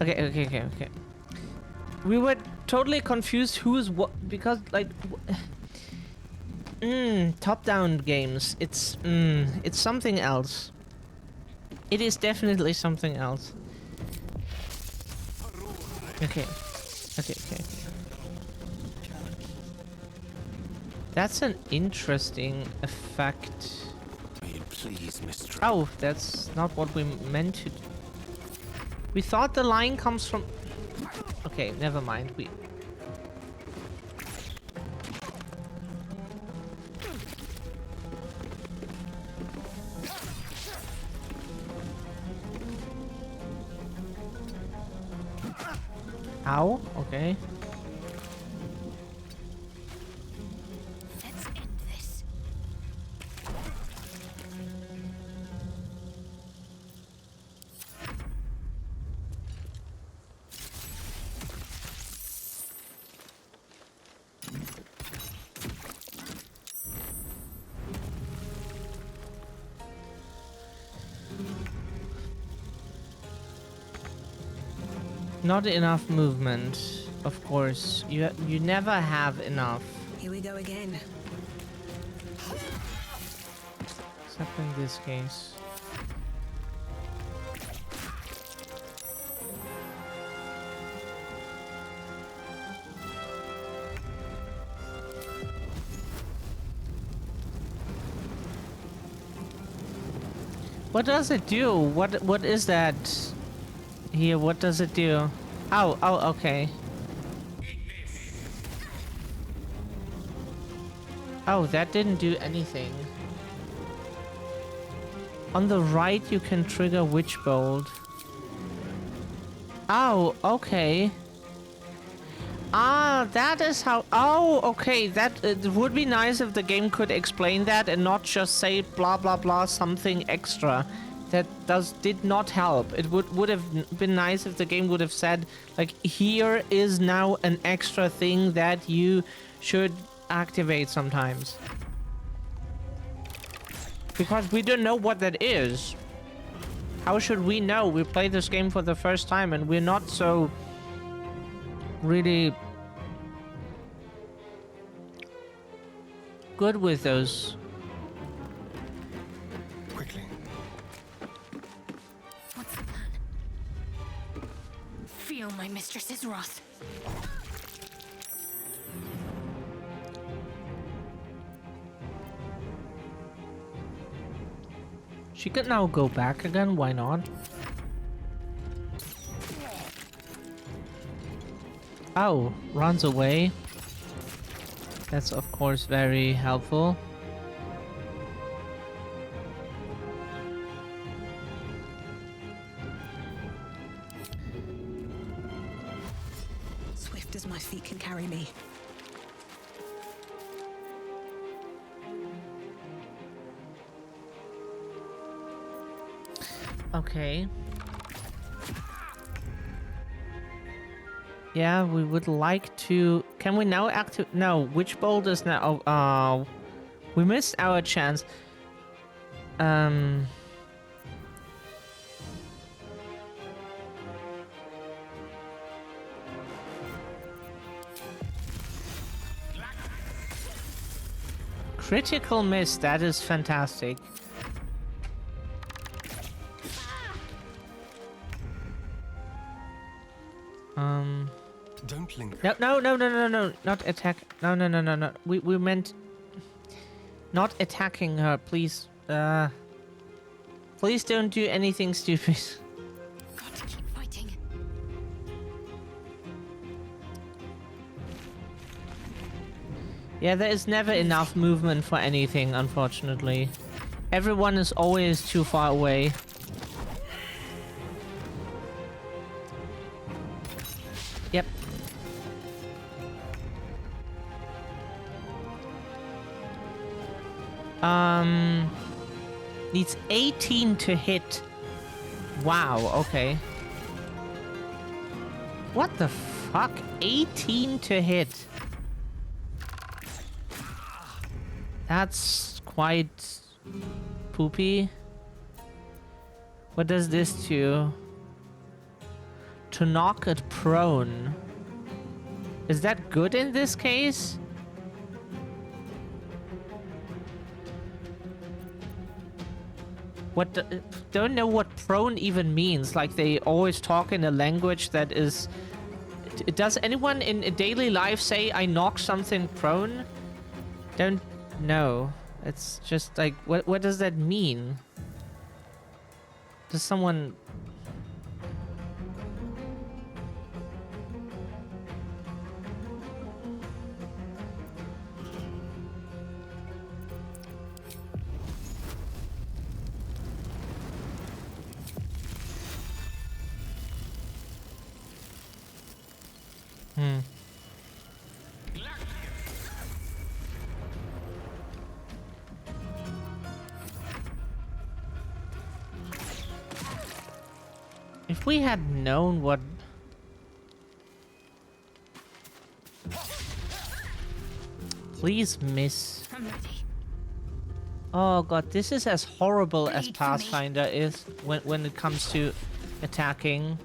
okay. We were totally confused who's what, because, like, top-down games, it's something else. It is definitely something else. Okay. Okay. That's an interesting effect. Please, mistress. Oh, that's not what we meant to do. We thought the line comes from... Okay, never mind. We... Ow, okay. Let's end this. Not enough movement, of course. You never have enough. Here we go again. Except in this case. What does it do? What is that? Here, what does it do? Oh, okay. Oh, that didn't do anything. On the right, you can trigger Witch Bolt. Oh, okay. Ah, that is how... Oh, okay. That it would be nice if the game could explain that and not just say blah blah blah something extra. That did not help. It would have been nice if the game would have said, like, here is now an extra thing that you should activate sometimes. Because we don't know what that is. How should we know? We play this game for the first time and we're not so really good with those. Quickly. What's the plan? Feel my mistress's wrath. She could now go back again, why not? Oh, runs away. That's of course very helpful. Swift as my feet can carry me. Okay. Yeah, we would like to... Can we now activate... No, Witch Bolt is now... we missed our chance. Critical miss, that is fantastic. Don't linger. No, not attack. No. We meant not attacking her, please. Please don't do anything stupid. Got to keep fighting. Yeah, there is never enough movement for anything, unfortunately. Everyone is always too far away. Yep. Needs 18 to hit. Wow, okay. What the fuck? 18 to hit. That's quite poopy. What does this do? To knock it prone. Is that good in this case? Don't know what prone even means. Like, they always talk in a language that is Does anyone in daily life say I knock something prone? Don't know. It's just like, what does that mean? Does someone... If we had known what... Please miss. I'm ready. Oh god, this is as horrible as Pathfinder is when it comes to attacking.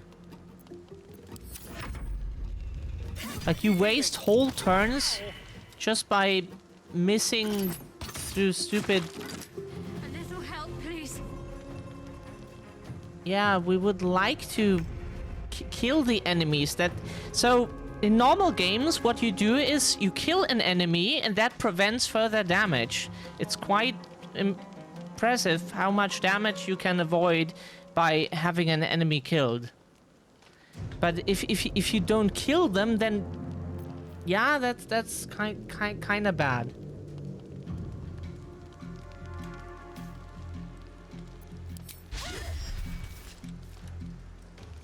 Like, you waste whole turns just by missing through stupid... A little help, please. Yeah, we would like to kill the enemies that... So, in normal games, what you do is you kill an enemy and that prevents further damage. It's quite impressive how much damage you can avoid by having an enemy killed. But if you don't kill them, then yeah, that's kind of bad.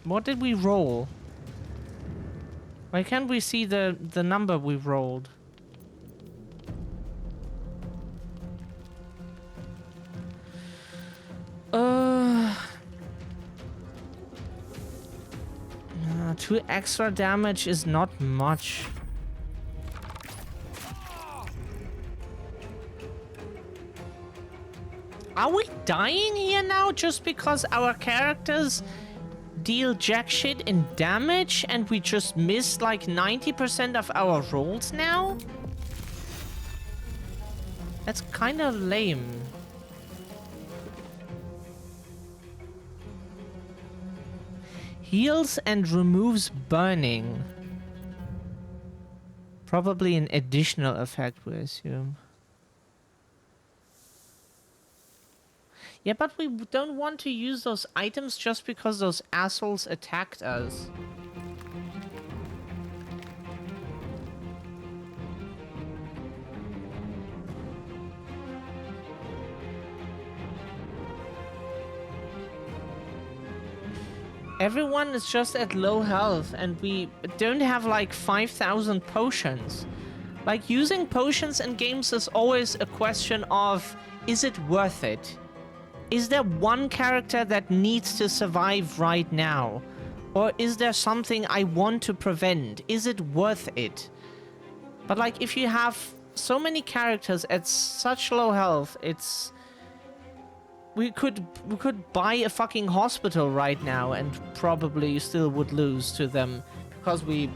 What did we roll? Why can't we see the number we rolled? Two extra damage is not much. Are we dying here now just because our characters deal jack shit in damage and we just missed like 90% of our rolls now? That's kind of lame. Heals and removes burning. Probably an additional effect, we assume. Yeah, but we don't want to use those items just because those assholes attacked us. Everyone is just at low health and we don't have like 5,000 potions. Like, using potions in games is always a question of, is it worth it? Is there one character that needs to survive right now? Or is there something I want to prevent? Is it worth it? But like, if you have so many characters at such low health, it's... We could buy a fucking hospital right now and probably still would lose to them because we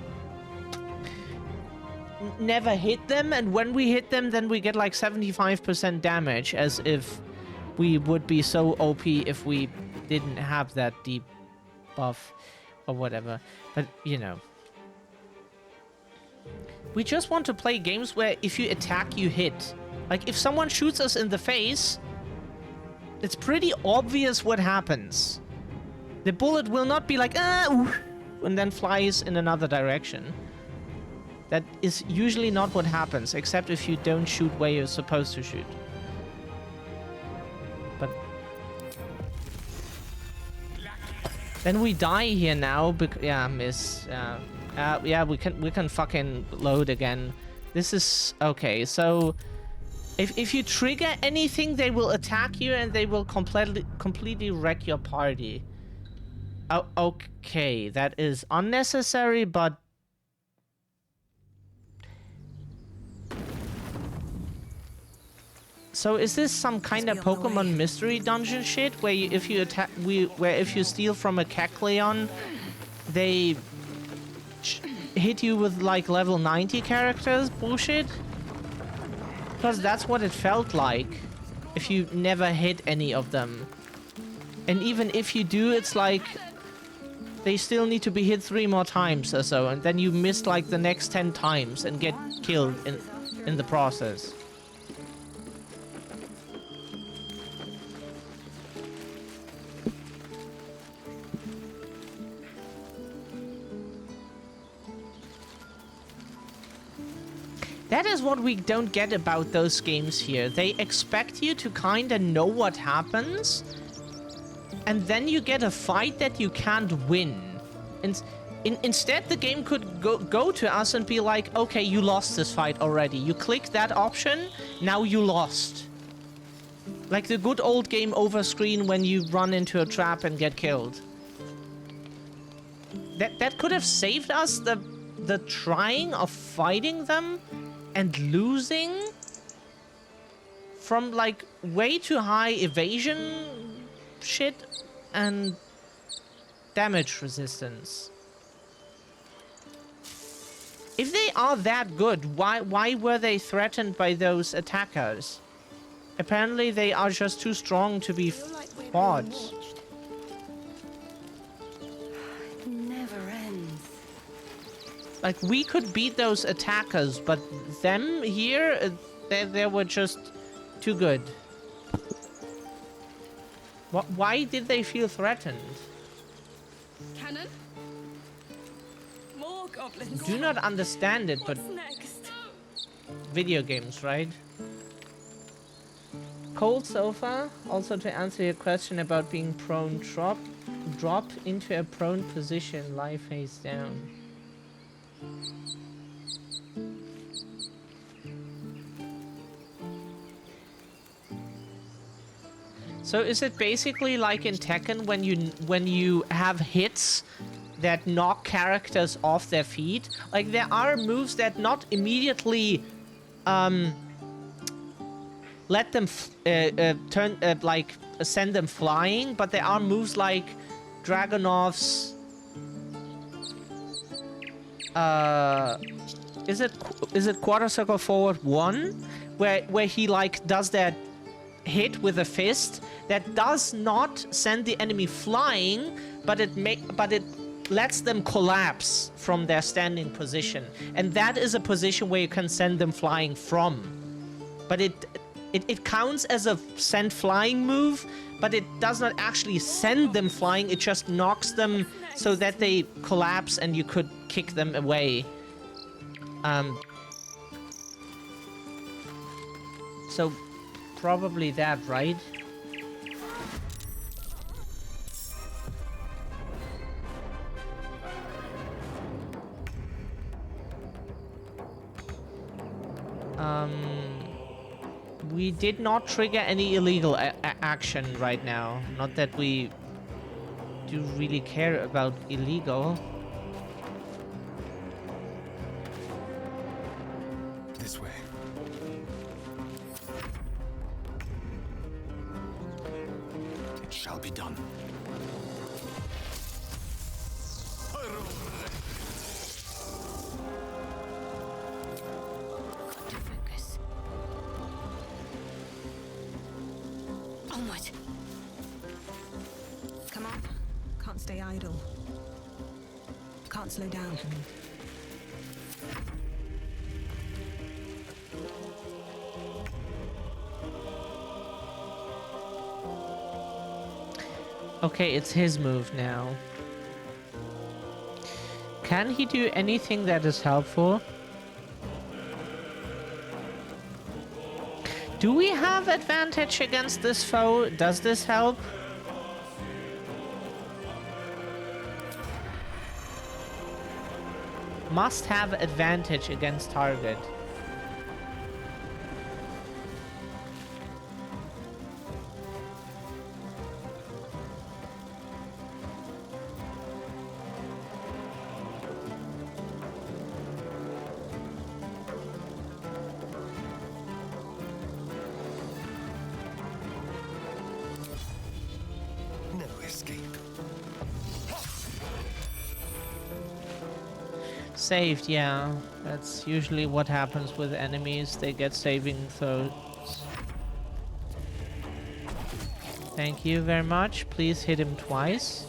never hit them, and when we hit them then we get like 75% damage, as if we would be so OP if we didn't have that deep buff or whatever. But, you know. We just want to play games where if you attack, you hit. Like, if someone shoots us in the face, it's pretty obvious what happens. The bullet will not be like, ah, ooh, and then flies in another direction. That is usually not what happens, except if you don't shoot where you're supposed to shoot. But then we die here now. Yeah, miss. Yeah, we can fucking load again. This is okay. So if you trigger anything, they will attack you and they will completely wreck your party. Oh, okay, that is unnecessary, but so is this some kind of Pokemon mystery dungeon shit where if you attack, if you steal from a Kecleon, they hit you with like level 90 characters bullshit? Because that's what it felt like if you never hit any of them. And even if you do, it's like they still need to be hit 3 more times or so, and then you miss like the next 10 times and get killed in the process. That is what we don't get about those games here. They expect you to kinda know what happens, and then you get a fight that you can't win. And instead, the game could go to us and be like, okay, you lost this fight already. You click that option, now you lost. Like the good old game over screen when you run into a trap and get killed. That could have saved us the trying of fighting them and losing from like way too high evasion shit and damage resistance. If they are that good, why were they threatened by those attackers? Apparently they are just too strong to be fought. It never ends. Like, we could beat those attackers, but them here, they were just too good. Why did they feel threatened? Cannon? More goblins. Do not understand it, but What's next? video games, right? Cold sofa. Also, to answer your question about being prone, drop into a prone position, lie face down. So is it basically like in Tekken when you have hits that knock characters off their feet? Like, there are moves that not immediately let them send them flying, but there are moves like Dragonov's is it quarter circle forward 1 where he like does that hit with a fist that does not send the enemy flying, but it lets them collapse from their standing position, and that is a position where you can send them flying from. But it counts as a send flying move, but it does not actually send them flying. It just knocks them so that they collapse and you could kick them away. So probably that, right? We did not trigger any illegal action right now. Not that we do really care about illegal. This way. It shall be done. Focus. Onward. Come on. Can't stay idle. Can't slow down. Okay, it's his move now. Can he do anything that is helpful? Do we have advantage against this foe? Does this help? Must have advantage against target. No escape. Saved, yeah. That's usually what happens with enemies. They get saving throws. Thank you very much. Please hit him twice.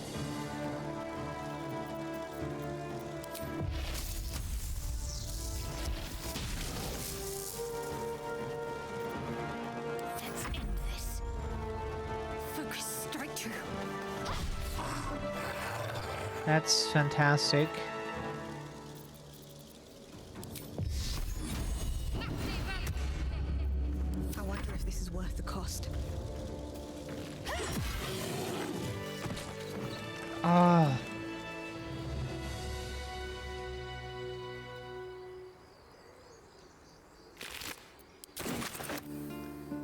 That's fantastic. I wonder if this is worth the cost. Ah.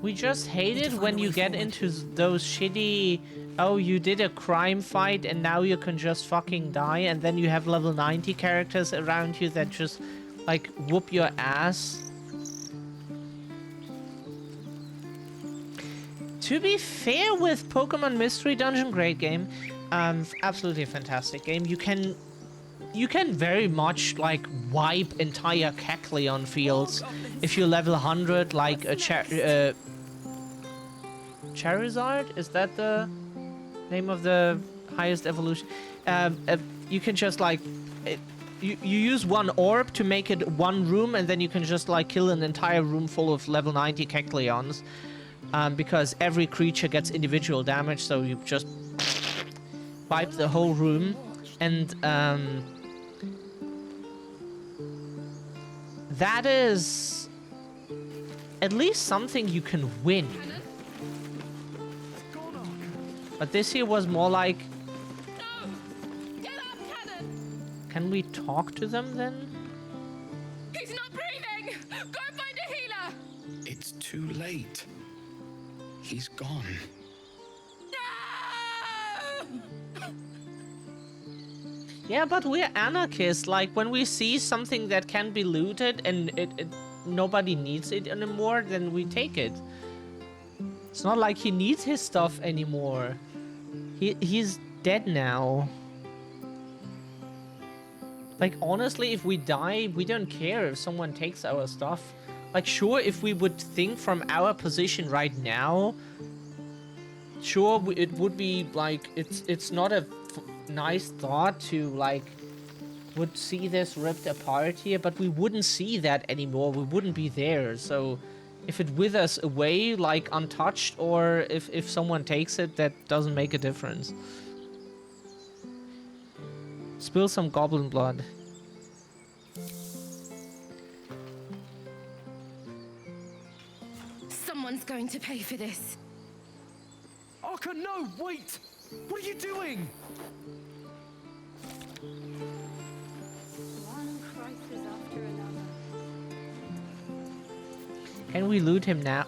We just hate it when you get into those shitty, oh, you did a crime fight and now you can just fucking die, and then you have level 90 characters around you that just, like, whoop your ass. To be fair with Pokemon Mystery Dungeon, great game. Absolutely fantastic game. You can very much, like, wipe entire Kecleon fields if you level 100, like a Charizard? Is that the name of the highest evolution? You can just, like, you use one orb to make it one room, and then you can just, like, kill an entire room full of level 90 Kecleons. Because every creature gets individual damage, so you just wipe the whole room. And that is at least something you can win. But this here was more like... No! Get up, Cannon! Can we talk to them then? He's not breathing! Go find a healer! It's too late. He's gone. No! Yeah, but we're anarchists. Like, when we see something that can be looted and nobody needs it anymore, then we take it. It's not like he needs his stuff anymore. He's dead now. Like, honestly, if we die, we don't care if someone takes our stuff. Like, sure, if we would think from our position right now, sure, it would be, like, it's not a nice thought to, like, would see this ripped apart here, but we wouldn't see that anymore. We wouldn't be there, so... If it withers away, like, untouched, or if someone takes it, that doesn't make a difference. Spill some goblin blood. Someone's going to pay for this. Arca, no, wait! What are you doing? One crisis after another. Can we loot him now?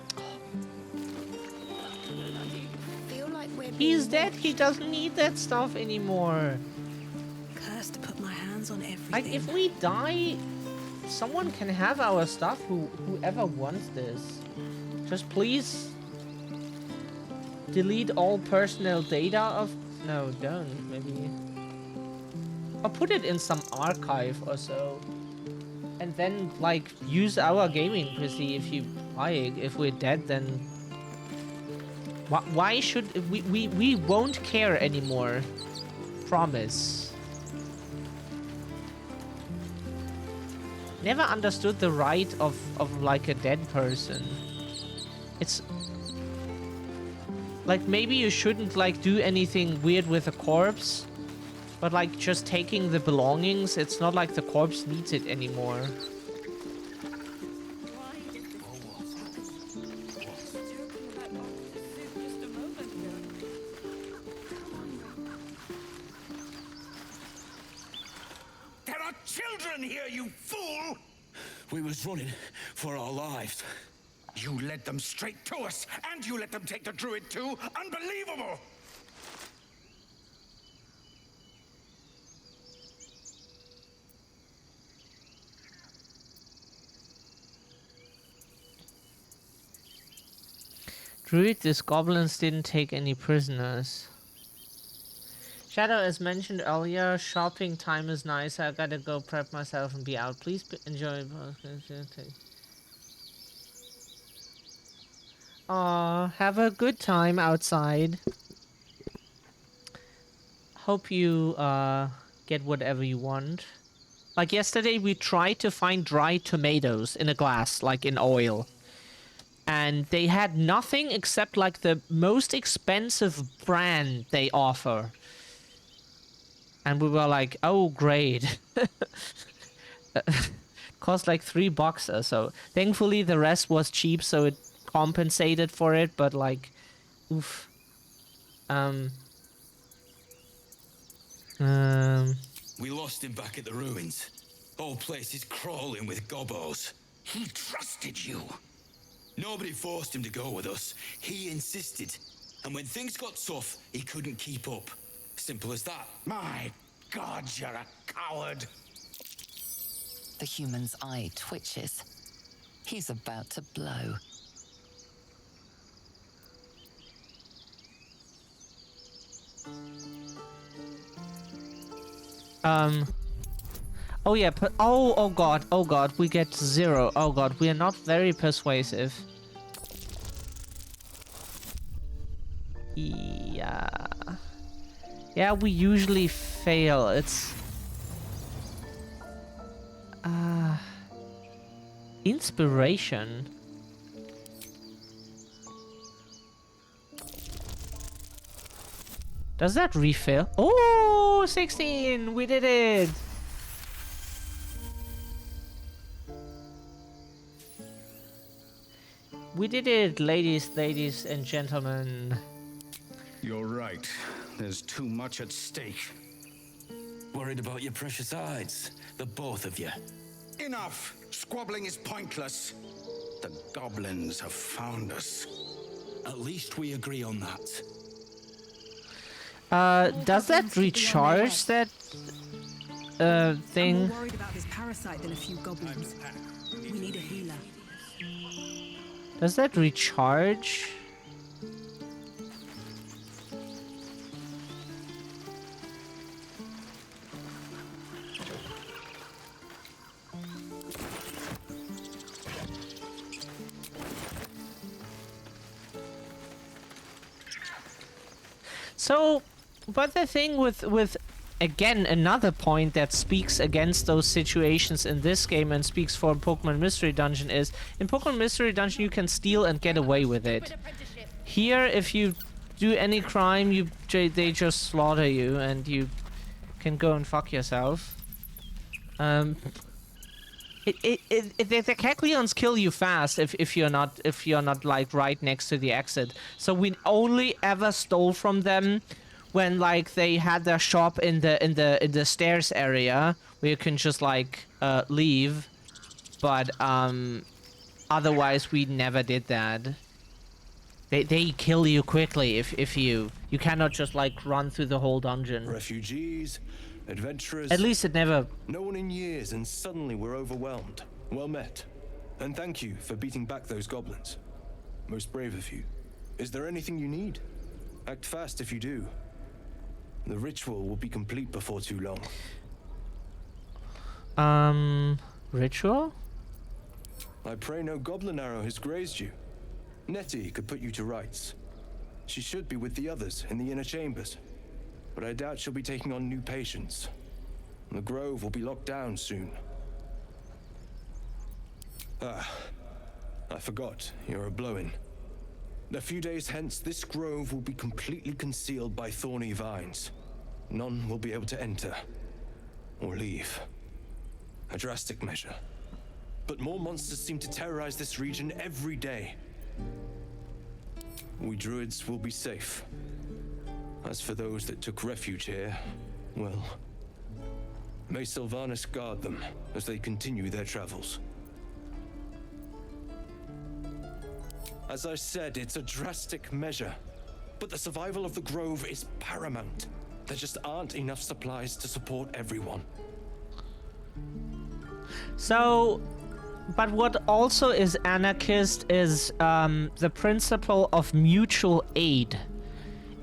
Feel like we're He's being dead. He doesn't need that stuff anymore. cursed to put my hands on everything. Like, if we die, someone can have our stuff, whoever wants this. Just please delete all personal data of... No, don't, maybe. Or put it in some archive or so. And then, like, use our gaming PC if you like. If we're dead, then... Why should... We won't care anymore. Promise. Never understood the right of like, a dead person. It's... Like, maybe you shouldn't, like, do anything weird with a corpse. But, like, just taking the belongings, it's not like the corpse needs it anymore. There are children here, you fool! We was running for our lives. You led them straight to us, and you let them take the druid too? Unbelievable! Druid, these goblins didn't take any prisoners. Shadow, as mentioned earlier, shopping time is nice. I gotta go prep myself and be out. Please enjoy. Aw, have a good time outside. Hope you get whatever you want. Like yesterday, we tried to find dried tomatoes in a glass, like in oil. And they had nothing except like the most expensive brand they offer. And we were like, oh, great. Cost like $3, so thankfully the rest was cheap, so it compensated for it, but like, oof. We lost him back at the ruins. Whole place is crawling with gobos. He trusted you. Nobody forced him to go with us. He insisted. And when things got tough, he couldn't keep up. Simple as that. My God, you're a coward. The human's eye twitches. He's about to blow. Oh yeah, oh god, we get 0. Oh god, we are not very persuasive. Yeah. Yeah, we usually fail. It's... Inspiration. Does that refill? Oh, 16! We did it! We did it, ladies and gentlemen. You're right. There's too much at stake. Worried about your precious hides, the both of you. Enough! Squabbling is pointless. The goblins have found us. At least we agree on that. Does that recharge that thing? I'm more worried about this parasite than a few goblins. We need a healer. Does that recharge? So, but the thing with again, another point that speaks against those situations in this game and speaks for Pokemon Mystery Dungeon is, in Pokemon Mystery Dungeon you can steal and get away with it. Here, if you do any crime, they just slaughter you and you can go and fuck yourself. The Kecleons kill you fast if you're not like right next to the exit. So we only ever stole from them when like they had their shop in the stairs area where you can just like leave, but otherwise we never did that. They kill you quickly if you cannot just like run through the whole dungeon. Refugees, adventurers. At least it never. No one in years, and suddenly we're overwhelmed. Well met. And thank you for beating back those goblins. Most brave of you. Is there anything you need? Act fast if you do. The ritual will be complete before too long. Ritual? I pray no goblin arrow has grazed you. Nettie could put you to rights. She should be with the others in the inner chambers, but I doubt she'll be taking on new patients. The grove will be locked down soon. Ah, I forgot, you're a blow-in. A few days hence, this grove will be completely concealed by thorny vines. None will be able to enter or leave. A drastic measure. But more monsters seem to terrorize this region every day. We druids will be safe. As for those that took refuge here, well, may Sylvanas guard them as they continue their travels. As I said, it's a drastic measure, but the survival of the grove is paramount. There just aren't enough supplies to support everyone. So, but what also is anarchist is the principle of mutual aid.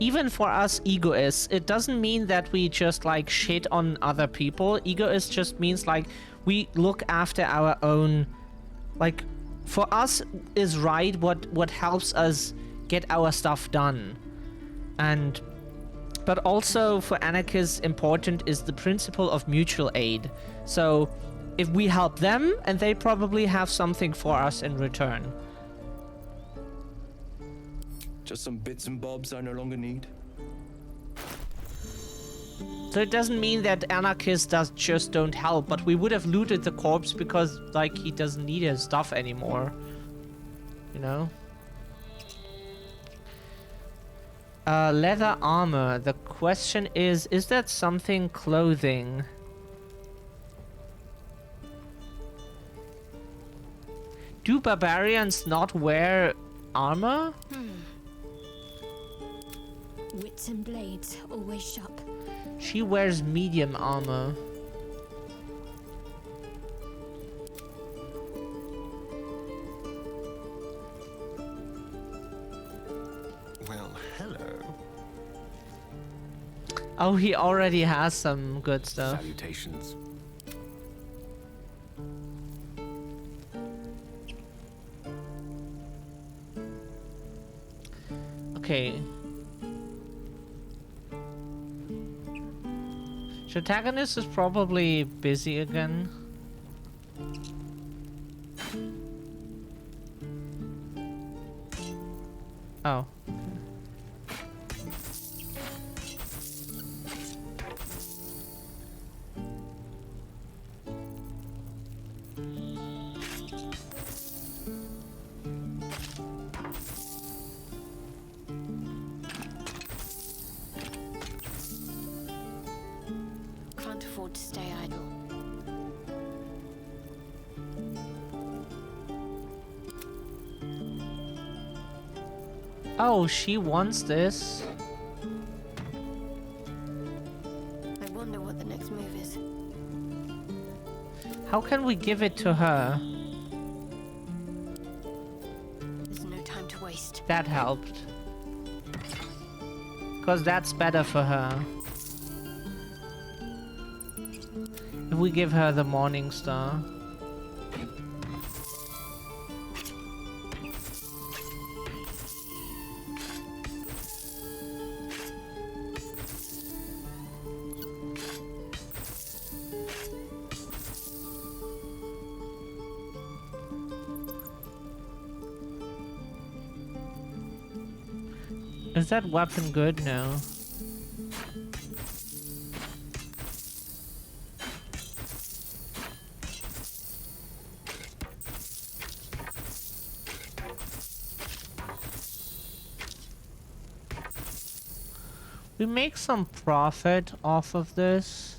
Even for us egoists, it doesn't mean that we just like shit on other people. Egoist just means like we look after our own, like, for us is right what helps us get our stuff done. And but also for anarchists important is the principle of mutual aid. So if we help them, and they probably have something for us in return. Just some bits and bobs I no longer need. So it doesn't mean that anarchists just don't help, but we would have looted the corpse because, like, he doesn't need his stuff anymore. You know? Leather armor. The question is that something clothing? Do barbarians not wear armor? Wits and blades, always sharp. She wears medium armor. Well, hello. Oh, he already has some good stuff. Salutations. Okay. Protagonist is probably busy again. Oh. Can't afford to stay idle. Oh, she wants this. I wonder what the next move is. How can we give it to her? There's no time to waste. That helped. Because that's better for her. If we give her the Morning Star. Is that weapon good now? We make some profit off of this.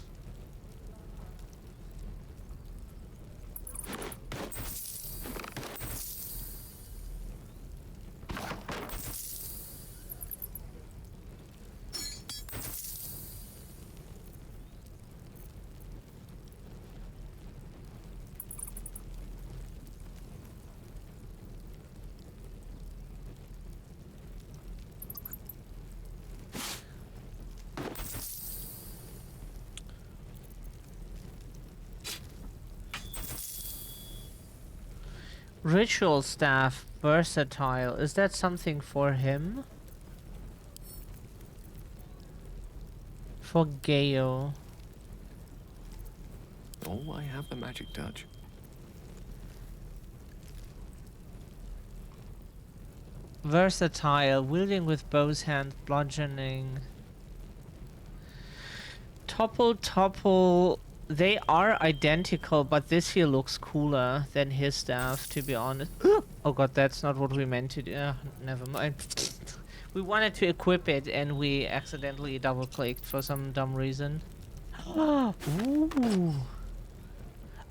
Ritual staff, versatile. Is that something for him? For Gale. Oh, I have the magic touch. Versatile, wielding with bow's hand, bludgeoning. Topple. They are identical, but this here looks cooler than his staff, to be honest. Oh god, that's not what we meant to do. Never mind. We wanted to equip it and we accidentally double clicked for some dumb reason. Ooh.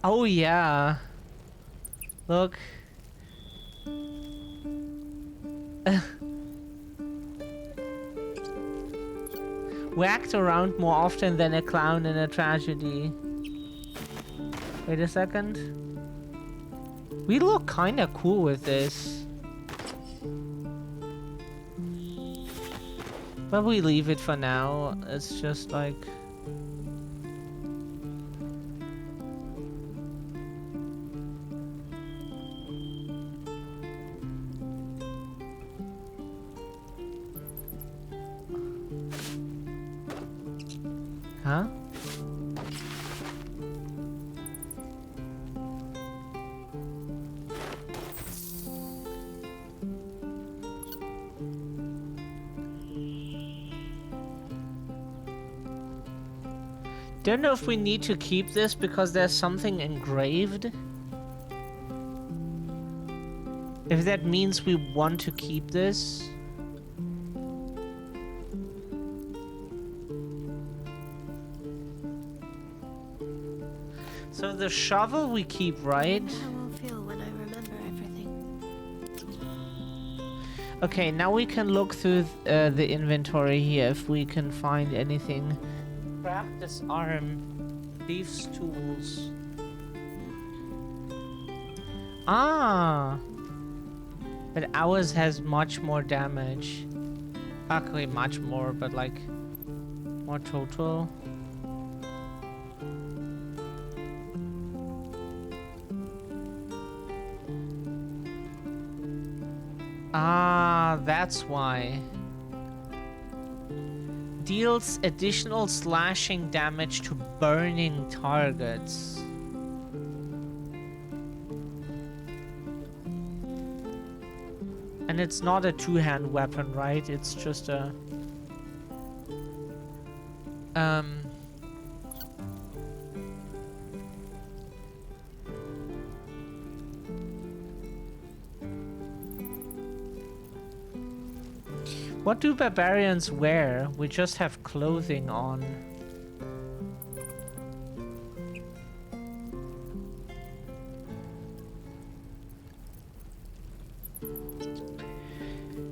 Oh yeah. Look. Whacked around more often than a clown in a tragedy. Wait a second. We look kinda cool with this. But we leave it for now. It's just like... Huh? Don't know if we need to keep this because there's something engraved. If that means we want to keep this. So the shovel we keep, right? How I'll feel when I remember everything. Okay, now we can look through the inventory here if we can find anything. Grab this arm. Thieves' tools. Ah! But ours has much more damage. Actually, much more, but like more total. Ah, that's why. Deals additional slashing damage to burning targets. And it's not a two-hand weapon, right? It's just a... What do barbarians wear? We just have clothing on.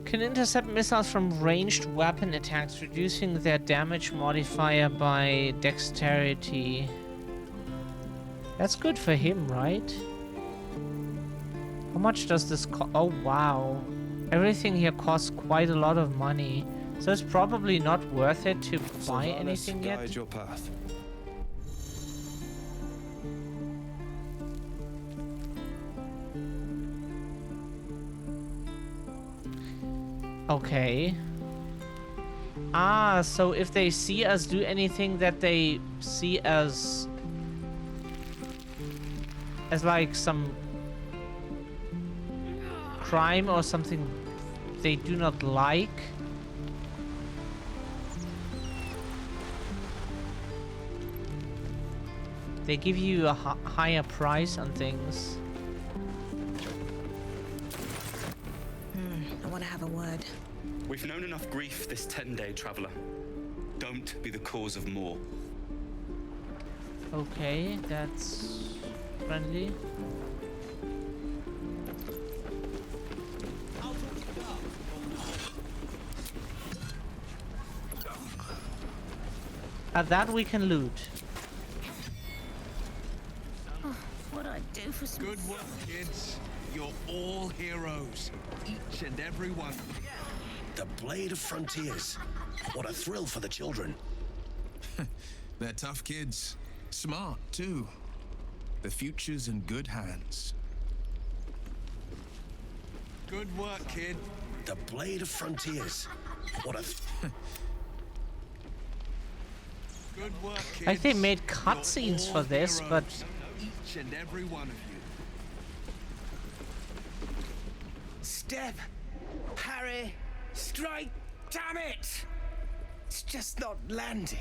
Can intercept missiles from ranged weapon attacks, reducing their damage modifier by dexterity. That's good for him, right? How much does this cost? Oh, wow. Everything here costs quite a lot of money. So it's probably not worth it to buy anything yet. Guide your path. Okay. Ah, so if they see us do anything that they see as like some crime or something they do not like, they give you a higher price on things. I want to have a word. We've known enough grief this 10-day traveler. Don't be the cause of more. Okay, that's friendly. That we can loot. Oh, what I'd do for some... Good work, kids. You're all heroes. Each and every one. The Blade of Frontiers. What a thrill for the children. They're tough kids. Smart, too. The future's in good hands. Good work, kid. The Blade of Frontiers. What a... Good work, kids. Like they made cutscenes for this, heroes. but Each and every one of you. Step, parry, strike, damn it! It's just not landing.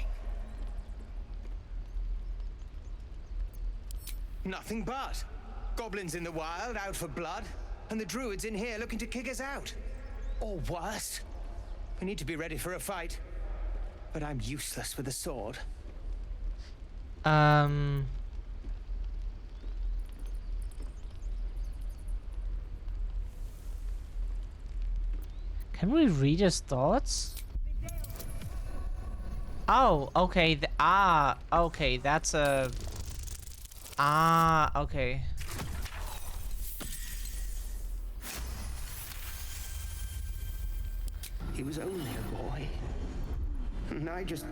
Nothing but. Goblins in the wild, out for blood, and the druids in here looking to kick us out. Or worse. We need to be ready for a fight. But I'm useless with a sword. Can we read his thoughts? Oh, okay. Okay. That's a... okay. He was only a boy. And I just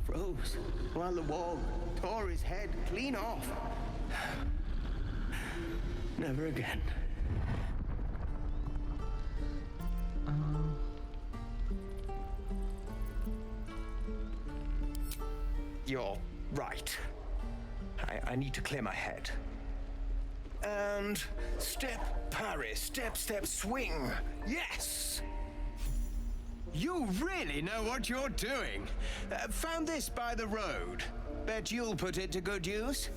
froze while the wall tore his head clean off. Never again. You're right. I need to clear my head. And step, parry, step, swing. Yes! You really know what you're doing. Found this by the road. Bet you'll put it to good use.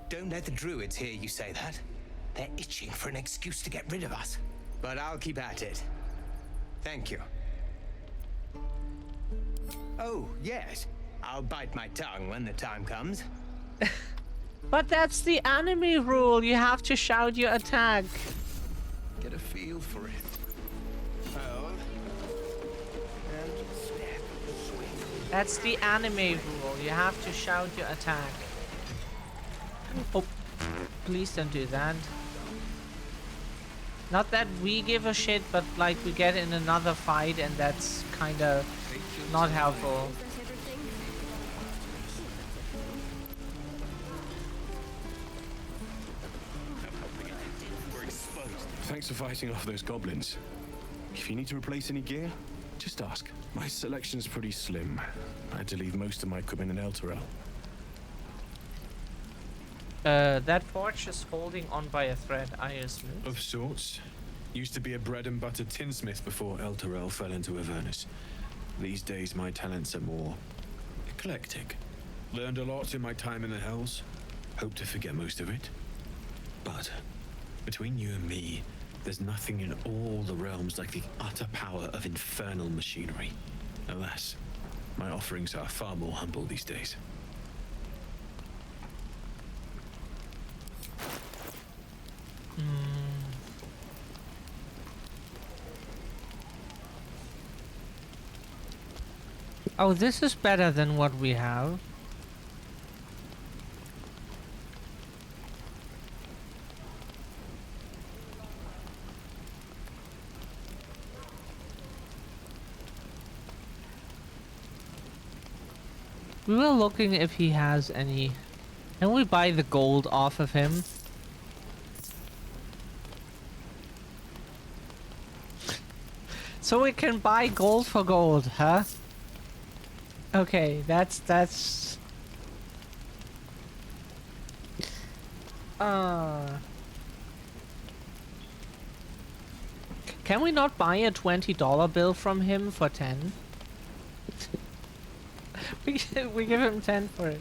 Don't let the druids hear you say that. They're itching for an excuse to get rid of us. But I'll keep at it. Thank you. Oh, yes. I'll bite my tongue when the time comes. But that's the anime rule. You have to shout your attack. Get a feel for it. Hold. And step. Swing. That's the anime rule. You have to shout your attack. Oh, please don't do that. Not that we give a shit, but like we get in another fight and that's kind of not helpful. Thanks for fighting off those goblins. If you need to replace any gear, just ask. My selection's pretty slim. I had to leave most of my equipment in Elturel. That forge is holding on by a thread, I assume. Of sorts. Used to be a bread and butter tinsmith before Elturel fell into Avernus. These days my talents are more eclectic. Learned a lot in my time in the Hells. Hope to forget most of it. But between you and me, there's nothing in all the realms like the utter power of infernal machinery. Alas, my offerings are far more humble these days. Oh, this is better than what we have. We were looking if he has any. Can we buy the gold off of him? So we can buy gold for gold, huh? Okay, that's Can we not buy a $20 bill from him for 10? we give him 10 for it.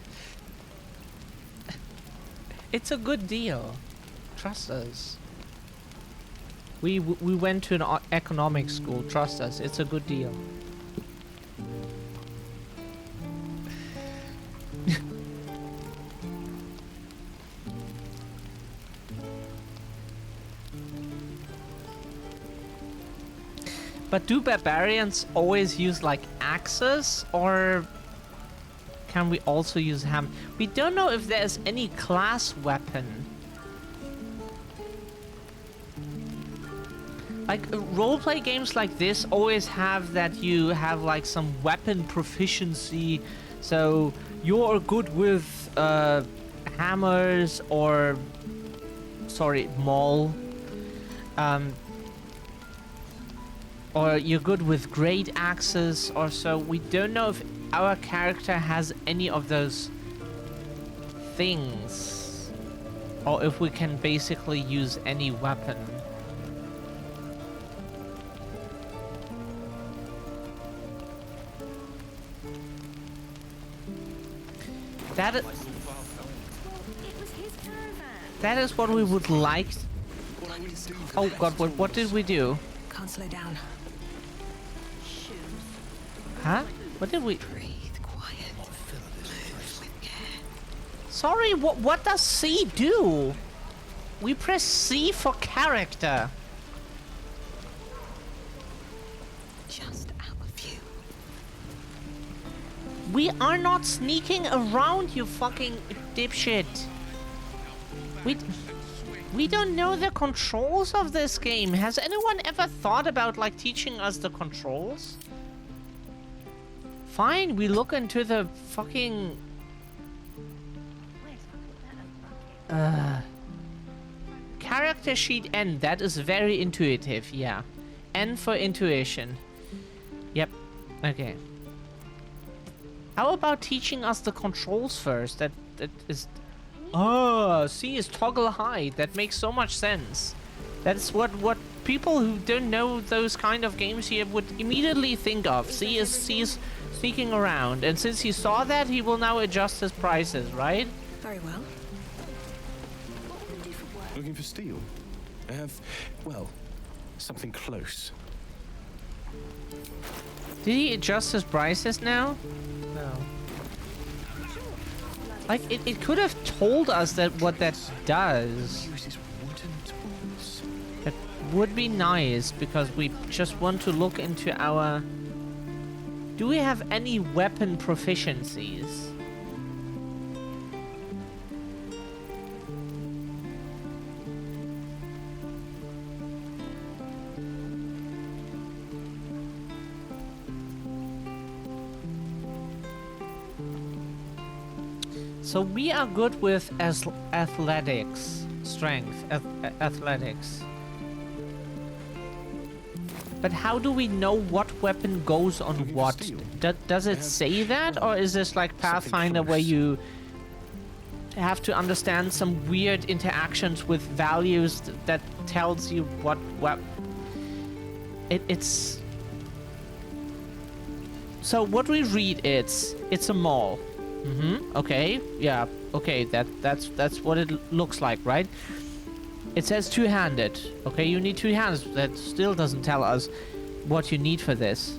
It's a good deal. Trust us. We went to an economics school. Trust us. It's a good deal. But do barbarians always use like axes, or can we also use ham? We don't know if there's any class weapon. Like roleplay games like this always have that you have like some weapon proficiency, so you're good with hammers or maul. Or you're good with great axes or so. We don't know if our character has any of those things. Or if we can basically use any weapon. That is what we would like. Oh god, what did we do? Can't slow down. Huh? What did we... Breathe quiet. Move with care. Sorry, what does C do? We press C for character. Just our view. We are not sneaking around, you fucking dipshit. We don't know the controls of this game. Has anyone ever thought about like teaching us the controls? Fine, we look into the fucking... Character sheet N, that is very intuitive, yeah. N for intuition. Yep, okay. How about teaching us the controls first? That is... Oh, C is toggle height. That makes so much sense. That's what people who don't know those kind of games here would immediately think of. See, he's sneaking around, and since he saw that, he will now adjust his prices, right? Very well. Looking for steel? I have, well, something close. Did he adjust his prices now? No. Like, it could have told us that what that does. That would be nice, because we just want to look into our... Do we have any weapon proficiencies? So we are good with athletics, strength, athletics. But how do we know what weapon goes on what? Does it say that, or is this like Pathfinder where you have to understand some weird interactions with values that tells you what it's... So what we read, it's a mall. Okay, yeah, okay, that's what it looks like, right? It says two-handed. Okay, you need two hands. That still doesn't tell us what you need for this.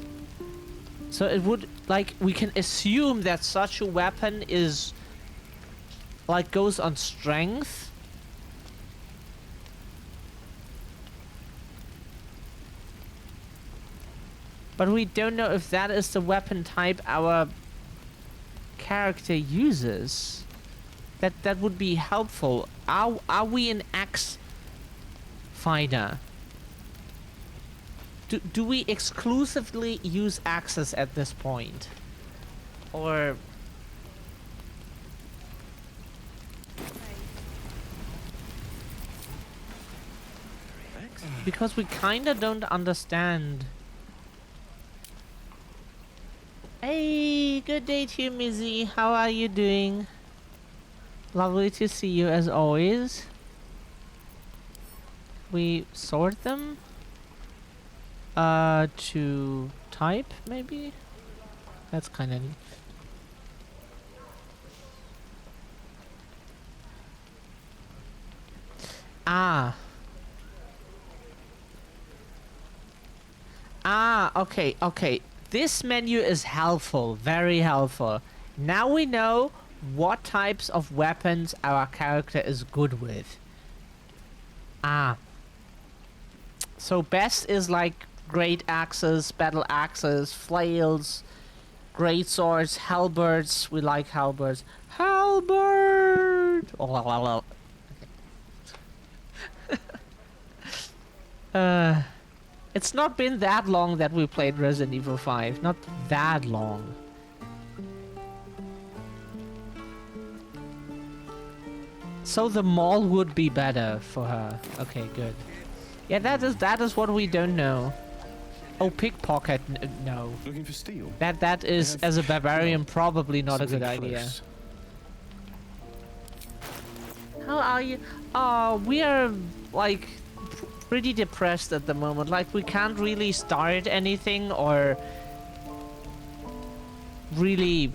So it would, like, we can assume that such a weapon is, like, goes on strength. But we don't know if that is the weapon type our character uses. That would be helpful. Are we an axe fighter? Do we exclusively use axes at this point? Or because we kinda don't understand. Hey, good day to you, Mizzy. How are you doing? Lovely to see you as always. We sort them to type, maybe? That's kind of neat. Okay. This menu is helpful, very helpful. Now we know what types of weapons our character is good with. So best is like great axes, battle axes, flails, great swords, halberds. We like halberds. Halberd! It's not been that long that we played Resident Evil 5. Not that long. So the mall would be better for her. Okay, good. Yeah, that is what we don't know. Oh, pickpocket, no. Looking for steel. That is, as a barbarian, probably not a good idea. Close. How are you? Oh, we are like pretty depressed at the moment. Like, we can't really start anything or really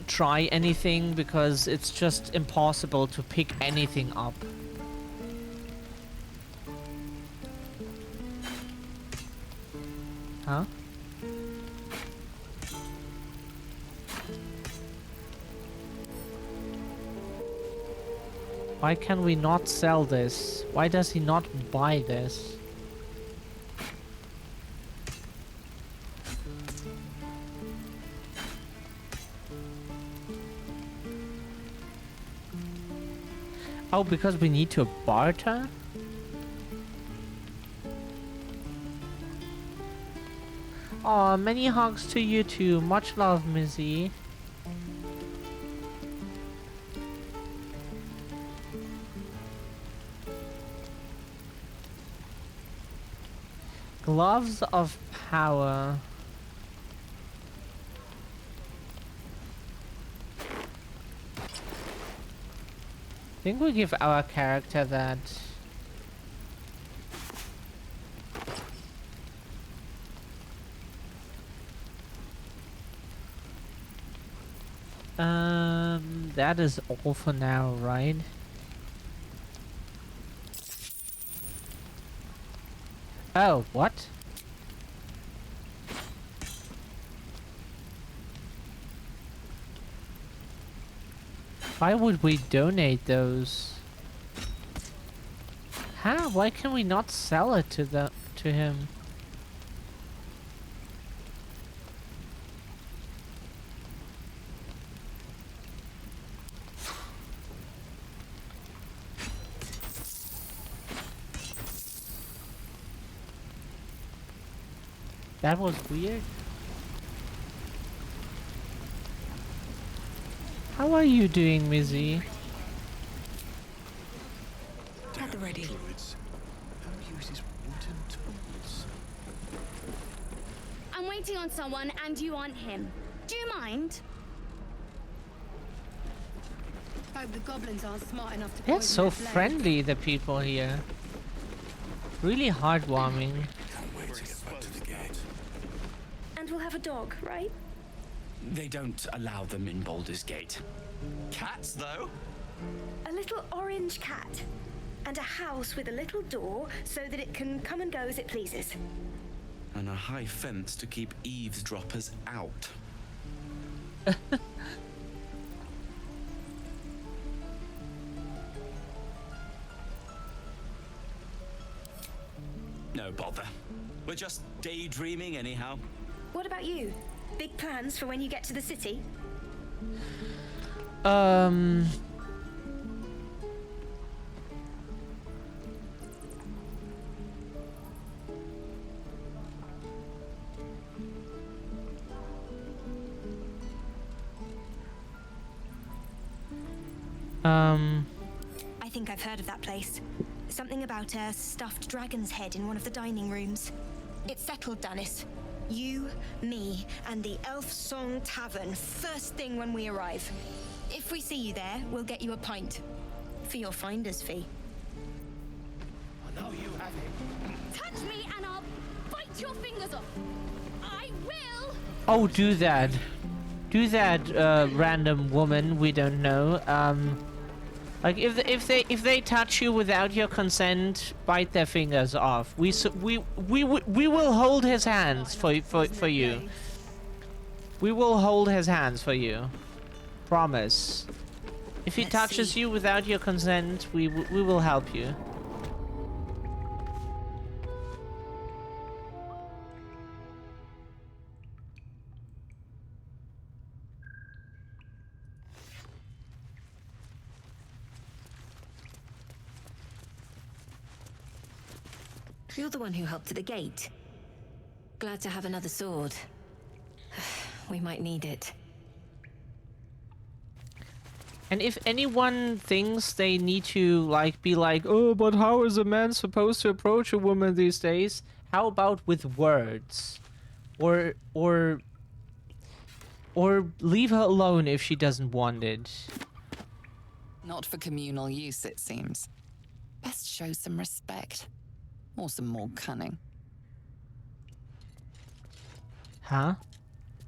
try anything because it's just impossible to pick anything up. Huh? Why can we not sell this? Why does he not buy this? Oh, because we need to barter? Aw, many hugs to you too. Much love, Mizzy. Gloves of power. I think we give our character that. that is all for now, right? Oh, what? Why would we donate those? Huh? Why can we not sell it to him? That was weird. How are you doing, Mizzy? At the ready. Who uses wooden tools? I'm waiting on someone and you aren't him. Do you mind? Hope the goblins aren't smart enough to They're poison so their blade. friendly, the people here. Really heartwarming. Can't wait to get back to the gate. And we'll have a dog, right? They don't allow them in Baldur's Gate. Cats, though? A little orange cat. And a house with a little door so that it can come and go as it pleases. And a high fence to keep eavesdroppers out. No bother. We're just daydreaming anyhow. What about you? Big plans for when you get to the city? I think I've heard of that place. Something about a stuffed dragon's head in one of the dining rooms. It's settled, Dennis. You, me, and the Elf Song Tavern first thing when we arrive. If we see you there, we'll get you a pint. For your finder's fee. I know you have it. Touch me and I'll bite your fingers off. I will. Oh, do that. Do that, random woman we don't know. Like if they touch you without your consent, bite their fingers off. We will hold his hands for you. We will hold his hands for you. Promise. If he touches you without your consent, we will help you. You're the one who helped at the gate. Glad to have another sword. We might need it. And if anyone thinks they need to be like, oh, but how is a man supposed to approach a woman these days? How about with words? Or leave her alone if she doesn't want it. Not for communal use, it seems. Best show some respect. Or some more cunning. Huh?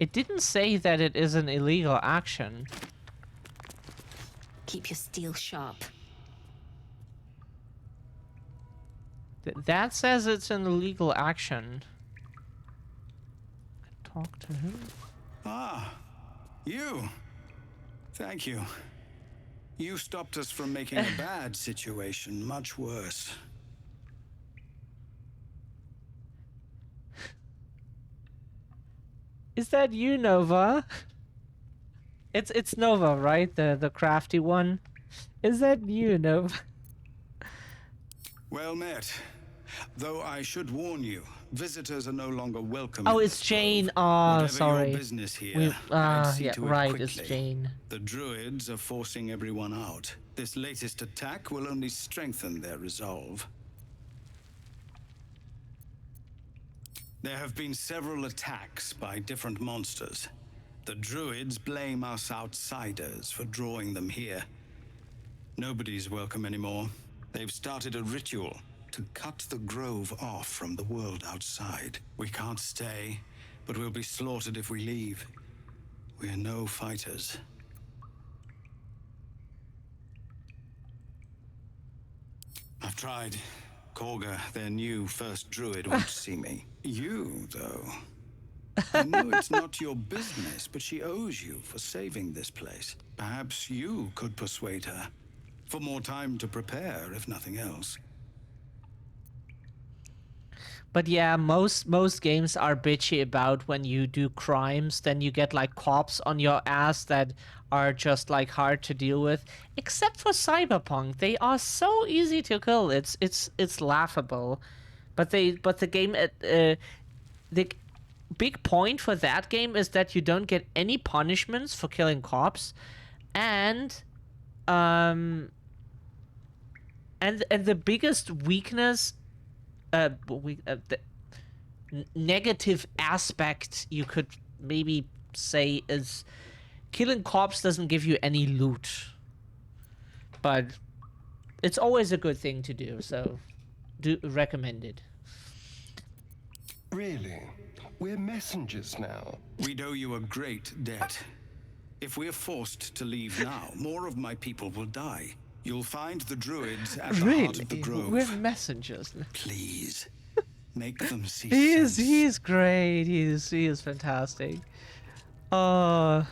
It didn't say that it is an illegal action. Keep your steel sharp. That says it's an illegal action. Talk to him. Ah, you. Thank you. You stopped us from making a bad situation much worse. Is that you, Nova? It's Nova, right? The crafty one. Is that you, Nova? Well met. Though I should warn you, visitors are no longer welcome. Oh, it's Jane. Oh, Whatever sorry. Your business here, I'd see yeah, to it right. quickly. It's Jane. The druids are forcing everyone out. This latest attack will only strengthen their resolve. There have been several attacks by different monsters. The druids blame us outsiders for drawing them here. Nobody's welcome anymore. They've started a ritual to cut the grove off from the world outside. We can't stay, but we'll be slaughtered if we leave. We're no fighters. tried. Korga, their new first druid, won't see me. You, though. I know it's not your business, but she owes you for saving this place. Perhaps you could persuade her. For more time to prepare, if nothing else. But yeah, most games are bitchy about when you do crimes, then you get like cops on your ass that are just like hard to deal with. Except for Cyberpunk, they are so easy to kill. It's laughable. But the game the big point for that game is that you don't get any punishments for killing cops, and the biggest weakness, the negative aspect you could maybe say is killing cops doesn't give you any loot, but it's always a good thing to do, so do recommend it. Really? We're messengers now. We owe you a great debt. If we're forced to leave now, more of my people will die. You'll find the druids at the heart of the grove. We're messengers. Please, make them see He's great. He is fantastic. Like.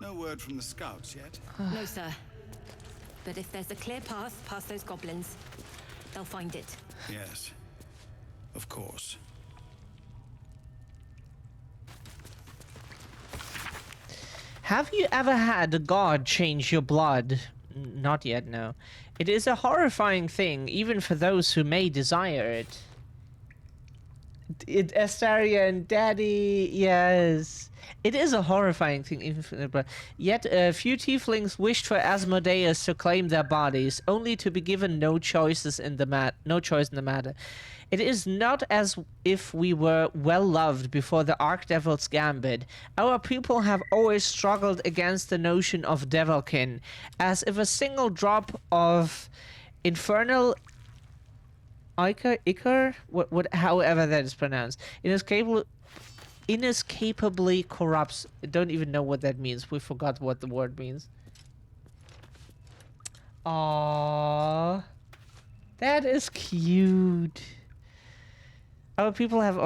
No word from the scouts yet? No, sir. But if there's a clear path past those goblins, they'll find it. Yes, of course. Have you ever had a god change your blood? Not yet, no. It is a horrifying thing, even for those who may desire it. Asteria and Daddy, yes. It is a horrifying thing, even for the blood. Yet a few tieflings wished for Asmodeus to claim their bodies, only to be given no choice in the matter. It is not as if we were well loved before the Archdevil's gambit. Our people have always struggled against the notion of devilkin, as if a single drop of infernal ichor, however that is pronounced, inescapably corrupts. I don't even know what that means. We forgot what the word means. Aww, that is cute. Our people have...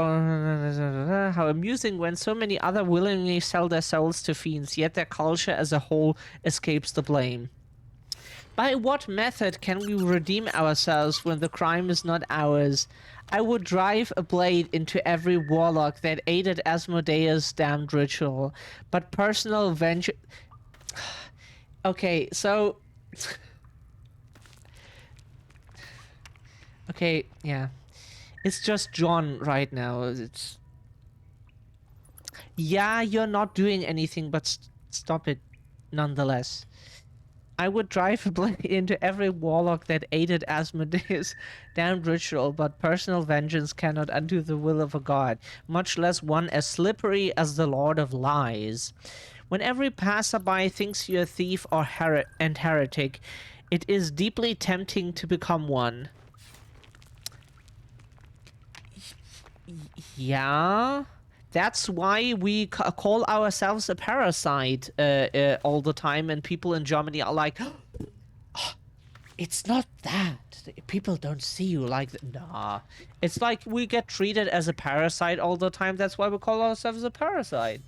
how amusing when so many other willingly sell their souls to fiends, yet their culture as a whole escapes the blame. By what method can we redeem ourselves when the crime is not ours? I would drive a blade into every warlock that aided Asmodeus' damned ritual, but personal vengeance... Okay, so... Okay, yeah. It's just John right now. It's... Yeah, you're not doing anything, but stop it nonetheless. I would drive a blade into every warlock that aided Asmodeus' damned ritual, but personal vengeance cannot undo the will of a god, much less one as slippery as the Lord of Lies. When every passerby thinks you're a thief or heretic, it is deeply tempting to become one. Yeah, that's why we call ourselves a parasite all the time, and people in Germany are like, oh, it's not that. People don't see you like that. Nah, it's like we get treated as a parasite all the time. That's why we call ourselves a parasite.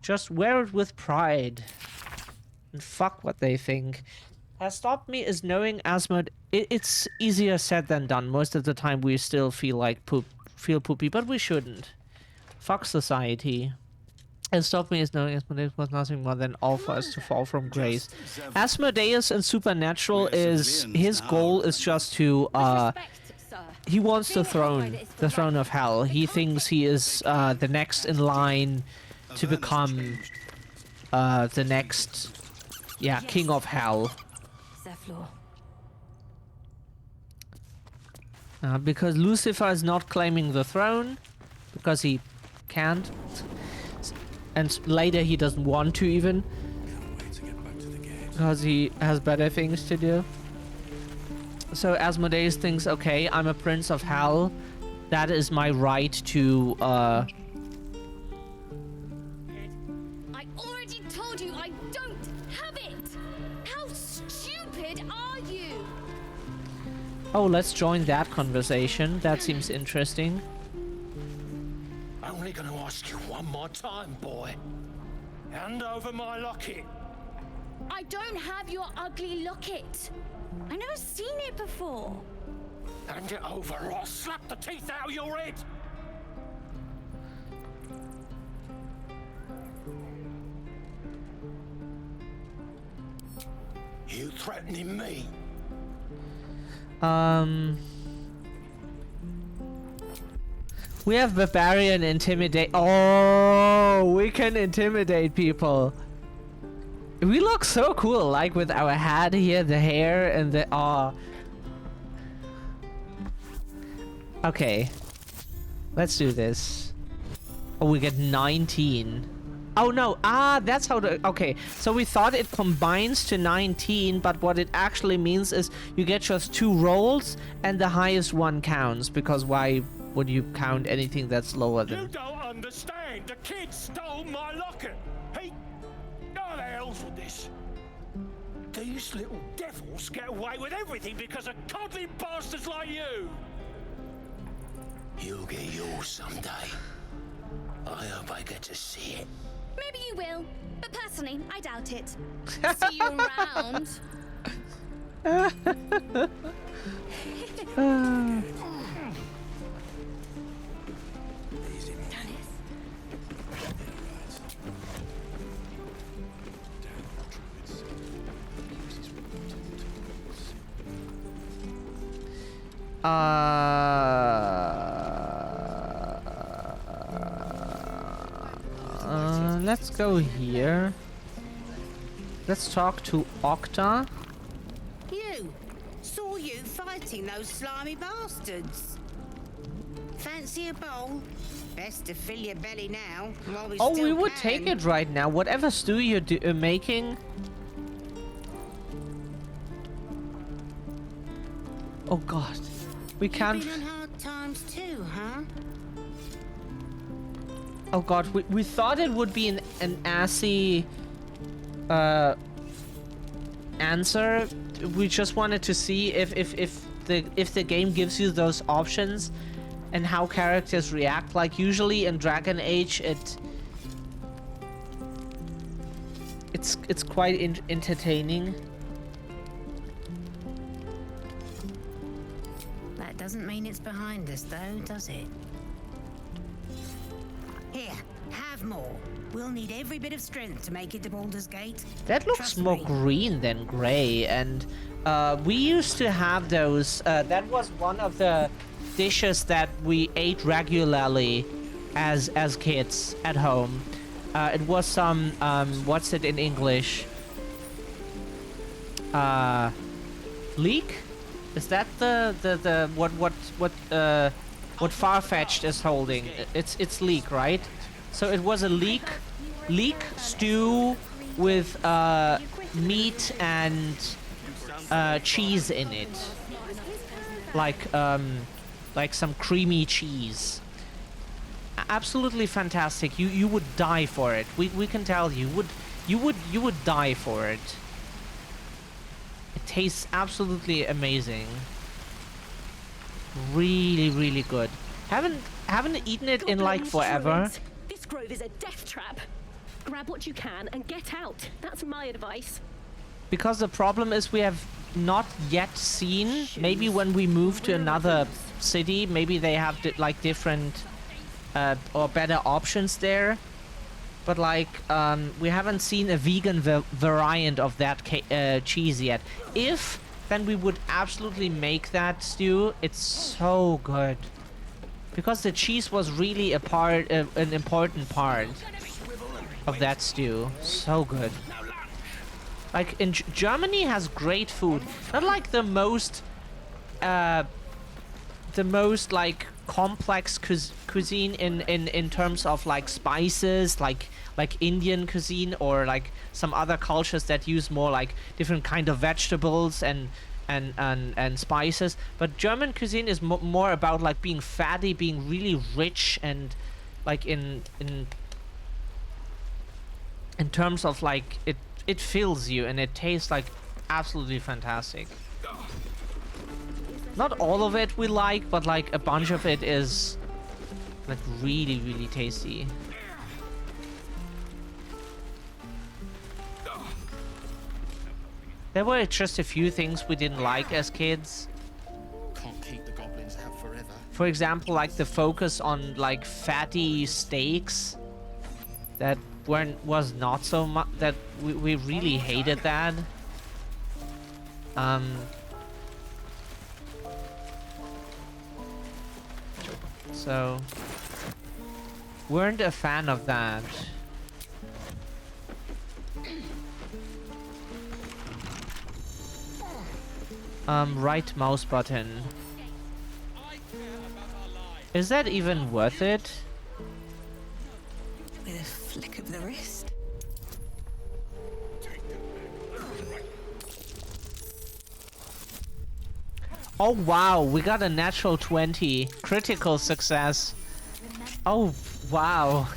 Just wear it with pride. And fuck what they think. Has stopped me is knowing Asmod. It's easier said than done. Most of the time we still feel like feel poopy, but we shouldn't. Fuck society. And stopped me is knowing Asmodeus was nothing more than all for us to fall from grace. Asmodeus in Supernatural is his goal is just to he wants the throne of hell. He thinks he is the next in line to become the next king of hell. Because Lucifer is not claiming the throne, because he can't, and later he doesn't want to even, because he has better things to do. So Asmodeus thinks, okay, I'm a prince of hell, that is my right to I already told you I don't have it! How stupid are you? Oh, let's join that conversation. That seems interesting. Only gonna ask you one more time, boy. Hand over my locket. I don't have your ugly locket. I never seen it before. Hand it over or I'll slap the teeth out of your head. You threatening me? We have barbarian intimidate. Oh, we can intimidate people. We look so cool, like with our hat here, the hair, and the Okay, let's do this. Oh, we get 19. Oh no, that's how the, okay, so we thought it combines to 19, but what it actually means is you get just 2 rolls and the highest one counts, because why would you count anything that's lower than... You don't understand. The kid stole my locket. He... How the hell's with this? These little devils get away with everything because of coddling bastards like you. You'll get yours someday. I hope I get to see it. Maybe you will, but personally, I doubt it. See you around. Let's go here. Let's talk to Octa. You! Saw you fighting those slimy bastards. Fancy a bowl? Best to fill your belly now, while we Oh, still we would can. take it right now. Whatever stew you're making. Oh god. We can't... You've been on hard times too, huh? Oh god, we thought it would be an assy answer. We just wanted to see if the game gives you those options and how characters react. Like usually in Dragon Age it's quite entertaining. That doesn't mean it's behind us though, does it? Here, have more. We'll need every bit of strength to make it to Baldur's Gate. That looks Trust more me. green than gray, and we used to have those. That was one of the dishes that we ate regularly as kids at home. It was some what's it in English? Leek? Is that the what Farfetched is holding? It's leek, right? So it was a leek stew with meat and cheese in it, like some creamy cheese. Absolutely fantastic. You would die for it. We can tell you would die for it. It tastes absolutely amazing. Really good. Haven't eaten it in like forever. This grove is a death trap. Grab what you can and get out. That's my advice. Because the problem is we have not yet seen. Maybe when we move to another city, maybe they have like different or better options there. But like we haven't seen a vegan variant of that cheese yet. If then we would absolutely make that stew. It's so good. Because the cheese was really an important part of that stew. So good. Like in Germany has great food. Not like the most like complex cuisine in terms of like spices, like Indian cuisine or like some other cultures that use more like different kind of vegetables and spices, but German cuisine is more about like being fatty, being really rich, and like in in terms of like it fills you and it tastes like absolutely fantastic. Not all of it we like, but like a bunch of it is like really, really tasty. There were just a few things we didn't like as kids. Can't keep the goblins out forever. For example, like the focus on like fatty steaks that was not so much, that we really hated that. So weren't a fan of that. Right mouse button. Is that even worth it? With a flick of the wrist. Oh wow, we got a natural 20. Critical success. Oh wow.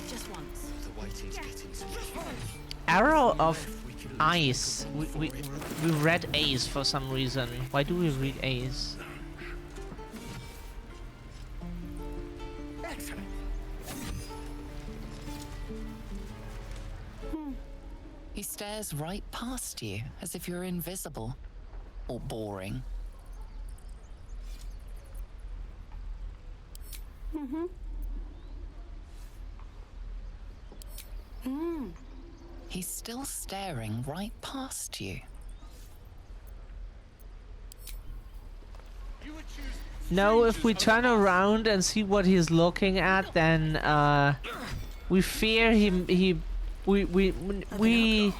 Just once. The waiting's getting to me. Arrow of Ice. We read Ace for some reason. Why do we read Ace? He stares right past you, as if you're invisible. Or boring. Mm-hmm. He's still staring right past you. No, if we turn around and see what he's looking at, then we fear we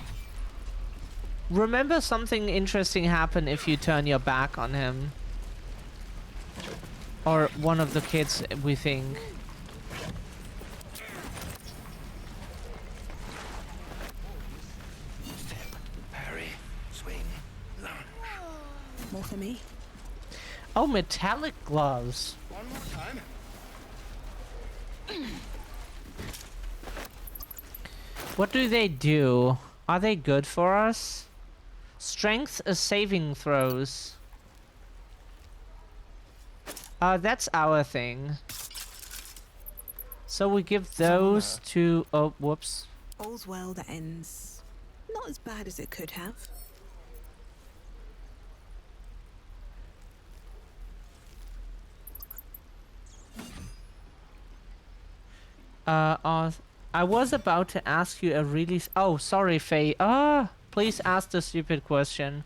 remember something interesting happen if you turn your back on him. Or one of the kids, we think. Parry, swing, lunge. More for me. Oh, metallic gloves. One more time. What do they do? Are they good for us? Strength saving throws. That's our thing. So we give those to... Oh, whoops. All's well that ends not as bad as it could have. I was about to ask you a really... Oh, sorry, Faye. Please ask the stupid question.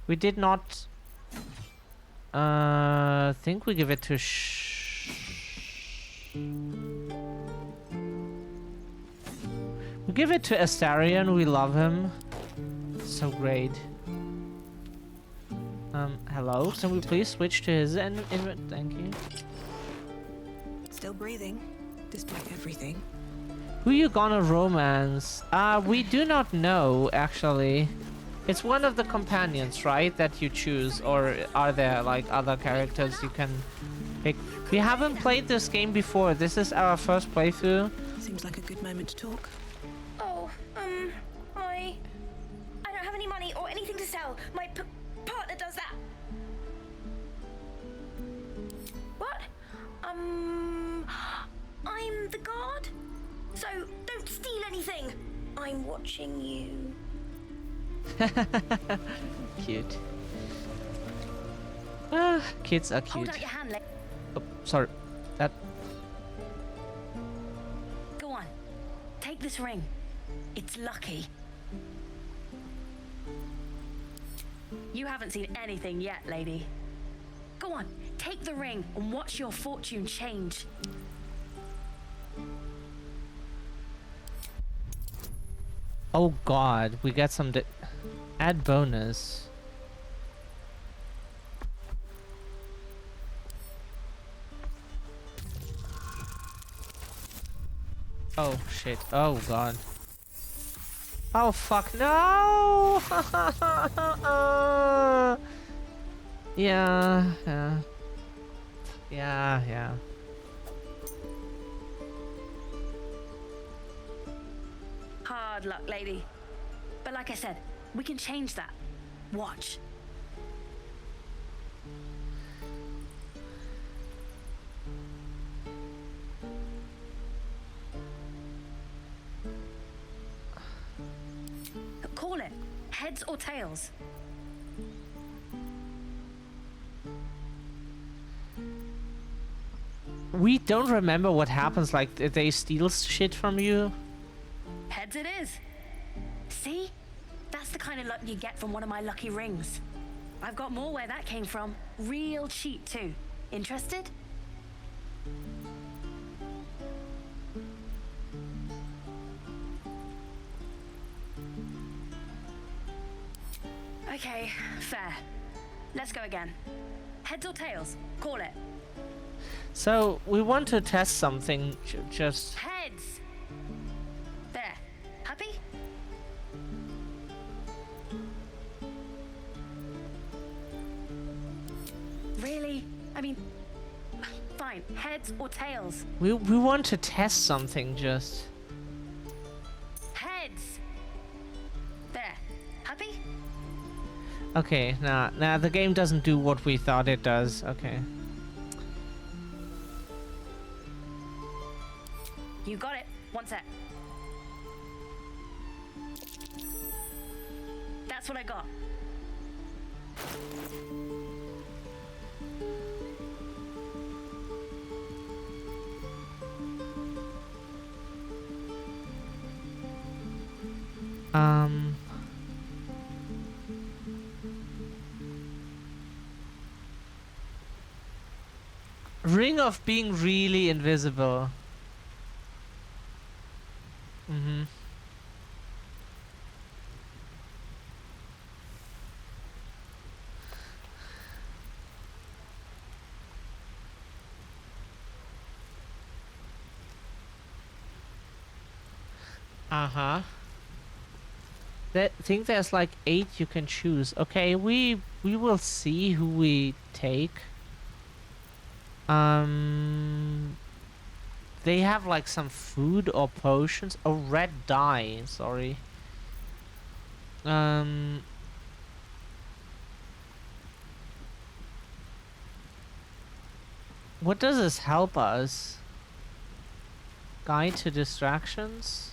We did not... think we give it to we give it to Astarion. We love him. So great. Hello? Can we please switch to his thank you. Still breathing, despite everything. Who you gonna romance? We do not know, actually. It's one of the companions, right, that you choose, or are there like other characters you can pick? We haven't played this game before. This is our first playthrough. Seems like a good moment to talk. Oh, I don't have any money or anything to sell. My partner does that. What? I'm the guard, so don't steal anything. I'm watching you. Cute. Kids are cute. Hold out your hand, Oh, sorry. That. Go on. Take this ring. It's lucky. You haven't seen anything yet, lady. Go on. Take the ring and watch your fortune change. Oh God, we got some. Add bonus. Oh shit. Oh God. Oh fuck no! Yeah. Hard luck, lady. But like I said, we can change that. Watch. Call it. Heads or tails? We don't remember what happens, like they steal shit from you. Heads it is. See? That's the kind of luck you get from one of my lucky rings. I've got more where that came from. Real cheap too. Interested? Okay, fair. Let's go again. Heads or tails? Call it. So we want to test something. Just Heads. There. Happy? Really? I mean, fine. Heads or tails? we want to test something. Just Heads. There. Happy? okay. Nah. The game doesn't do what we thought it does. Okay. You got it. One sec. That's what I got. Ring of being really invisible. Mm-hmm. Uh-huh. I think there's like 8 you can choose. Okay, we will see who we take. They have like some food or potions. A red dye, sorry. What does this help us? Guide to distractions?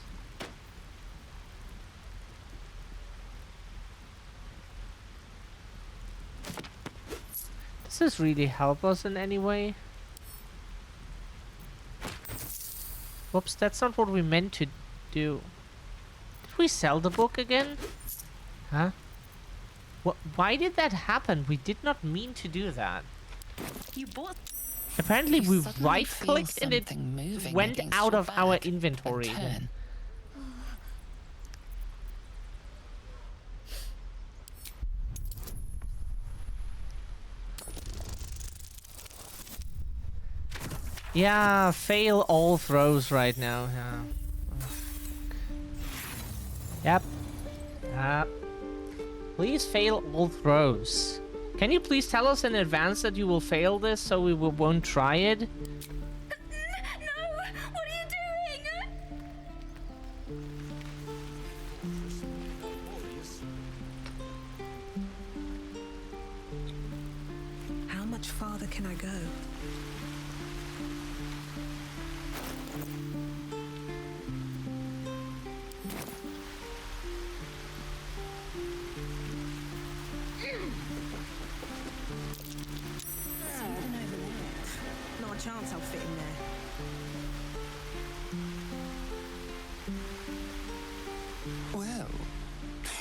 Does this really help us in any way? Whoops, that's not what we meant to do. Did we sell the book again? Huh? Why did that happen? We did not mean to do that. You bought. Apparently You we suddenly right-clicked feel and it something moving went against out your of our back and inventory. turn. Yeah, fail all throws right now. Yeah. Yep. Please fail all throws. Can you please tell us in advance that you will fail this so we won't try it? No! What are you doing? How much farther can I go? Not a chance I'll fit in there. Well,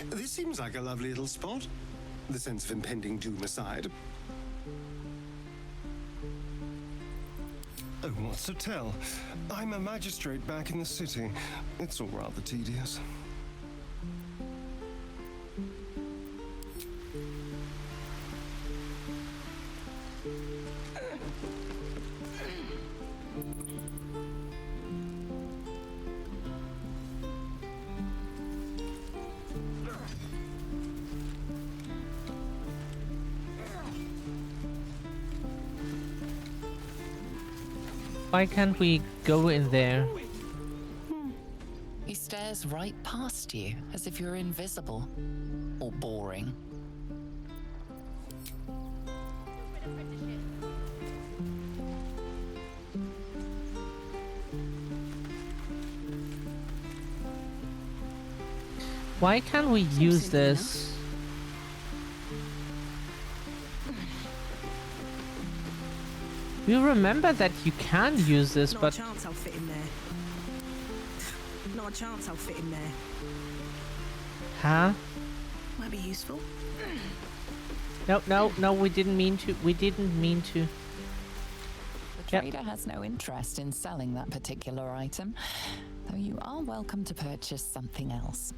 this seems like a lovely little spot. The sense of impending doom aside. Oh, what's to tell? I'm a magistrate back in the city. It's all rather tedious. Why can't we go in there? He stares right past you, as if you're invisible. Or boring. Why can't we use this? You remember that you can use this, Not but a chance I'll fit in there. Not a chance I'll fit in there. huh? Might be useful. No, we didn't mean to. We didn't mean to. The trader has no interest in selling that particular item, though you are welcome to purchase something else.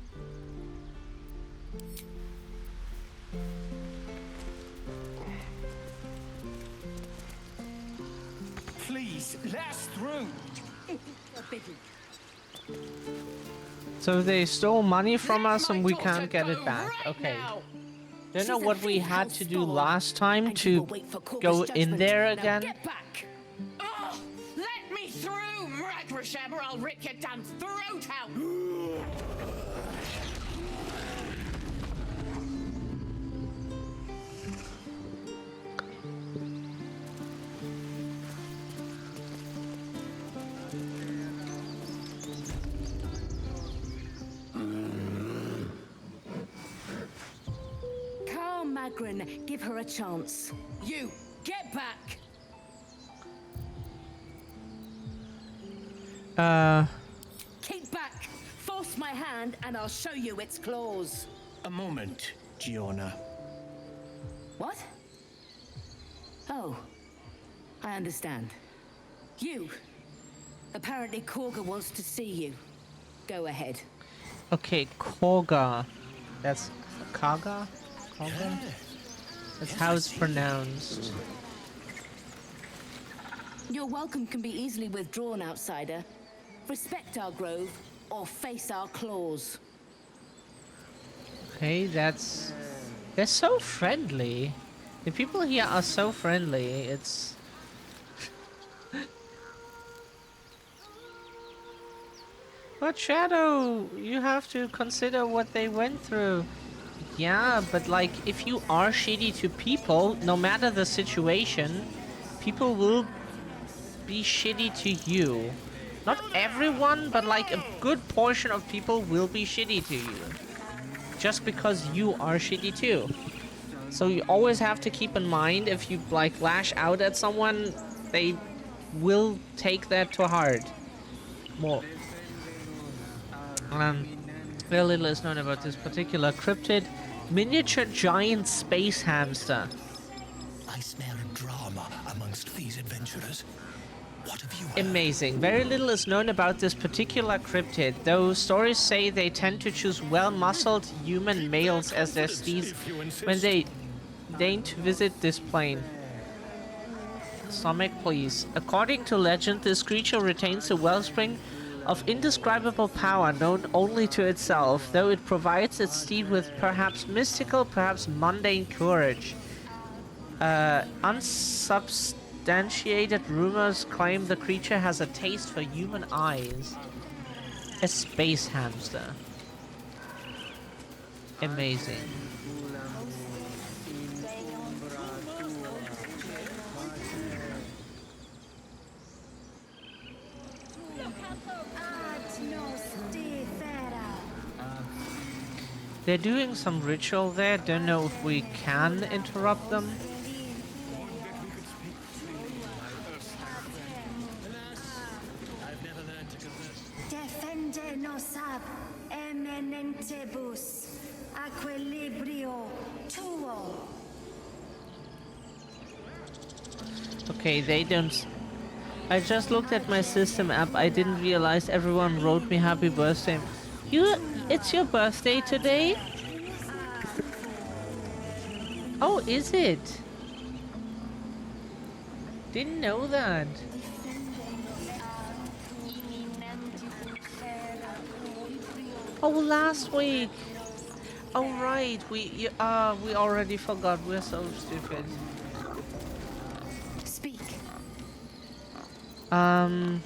Please, let us through. So they stole money from us and we can't get it back. Okay. Don't know what we had to do last time to go in there again. Get back! Oh, let me through, Ragrasham, or I'll rip your damn throat out! Calm, Magrin. Give her a chance. You, get back! Keep back. Force my hand and I'll show you its claws. A moment, Giona. What? Oh, I understand. You. Apparently Korga wants to see you. Go ahead. Okay, Korga. That's Kaga? Korga? That's how it's pronounced. Your welcome can be easily withdrawn, outsider. Respect our grove or face our claws. Okay, that's... They're so friendly. The people here are so friendly, it's... But Shadow, you have to consider what they went through. Yeah, but like, if you are shitty to people, no matter the situation, people will be shitty to you. Not everyone, but like a good portion of people will be shitty to you. Just because you are shitty too. So you always have to keep in mind, if you like lash out at someone, they will take that to heart. More. Very little is known about this particular cryptid. Miniature giant space hamster. I smell drama amongst these adventurers. What have you Amazing. Very little is known about this particular cryptid, though stories say they tend to choose well-muscled human males as their steeds when they deign to visit this plane. Stomach, please. According to legend, this creature retains a wellspring of indescribable power known only to itself, though it provides its steed with perhaps mystical, perhaps mundane courage. Unsubstantiated rumors claim the creature has a taste for human eyes. A space hamster. Amazing. They're doing some ritual there. Don't know if we can interrupt them. Defende nos ab eminentibus equilibrio tuo. Okay, they don't... I just looked at my system app. I didn't realize everyone wrote me happy birthday. It's your birthday today? Oh, is it? Didn't know that. Oh, last week. Oh, right. We already forgot. We're so stupid. Speak. The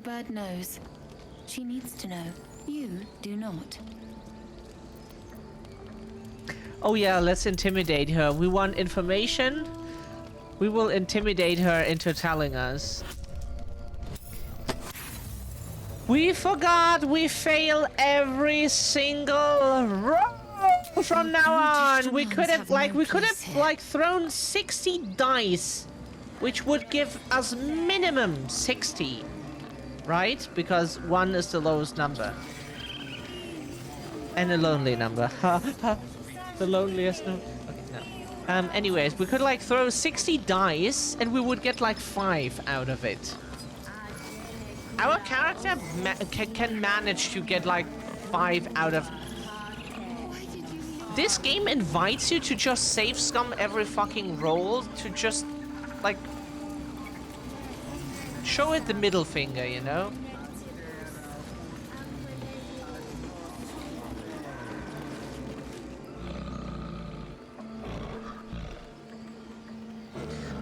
bird knows. she needs to know. You do not. Oh yeah, let's intimidate her. We want information. We will intimidate her into telling us. We forgot we fail every single roll from now on. We could have thrown 60 dice, which would give us minimum 60, right? Because 1 is the lowest number. And a lonely number. The loneliest number. Okay, no. Anyways, we could like throw 60 dice and we would get like 5 out of it. Our character can manage to get like 5 out of... This game invites you to just save scum every fucking roll, to just like show it the middle finger, you know?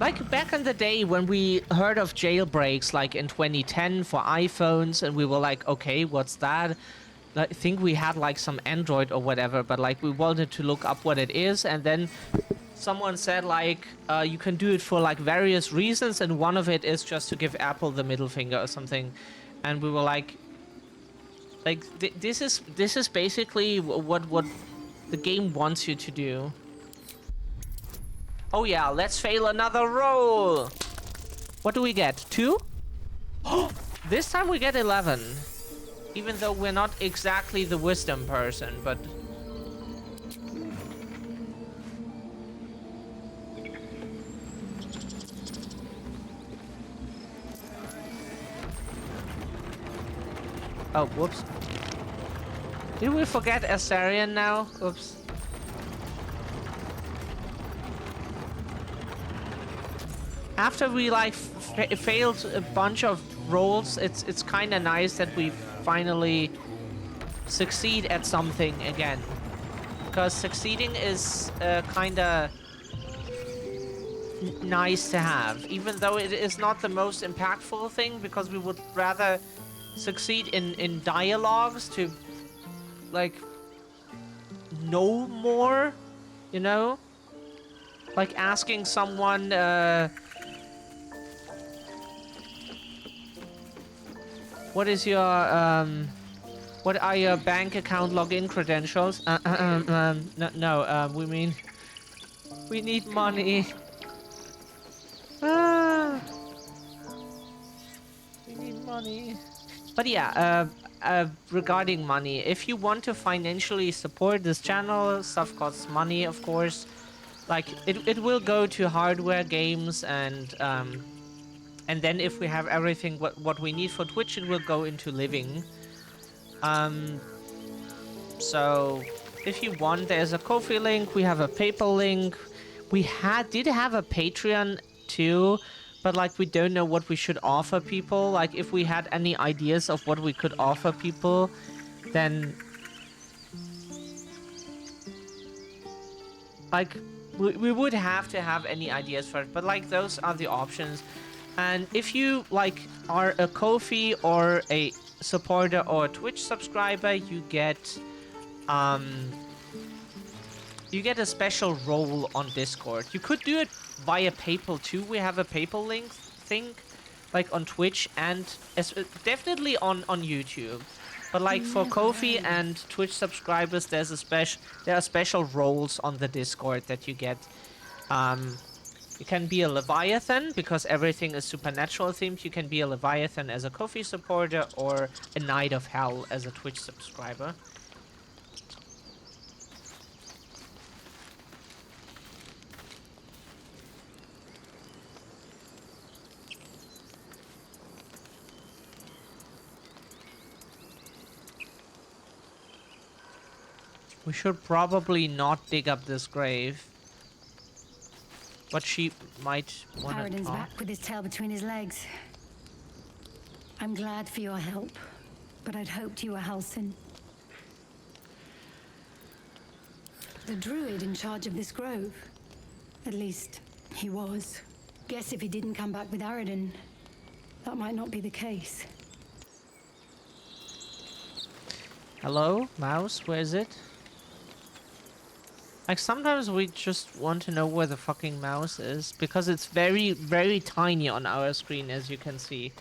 Like back in the day when we heard of jailbreaks, like in 2010 for iPhones, and we were like, okay, what's that? I think we had like some Android or whatever, but like we wanted to look up what it is, and then someone said like, you can do it for like various reasons, and one of it is just to give Apple the middle finger or something. And we were like this is basically what the game wants you to do. Oh yeah, let's fail another roll. What do we get? 2? This time we get 11. Even though we're not exactly the wisdom person, but... Oh, whoops. Did we forget Astarion now? Oops. After we like failed a bunch of rolls, it's kind of nice that we finally succeed at something again, because succeeding is kind of nice to have, even though it is not the most impactful thing, because we would rather succeed in dialogues to like know more, you know, like asking someone what is your what are your bank account login credentials? No, we mean we need money. We need money. But yeah, regarding money, if you want to financially support this channel, stuff costs money, of course. Like it will go to hardware, games, and then if we have everything what we need for Twitch, it will go into living. So if you want, there's a Ko-fi link, we have a PayPal link. We did have a Patreon too, but like we don't know what we should offer people. Like if we had any ideas of what we could offer people, then like we would have to have any ideas first, but like those are the options. And if you like are a Ko-fi or a supporter or a Twitch subscriber, you get a special role on Discord. You could do it via PayPal too. We have a PayPal link thing, like on Twitch and definitely on YouTube. But like for Ko-fi and Twitch subscribers, there are special roles on the Discord that you get. You can be a Leviathan because everything is supernatural themed. You can be a Leviathan as a Ko-fi supporter or a Knight of Hell as a Twitch subscriber. We should probably not dig up this grave. But she might want to Paradin's talk. back with his tail between his legs. I'm glad for your help, but I'd hoped you were Halsin. The druid in charge of this grove. At least, he was. Guess if he didn't come back with Aradin, that might not be the case. Hello, mouse? Where is it? Like, sometimes we just want to know where the fucking mouse is, because it's very, very tiny on our screen, as you can see.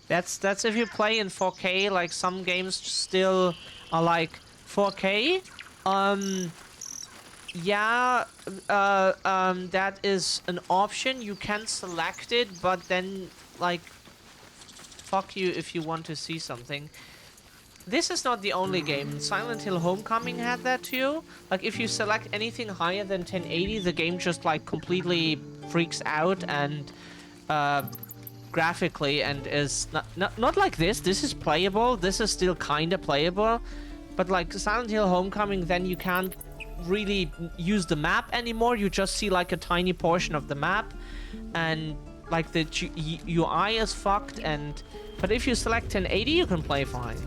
That's if you play in 4K, like, some games still are like 4K. Yeah, that is an option. You can select it, but then, like, fuck you if you want to see something. This is not the only game. Silent Hill Homecoming had that too. Like, if you select anything higher than 1080, the game just, like, completely freaks out and, graphically, and is not like this. This is playable. This is still kind of playable. But, like, Silent Hill Homecoming, then you can't really use the map anymore. You just see, like, a tiny portion of the map. And, like, the UI is fucked. But if you select 1080, you can play fine.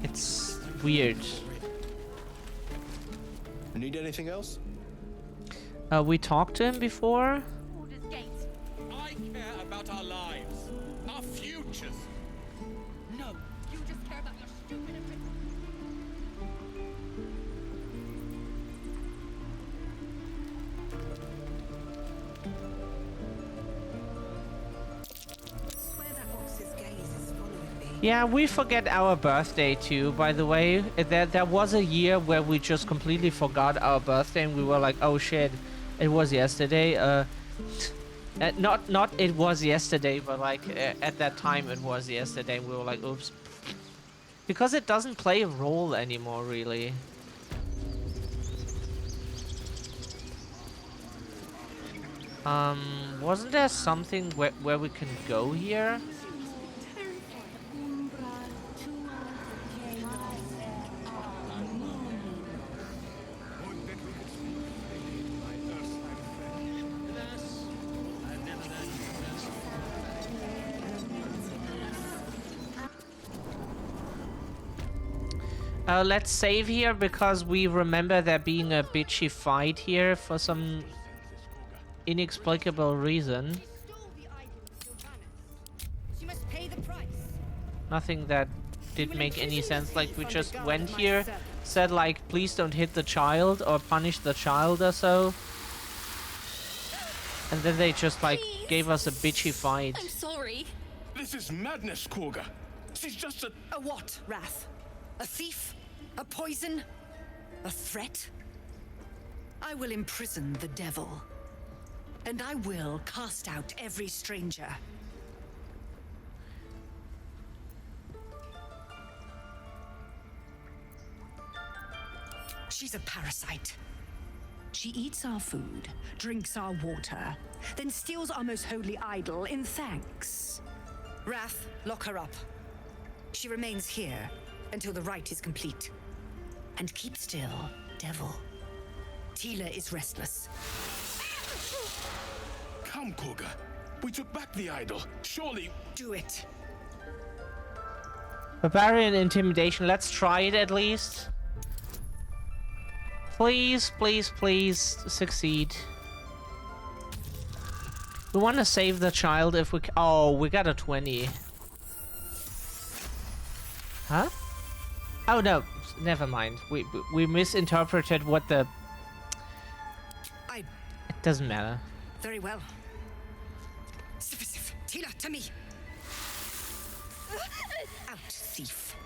It's weird. Need anything else? We talked to him before. I care about our lives, our futures. No, you just care about your stupid ambition. Yeah, we forget our birthday too, by the way. There was a year where we just completely forgot our birthday and we were like, oh shit, it was yesterday. Not it was yesterday, but like at that time it was yesterday and we were like, oops. Because it doesn't play a role anymore, really. Wasn't there something where we can go here? Let's save here because we remember there being a bitchy fight here for some inexplicable reason. Nothing that did make any sense. Like, we just went here, said like, please don't hit the child or punish the child or so. And then they just like gave us a bitchy fight. I'm sorry. This is madness, Korga. She's just a what, Wrath? A thief? A poison? A threat? I will imprison the devil. And I will cast out every stranger. She's a parasite. She eats our food, drinks our water, then steals our most holy idol in thanks. Wrath, lock her up. She remains here until the rite is complete. And keep still, devil. Tila is restless. Come, Korga. We took back the idol. Surely... Do it. Barbarian intimidation. Let's try it at least. Please, please, please succeed. We want to save the child if we... Oh, we got a 20. Huh? Oh, no. Never mind. We misinterpreted what the... It doesn't matter. Very well. Sif, Tila, to me. Out, thief.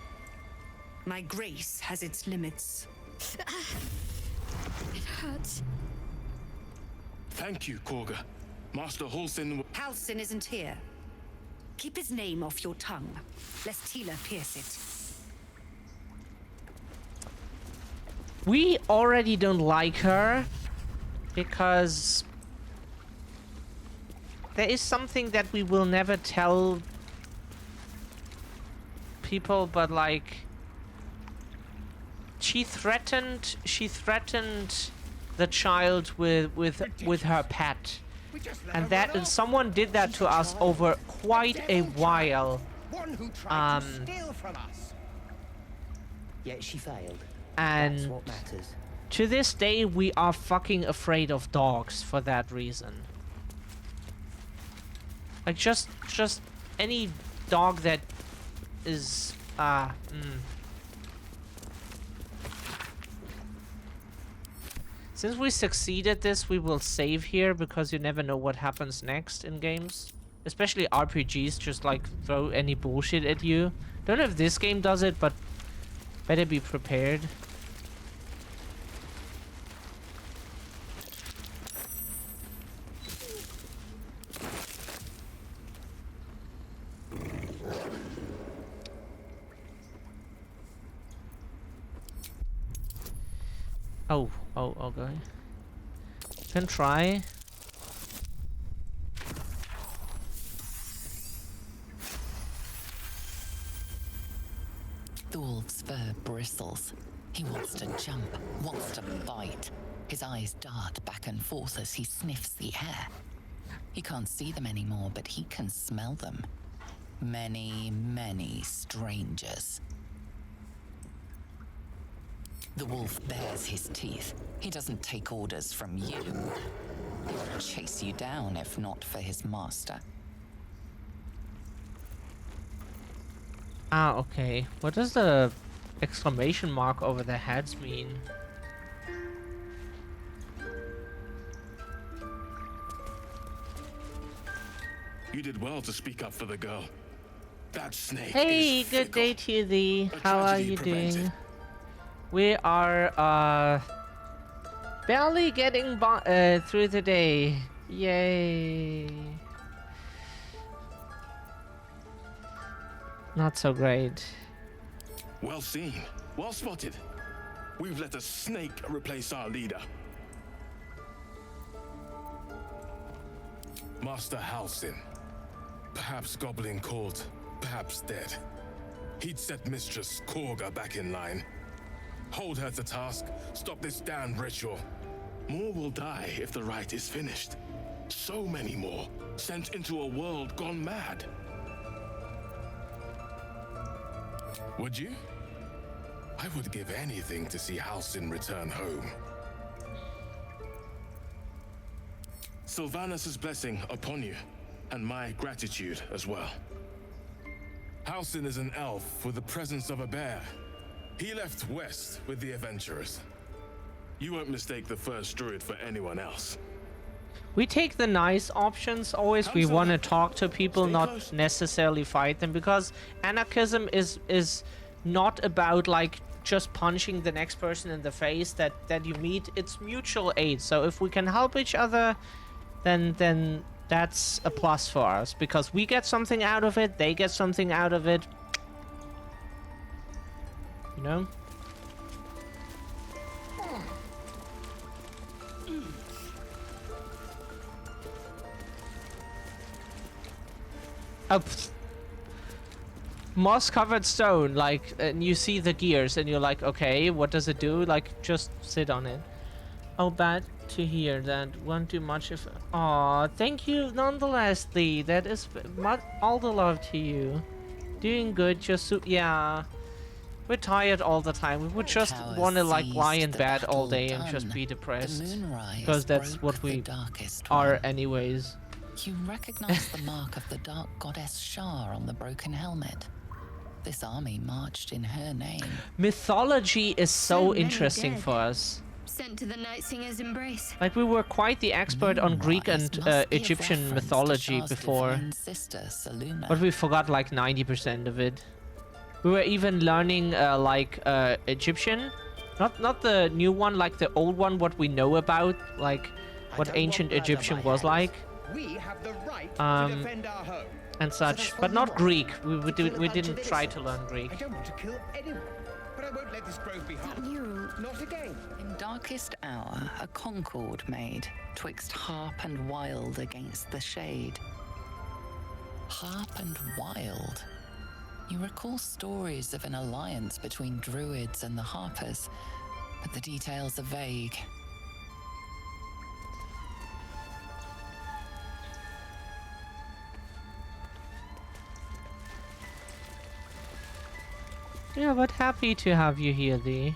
My grace has its limits. It hurts. Thank you, Korga. Master Halsin... Halsin isn't here. Keep his name off your tongue, lest Tila pierce it. We already don't like her because there is something that we will never tell people, but like she threatened the child with her pet, and someone did that to us over quite a while. One who tried to steal from us. Yet she failed. And that's what matters. To this day, we are fucking afraid of dogs for that reason. Like, just any dog that is Ah, Since we succeeded this, we will save here because you never know what happens next in games. Especially RPGs just like throw any bullshit at you. Don't know if this game does it, but better be prepared. Oh, okay. Can try. The wolf's fur bristles. He wants to jump, wants to bite. His eyes dart back and forth as he sniffs the air. He can't see them anymore, but he can smell them. Many, many strangers. The wolf bares his teeth. He doesn't take orders from you. He would chase you down if not for his master. Ah, okay. What does the exclamation mark over their heads mean? You did well to speak up for the girl. That snake Hey, is good day to thee. How are you prevented. doing? We are barely getting through the day. Yay. Not so great. Well seen. Well spotted. We've let a snake replace our leader. Master Halsin. Perhaps goblin caught, perhaps dead. He'd set Mistress Korga back in line. Hold her to task, stop this damned ritual. More will die if the rite is finished. So many more, sent into a world gone mad. Would you? I would give anything to see Halsin return home. Sylvanus' blessing upon you, and my gratitude as well. Halsin is an elf with the presence of a bear. He left west with the adventurers. You won't mistake the first druid for anyone else. We take the nice options always. We want to talk to people, not necessarily fight them, because anarchism is not about like just punching the next person in the face that you meet. It's mutual aid. So if we can help each other, then that's a plus for us, because we get something out of it, they get something out of it. You know? Oh, moss-covered stone, like, and you see the gears, and you're like, okay, what does it do? Like, just sit on it. Oh, bad to hear that. Won't do much if... Aw, thank you nonetheless, Lee. That is all the love to you. Doing good, just so... Yeah. We're tired all the time. We would just want to, like, lie in bed all day and just be depressed. Because that's what we are anyways. You recognize the mark of the dark goddess Shar on the broken helmet. This army marched in her name. Mythology is so many interesting dead. for us. Sent to the Night Singer's embrace. Like, we were quite the expert on Greek and Egyptian mythology before. But we forgot like 90% of it. We were even learning like Egyptian. Not the new one, like the old one, what we know about, like what ancient Egyptian was like. We have the right to defend our home. And such, but not Greek. We didn't try to learn Greek. I don't want to kill anyone, but I won't let this grove be harmed. Not again. In darkest hour, a concord made, twixt harp and wild against the shade. Harp and wild. You recall stories of an alliance between druids and the harpers, but the details are vague. Yeah, but happy to have you here, Lee.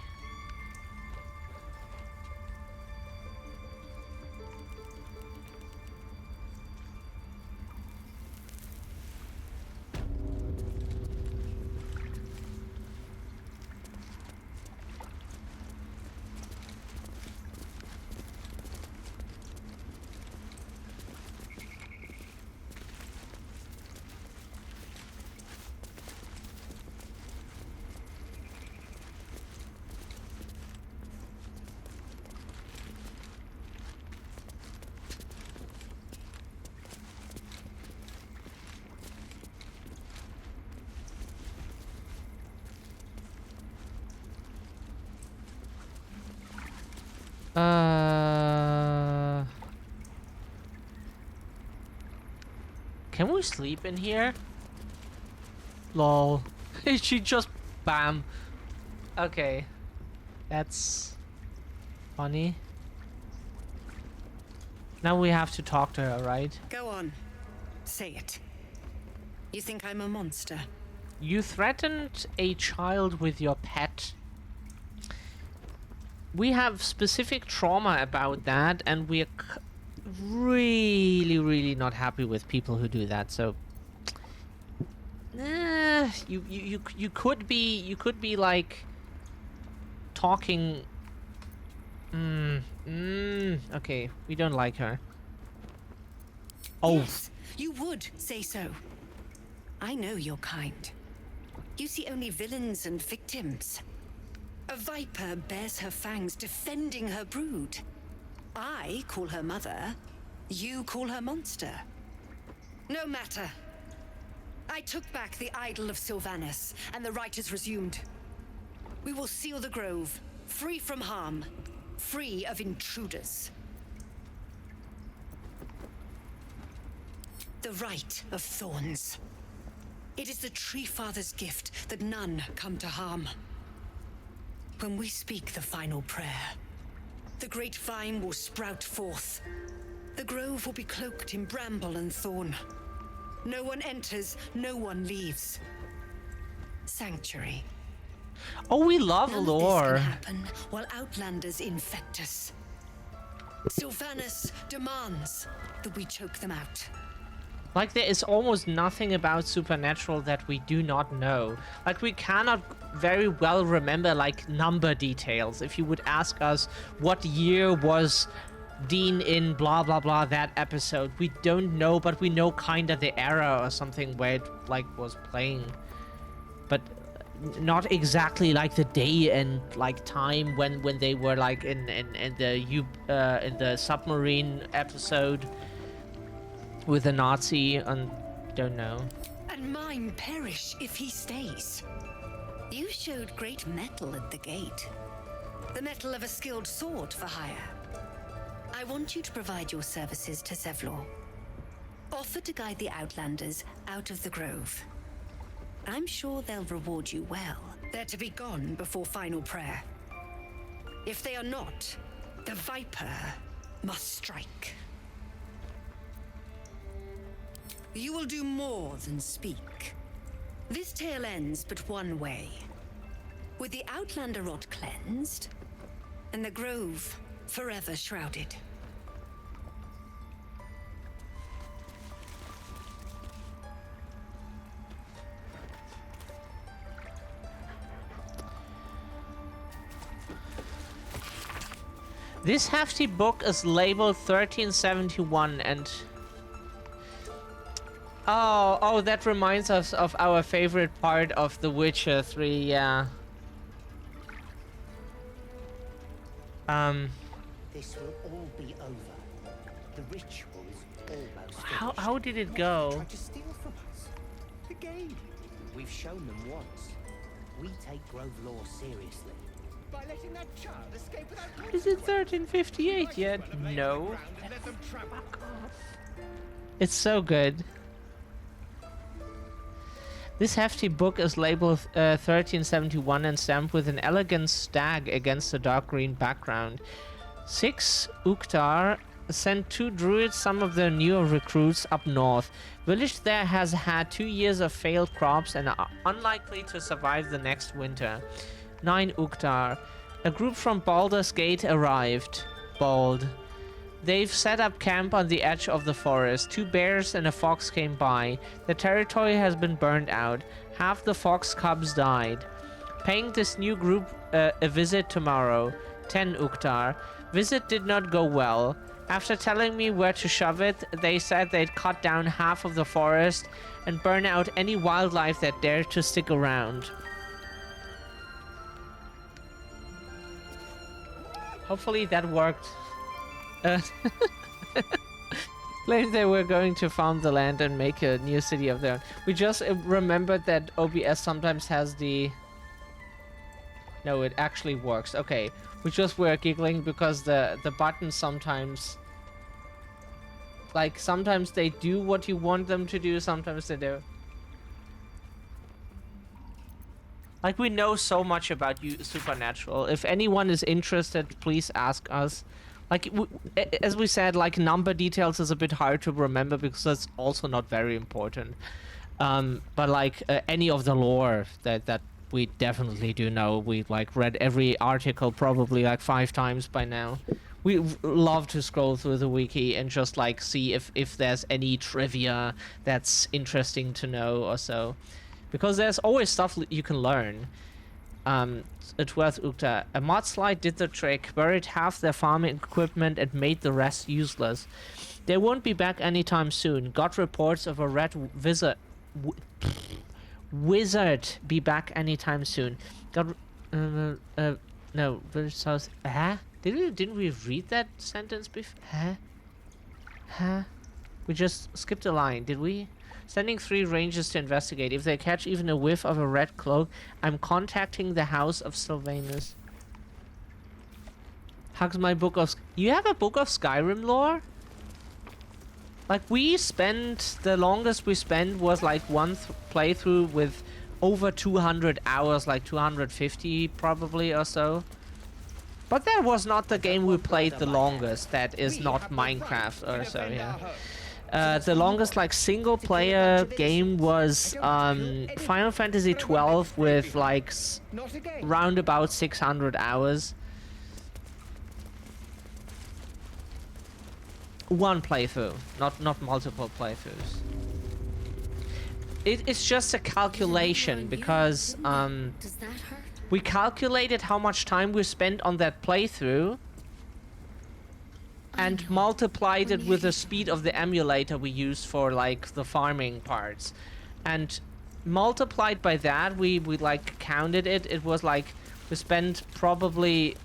Can we sleep in here? Lol. She just bam. Okay. That's funny. Now we have to talk to her, right? Go on. Say it. You think I'm a monster? You threatened a child with your pet. We have specific trauma about that, and we're really not happy with people who do that. So, you could be like talking. Okay, we don't like her. Oh. Yes, you would say so. I know your kind. You see only villains and victims. A viper bears her fangs defending her brood. I call her mother. You call her monster. No matter. I took back the idol of Sylvanus, and the rite is resumed. We will seal the grove, free from harm, free of intruders. The rite of thorns. It is the Tree Father's gift that none come to harm. When we speak the final prayer, the great vine will sprout forth. The grove will be cloaked in bramble and thorn. No one enters, no one leaves. Sanctuary. Oh, we love None lore. of this can happen while outlanders infect us. Sylvanus demands that we choke them out. Like, there is almost nothing about Supernatural that we do not know. Like, we cannot very well remember, like, number details. If you would ask us what year was Dean in blah blah blah that episode, we don't know, but we know kinda the era or something where it, like, was playing. But not exactly, like, the day and, like, time when they were, like, in the submarine episode with a Nazi, and don't know. And mine perish if he stays. You showed great mettle at the gate. The mettle of a skilled sword for hire. I want you to provide your services to Zevlor. Offer to guide the Outlanders out of the grove. I'm sure they'll reward you well. They're to be gone before final prayer. If they are not, the Viper must strike. You will do more than speak. This tale ends but one way. With the Outlander rot cleansed, and the grove forever shrouded. This hefty book is labeled 1371 and... Oh, that reminds us of our favorite part of The Witcher 3, yeah. This will all be over. The ritual's almost How did it go? Tried to steal from us. Again. We've shown them once. We take Grove law seriously. By letting that child escape without Is it 1358 yet? No. It's so good. This hefty book is labeled 1371 and stamped with an elegant stag against a dark green background. 6 Uktar sent 2 druids, some of their newer recruits, up north. Village there has had 2 years of failed crops and are unlikely to survive the next winter. 9 Uktar. A group from Baldur's Gate arrived. Bald. They've set up camp on the edge of the forest. 2 bears and a fox came by. The territory has been burned out. Half the fox cubs died. Paying this new group a visit tomorrow. 10 Uktar. Visit did not go well. After telling me where to shove it, they said they'd cut down half of the forest and burn out any wildlife that dared to stick around. Hopefully that worked. Claimed they were going to farm the land and make a new city of their own. We just remembered that OBS sometimes has the... No, it actually works. Okay, we just were giggling because the buttons sometimes, like, sometimes they do what you want them to do, sometimes they don't. Like, we know so much about you, Supernatural. If anyone is interested, please ask us. Like, as we said, like, number details is a bit hard to remember because that's also not very important. But like, any of the lore that we definitely do know. We, like, read every article probably, like, 5 times by now. We love to scroll through the wiki and just, like, see if there's any trivia that's interesting to know or so. Because there's always stuff you can learn. It's worth Ukta. A mudslide did the trick, buried half their farming equipment and made the rest useless. They won't be back anytime soon. Got reports of a red wizard be back anytime soon. Got no, village south. Didn't we read that sentence before? We just skipped a line, did we? Sending 3 rangers to investigate. If they catch even a whiff of a red cloak, I'm contacting the House of Sylvanus. Hugs my book of... You have a book of Skyrim lore? Like, the longest we spent was like one playthrough with over 200 hours, like 250 probably or so. But that was not the game we played the longest. That is not Minecraft or so, yeah. The longest, like, single-player game was Final Fantasy XII with, like, round about 600 hours. One playthrough, not multiple playthroughs. It's just a calculation because we calculated how much time we spent on that playthrough and multiplied it with the speed of the emulator we used for, like, the farming parts. And multiplied by that, we like, counted it. It was, like, we spent probably,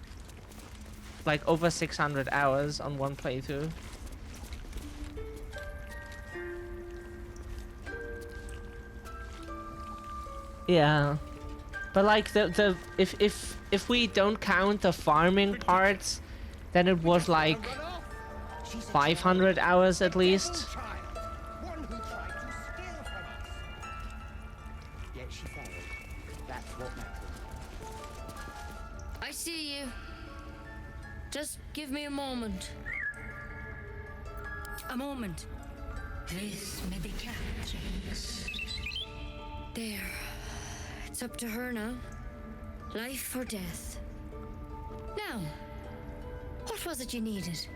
like, over 600 hours on one playthrough. Yeah. But, like, if we don't count the farming parts, then it was, like, 500 hours at least. I see you. Just give me a moment. A moment. This may be captured. There. It's up to her now. Life or death. Now, what was it you needed?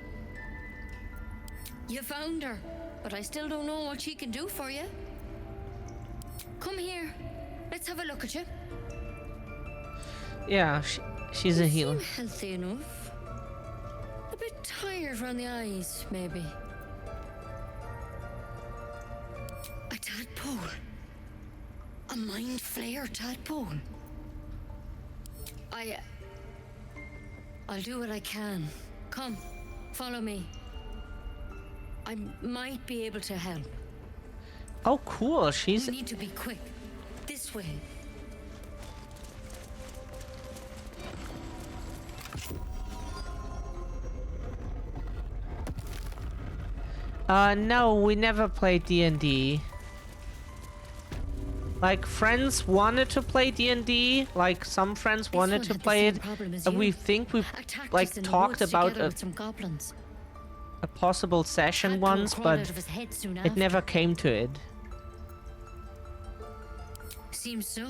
You found her, but I still don't know what she can do for you. Come here. Let's have a look at you. Yeah, she's a healer. You seem healthy enough. A bit tired around the eyes, maybe. A tadpole. A mind flayer tadpole. I'll do what I can. Come, follow me. I might be able to help. Oh, cool. We need to be quick. This way. No, we never played D&D. Like, friends wanted to play D&D. Like, some friends wanted to play it. And we think we, like, talked about a possible session once, but it never came to it. Seems so.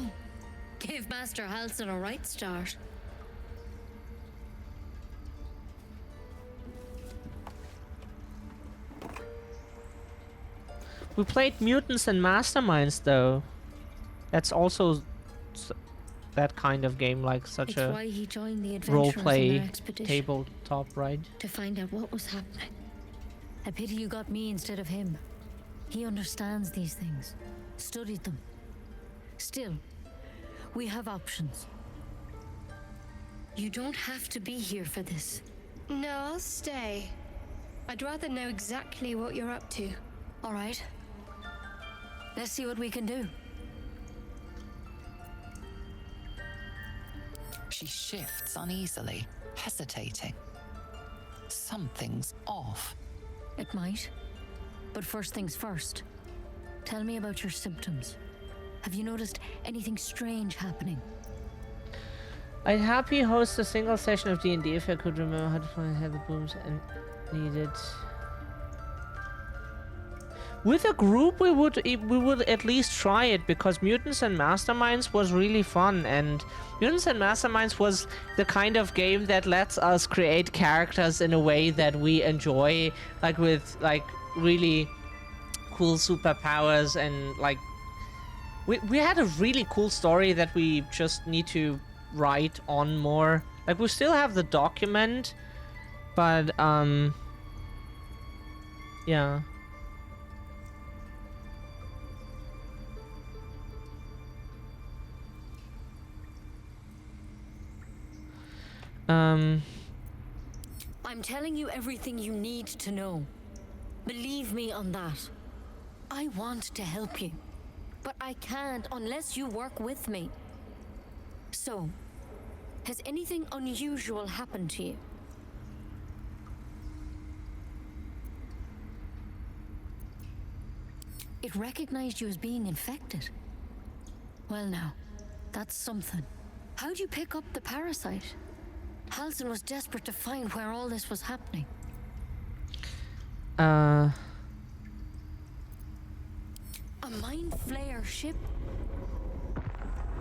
Gave Master Halson a right start. We played Mutants and Masterminds, though. That's also that kind of game, like such It's a why he joined the adventurers on role-play their expedition. tabletop ride. To find out what was happening. I pity you got me instead of him. He understands these things, studied them. Still, we have options. You don't have to be here for this. No, I'll stay. I'd rather know exactly what you're up to. All right. Let's see what we can do. She shifts uneasily, hesitating. Something's off. It might. But first things first. Tell me about your symptoms. Have you noticed anything strange happening? I'd happy host a single session of D&D if I could remember how to find heavy booms and needed. With a group, we would at least try it, because Mutants and Masterminds was really fun, and Mutants and Masterminds was the kind of game that lets us create characters in a way that we enjoy, like with like really cool superpowers, and like we had a really cool story that we just need to write on more. Like we still have the document, but yeah. I'm telling you everything you need to know. Believe me on that. I want to help you, but I can't unless you work with me. So, has anything unusual happened to you? It recognized you as being infected. Well now, that's something. How'd you pick up the parasite? Halsin was desperate to find where all this was happening. A mind flayer ship?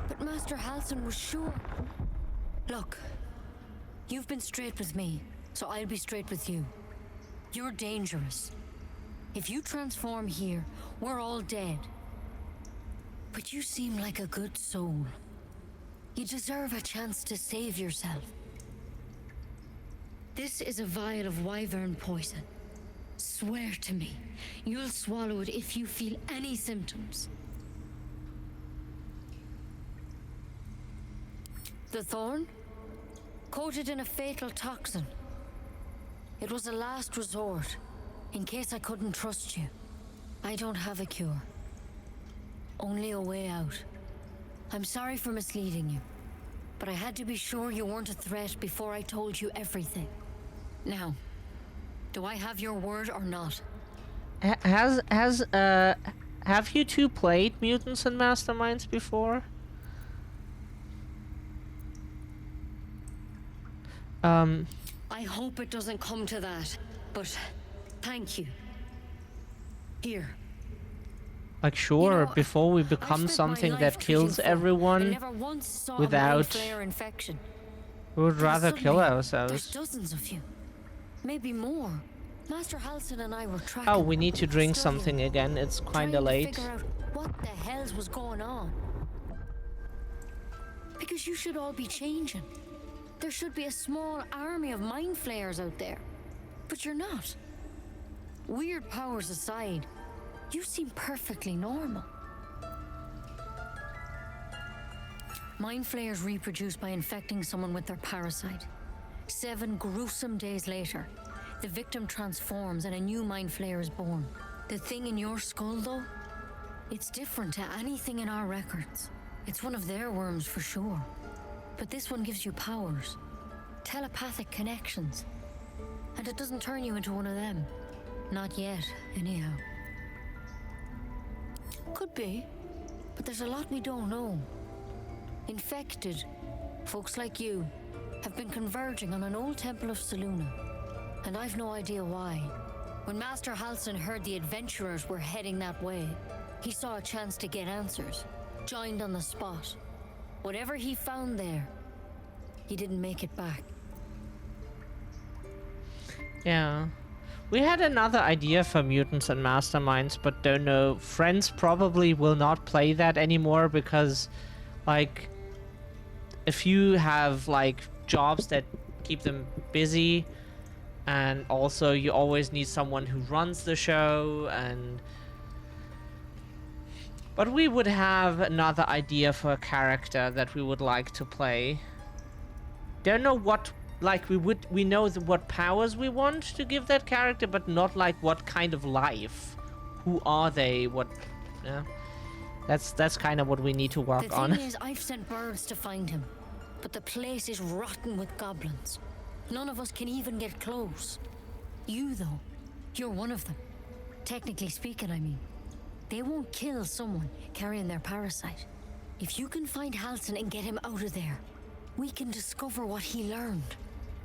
But Master Halsin was sure. Look, you've been straight with me, so I'll be straight with you. You're dangerous. If you transform here, we're all dead. But you seem like a good soul. You deserve a chance to save yourself. This is a vial of wyvern poison. Swear to me, you'll swallow it if you feel any symptoms. The thorn? Coated in a fatal toxin. It was a last resort, in case I couldn't trust you. I don't have a cure. Only a way out. I'm sorry for misleading you, but I had to be sure you weren't a threat before I told you everything. Now, do I have your word or not? Have you two played Mutants and Masterminds before? I hope it doesn't come to that, but thank you. Here. Like sure, before we become something that kills everyone without... infection. We would rather kill ourselves. There's dozens of you. Maybe more. Master Halsin and I were tracking. Oh, we need to drink something again. It's kinda late. Figure out what the hells was going on. Because you should all be changing. There should be a small army of mind flayers out there. But you're not. Weird powers aside, you seem perfectly normal. Mind flayers reproduce by infecting someone with their parasite. 7 gruesome days later, the victim transforms and a new mind flayer is born. The thing in your skull, though, it's different to anything in our records. It's one of their worms for sure. But this one gives you powers, telepathic connections. And it doesn't turn you into one of them. Not yet, anyhow. Could be, but there's a lot we don't know. Infected, folks like you, have been converging on an old temple of Selûne, and I've no idea why. When Master Halsin heard the adventurers were heading that way, he saw a chance to get answers, joined on the spot. Whatever he found there, he didn't make it back. Yeah. We had another idea for Mutants and Masterminds, but don't know. Friends probably will not play that anymore because, like, if you have, like, jobs that keep them busy, and also you always need someone who runs the show, and... But we would have another idea for a character that we would like to play. Don't know what... Like, we know what powers we want to give that character, but not like what kind of life. Who are they? What? Yeah, that's kind of what we need to work on. The thing is, I've sent birds to find him, but the place is rotten with goblins. None of us can even get close. You, though, you're one of them. Technically speaking, I mean. They won't kill someone carrying their parasite. If you can find Halsin and get him out of there, we can discover what he learned.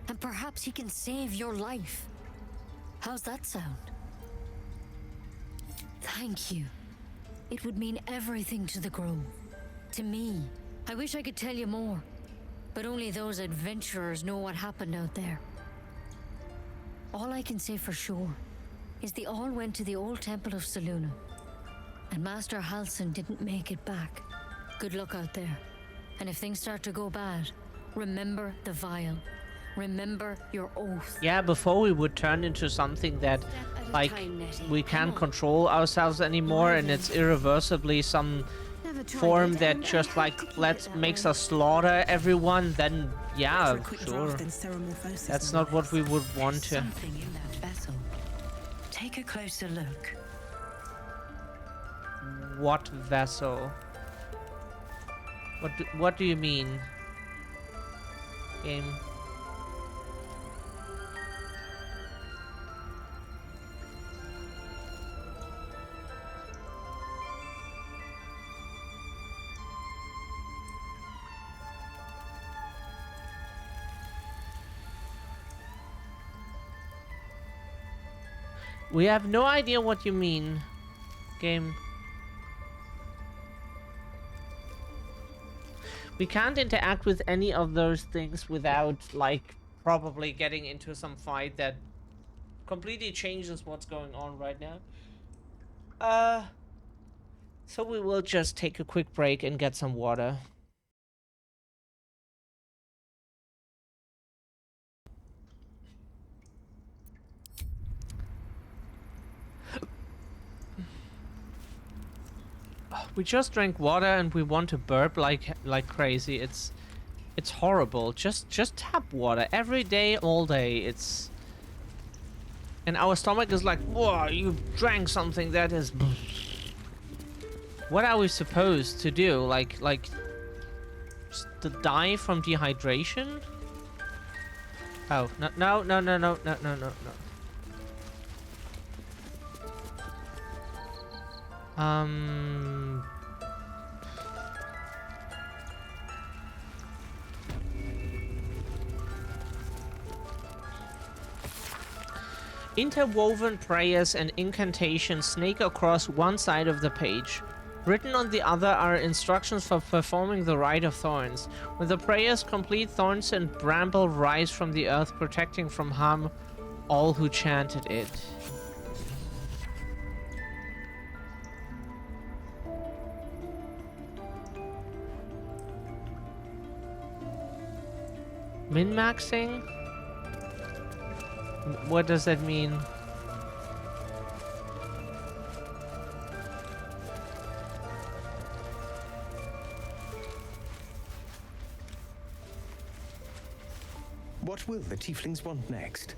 And perhaps he can save your life. How's that sound? Thank you. It would mean everything to the Grove. To me. I wish I could tell you more. But only those adventurers know what happened out there. All I can say for sure is they all went to the old temple of Selûne. And Master Halsin didn't make it back. Good luck out there. And if things start to go bad, remember the vial. Remember your oath. Yeah, before we would turn into something that, like, we can't control ourselves anymore, and it's irreversibly some form that just, like, makes us slaughter everyone, then yeah, sure. That's not what we would want to. Something in that vessel. Take a closer look. What vessel? What do you mean? Game. We have no idea what you mean, game. We can't interact with any of those things without, like, probably getting into some fight that completely changes what's going on right now. So we will just take a quick break and get some water. We just drank water and we want to burp like crazy. It's horrible. Just tap water every day, all day. And our stomach is like, whoa, you drank something that is. What are we supposed to do? Like to die from dehydration? Oh, no. Interwoven prayers and incantations snake across one side of the page. Written on the other are instructions for performing the Rite of Thorns. When the prayers complete, thorns and bramble rise from the earth, protecting from harm all who chanted it. Min-maxing? What does that mean? What will the tieflings want next?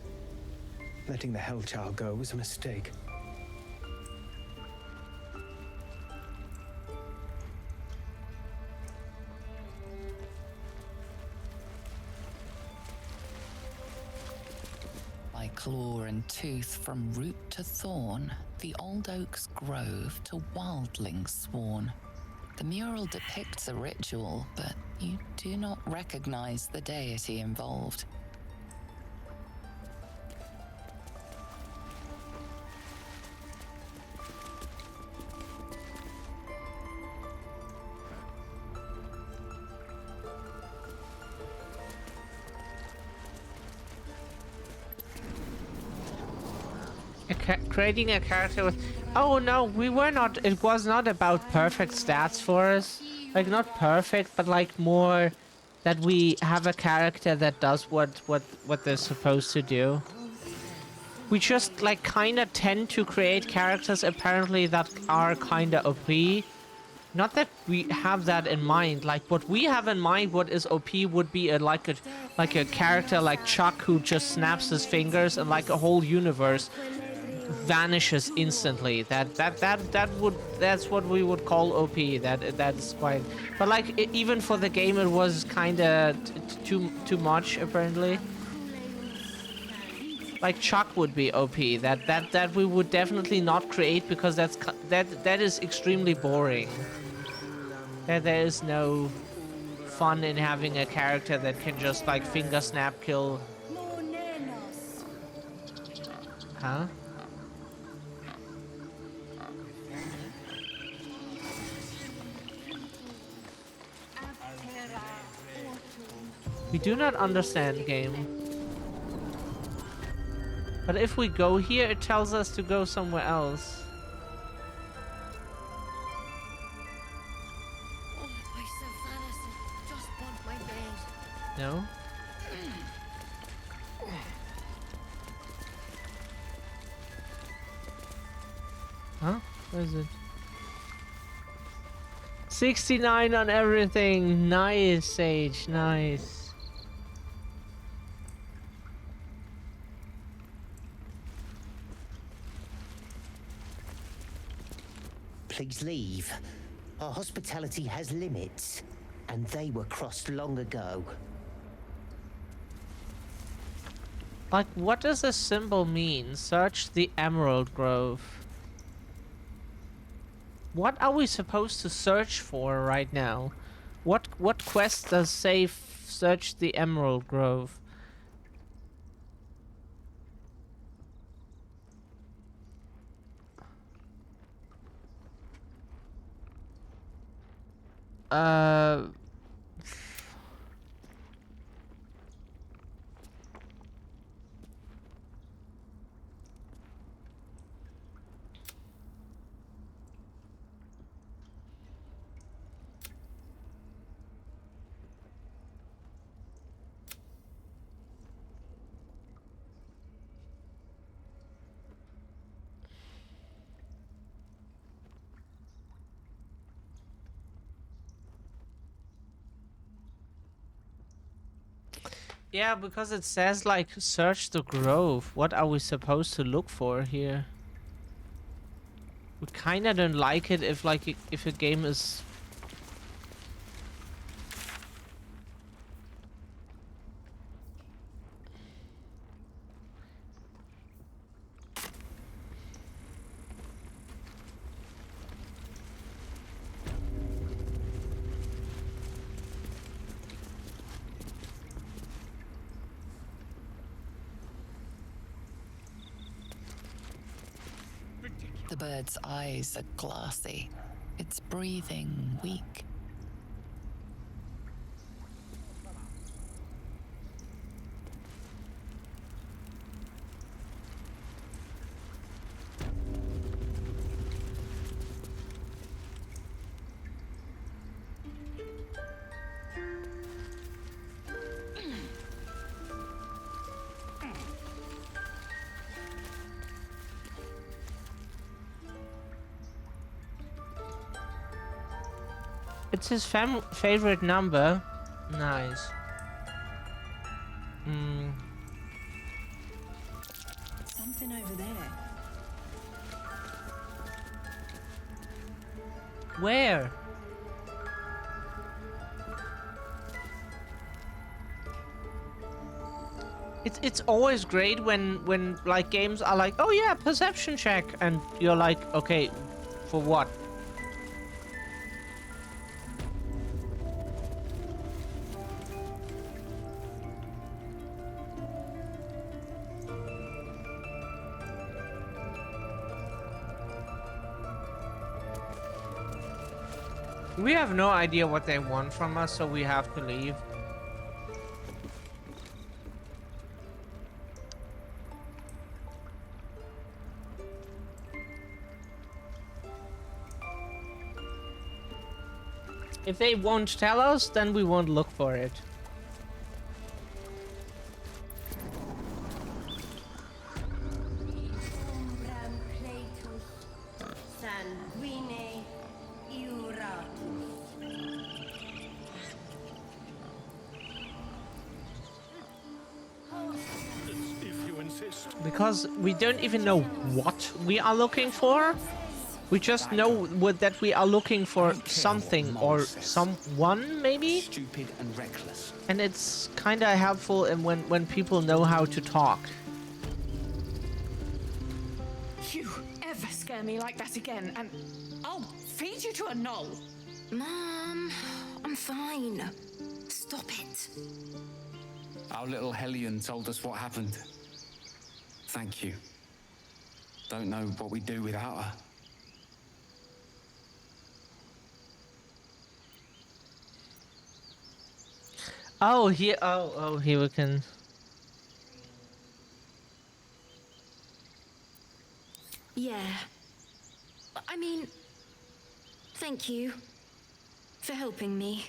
Letting the Hellchild go was a mistake. By claw and tooth from root to thorn, the old oak's grove to wildlings sworn. The mural depicts a ritual, but you do not recognize the deity involved. Creating a character with... Oh no, we were not... It was not about perfect stats for us. Like, not perfect, but like more that we have a character that does what they're supposed to do. We just, like, kind of tend to create characters, apparently, that are kind of OP. Not that we have that in mind. Like, what we have in mind, what is OP, would be like a character like Chuck who just snaps his fingers, and like a whole universe vanishes instantly. That's what we would call OP. That's quite. But like even for the game, it was kind of too much apparently. Like Chuck would be OP. That we would definitely not create because that is extremely boring. There is no fun in having a character that can just like finger snap kill. Huh? We do not understand, game. But if we go here, it tells us to go somewhere else. No? Huh? Where is it? 69 on everything. Nice, Sage. Nice. Please leave. Our hospitality has limits, and they were crossed long ago. Like, what does this symbol mean? Search the Emerald Grove. What are we supposed to search for right now? What quest does say search the Emerald Grove? Yeah, because it says like search the grove. What are we supposed to look for here? We kind of don't like it if like if a game is The bird's eyes are glassy, its breathing weak. It's his favorite number. Nice. Something over there. Where? It's always great when like games are like, oh yeah, perception check, and you're like, okay, for what? We have no idea what they want from us, so we have to leave. If they won't tell us, then we won't look for it. If you insist. Because we don't even know what we are looking for. We just know that we are looking for something or someone, maybe. Stupid and reckless. And it's kind of helpful when people know how to talk. You ever scare me like that again, and I'll feed you to a knoll. Mom, I'm fine. Stop it. Our little Hellion told us what happened. Thank you. Don't know what we'd do without her. Oh, here. Oh, here we can. Yeah. I mean, thank you for helping me.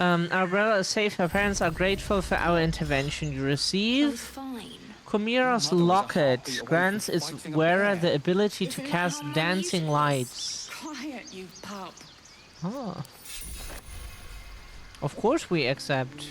Our brother is safe. Her parents are grateful for our intervention. You receive Fine. Chimera's locket grants its wearer the ability to cast dancing lights. Quiet, you pup. Oh. Of course we accept.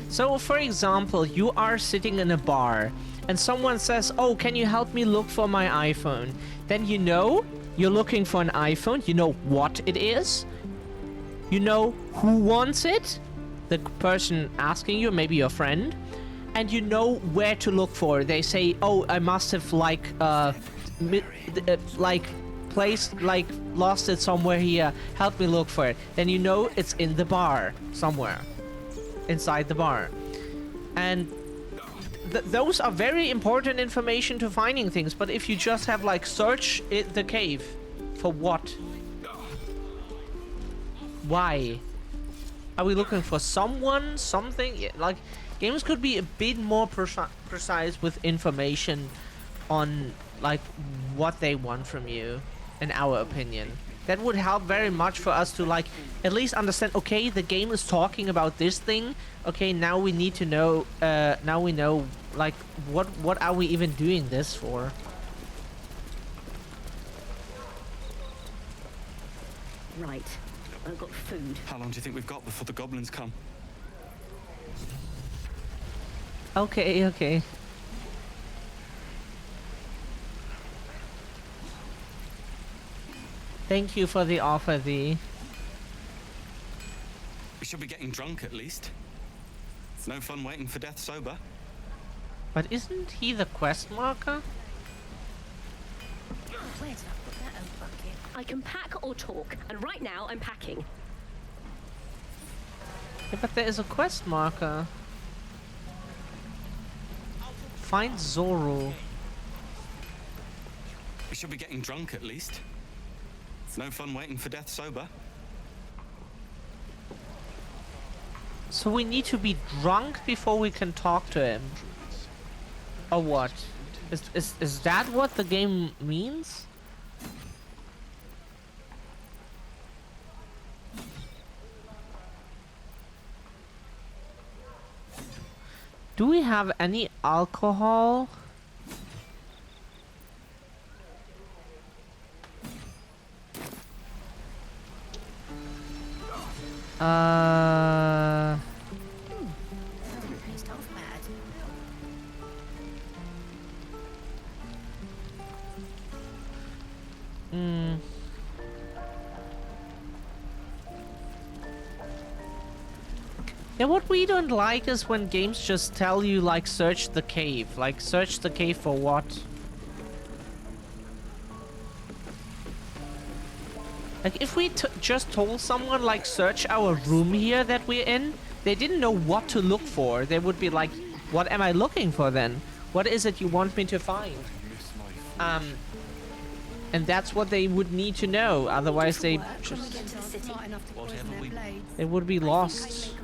So, for example, you are sitting in a bar and someone says, "Oh, can you help me look for my iPhone?" Then you know you're looking for an iPhone, you know what it is, you know who wants it, the person asking you, maybe your friend, and you know where to look for. They say, "Oh, I must have lost it somewhere here. Help me look for it." Then you know it's in the bar somewhere. Inside the bar. And those are very important information to finding things, but if you just have like search the cave for what? Why? Are we looking for someone, something? Yeah, like games could be a bit more precise with information on like what they want from you, in our opinion. That would help very much for us to like at least understand, okay, the game is talking about this thing. Okay, now we need to know, now we know like what are we even doing this for? Right, I've got food. How long do you think we've got before the goblins come? Okay, okay. Thank you for the offer, V. We should be getting drunk at least. It's no fun waiting for death sober. But isn't he the quest marker? Where did I put that old bucket? I can pack or talk, and right now I'm packing. Yeah, but there is a quest marker. Find Zoro. We should be getting drunk at least. It's no fun waiting for death sober. So we need to be drunk before we can talk to him. Or what? Is that what the game means? Do we have any alcohol? Yeah, what we don't like is when games just tell you, like, search the cave. Like, search the cave for what? Like, if we just told someone, like, search our room here that we're in, they didn't know what to look for. They would be like, what am I looking for then? What is it you want me to find? And that's what they would need to know. Otherwise, they just... They would be lost.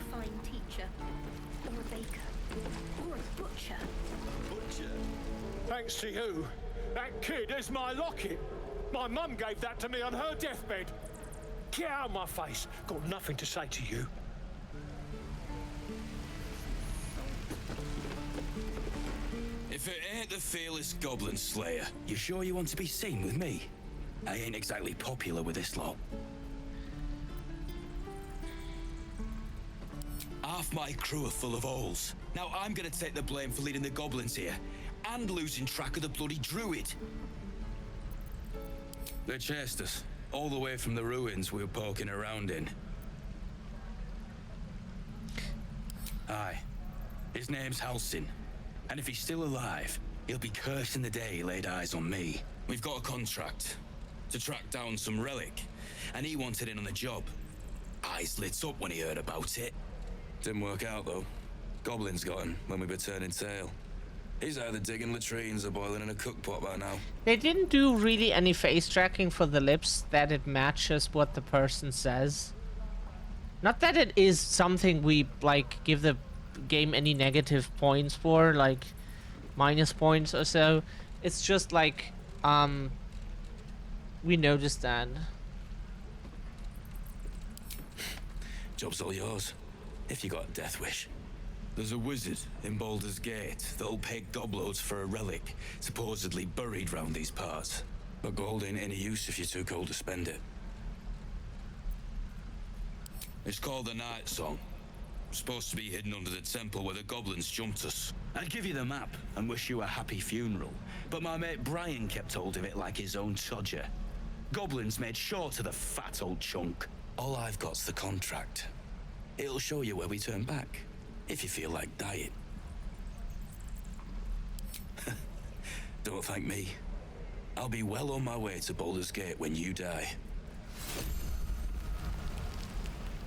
Thanks to you, that kid is my locket. My mum gave that to me on her deathbed. Get out of my face. Got nothing to say to you. If it ain't the fearless Goblin Slayer, you sure you want to be seen with me? I ain't exactly popular with this lot. Half my crew are full of holes. Now I'm gonna take the blame for leading the goblins here, and losing track of the bloody druid. They chased us, all the way from the ruins we were poking around in. Aye. His name's Halsin. And if he's still alive, he'll be cursing the day he laid eyes on me. We've got a contract to track down some relic, and he wanted in on the job. Eyes lit up when he heard about it. Didn't work out, though. Goblins got him when we were turning tail. He's either digging latrines or boiling in a cookpot by now. They didn't do really any face tracking for the lips that it matches what the person says. Not that it is something we, like, give the game any negative points for, like minus points or so. It's just like we noticed that. Job's all yours, if you got a death wish. There's a wizard in Baldur's Gate that'll pay gobloads for a relic supposedly buried round these parts. But gold ain't any use if you're too cold to spend it. It's called the Night Song. Supposed to be hidden under the temple where the goblins jumped us. I'd give you the map and wish you a happy funeral, but my mate Brian kept hold of it like his own todger. Goblins made short of the fat old chunk. All I've got's the contract. It'll show you where we turn back, if you feel like dying. Don't thank me. I'll be well on my way to Baldur's Gate when you die.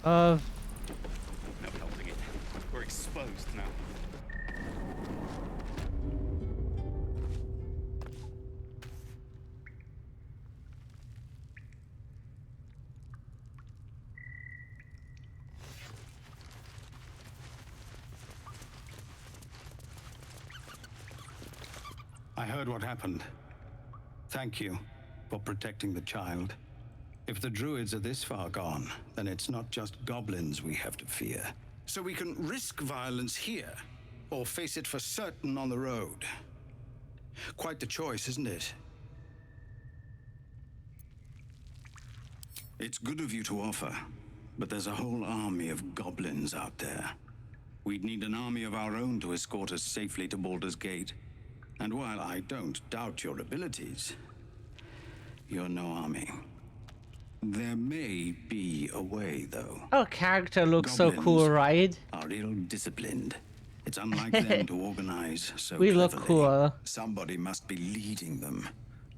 No helping it. We're exposed now. I heard what happened. Thank you for protecting the child. If the druids are this far gone, then it's not just goblins we have to fear. So we can risk violence here, or face it for certain on the road. Quite the choice, isn't it? It's good of you to offer, but there's a whole army of goblins out there. We'd need an army of our own to escort us safely to Baldur's Gate. And while I don't doubt your abilities, you're no army. There may be a way, though. Our character looks so cool, right? Are ill-disciplined. It's unlike them to organize so We cleverly. look cool. Somebody must be leading them,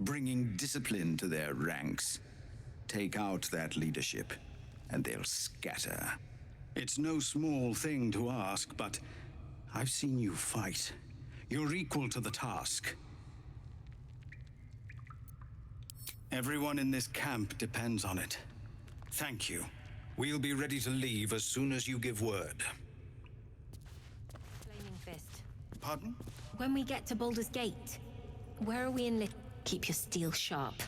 bringing discipline to their ranks. Take out that leadership, and they'll scatter. It's no small thing to ask, but I've seen you fight. You're equal to the task. Everyone in this camp depends on it. Thank you. We'll be ready to leave as soon as you give word. Flaming Fist. Pardon? When we get to Baldur's Gate, where are we in Lit? Keep your steel sharp.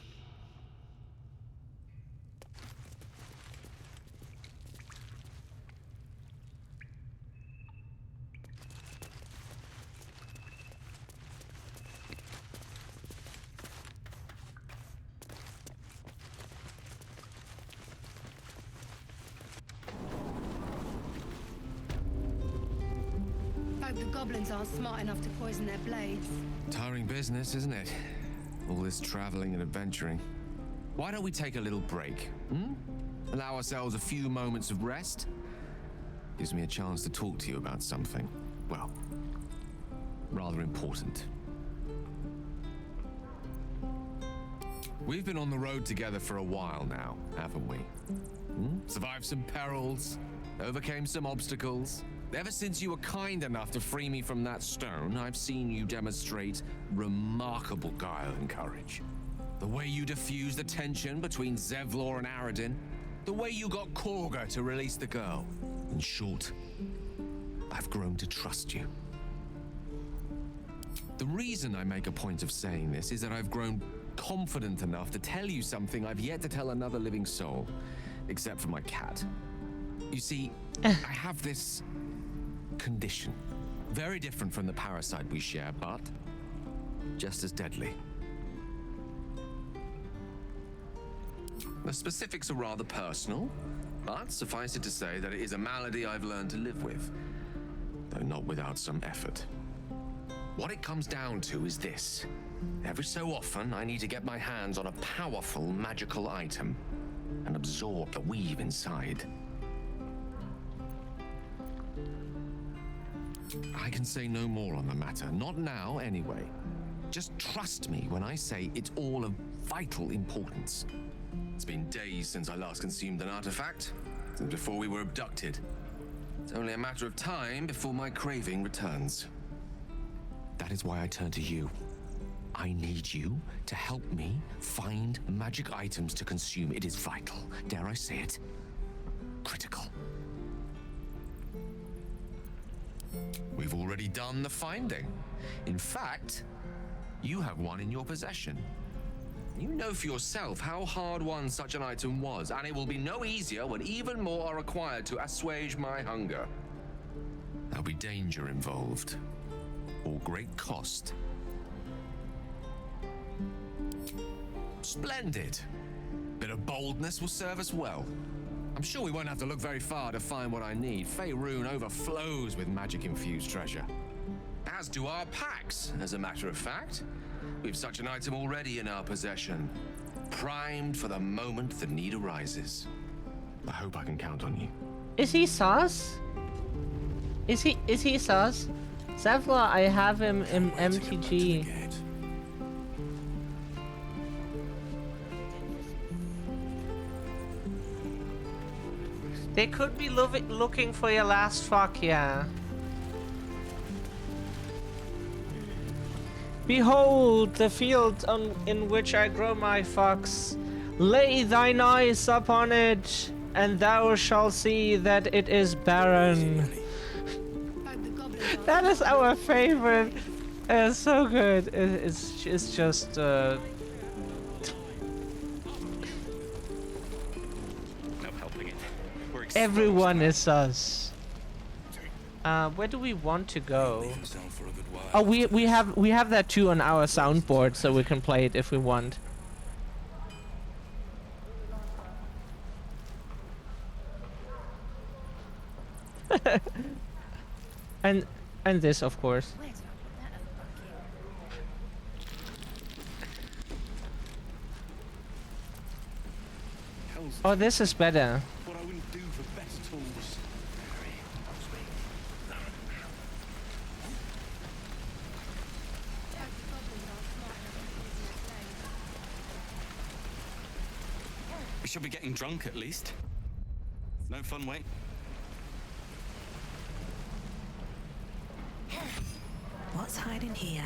Hope the goblins aren't smart enough to poison their blades. Tiring business, isn't it? All this traveling and adventuring. Why don't we take a little break? Allow ourselves a few moments of rest? Gives me a chance to talk to you about something, well, rather important. We've been on the road together for a while now, haven't we? Survived some perils, overcame some obstacles. Ever since you were kind enough to free me from that stone, I've seen you demonstrate remarkable guile and courage. The way you diffused the tension between Zevlor and Aradin, the way you got Korga to release the girl. In short, I've grown to trust you. The reason I make a point of saying this is that I've grown confident enough to tell you something I've yet to tell another living soul, except for my cat. You see, I have this condition. Very different from the parasite we share, but just as deadly. The specifics are rather personal, but suffice it to say that it is a malady I've learned to live with, though not without some effort. What it comes down to is this. Every so often, I need to get my hands on a powerful magical item and absorb the weave inside. I can say no more on the matter, not now anyway. Just trust me when I say it's all of vital importance. It's been days since I last consumed an artifact, since before we were abducted. It's only a matter of time before my craving returns. That is why I turn to you. I need you to help me find magic items to consume. It is vital. Dare I say it? Critical. We've already done the finding. In fact, you have one in your possession. You know for yourself how hard won such an item was, and it will be no easier when even more are required to assuage my hunger. There'll be danger involved, or great cost. Splendid. Bit of boldness will serve us well. I'm sure we won't have to look very far to find what I need. Faerun overflows with magic-infused treasure. As do our packs, as a matter of fact. We've such an item already in our possession, primed for the moment the need arises. I hope I can count on you. Is he sus? Is he sus? Zevlor, I have him in MTG. They could be looking for your last fuck, yeah. Behold the field in which I grow my fox. Lay thine eyes upon it, and thou shalt see that it is barren. That is our favorite. It's so good. It's just. No helping it. Everyone is sus. Where do we want to go? Oh, we have that too on our soundboard, so we can play it if we want. and this, of course. Oh, this is better. What I wouldn't do for best tools. We should be getting drunk at least. No fun wait. What's hiding here?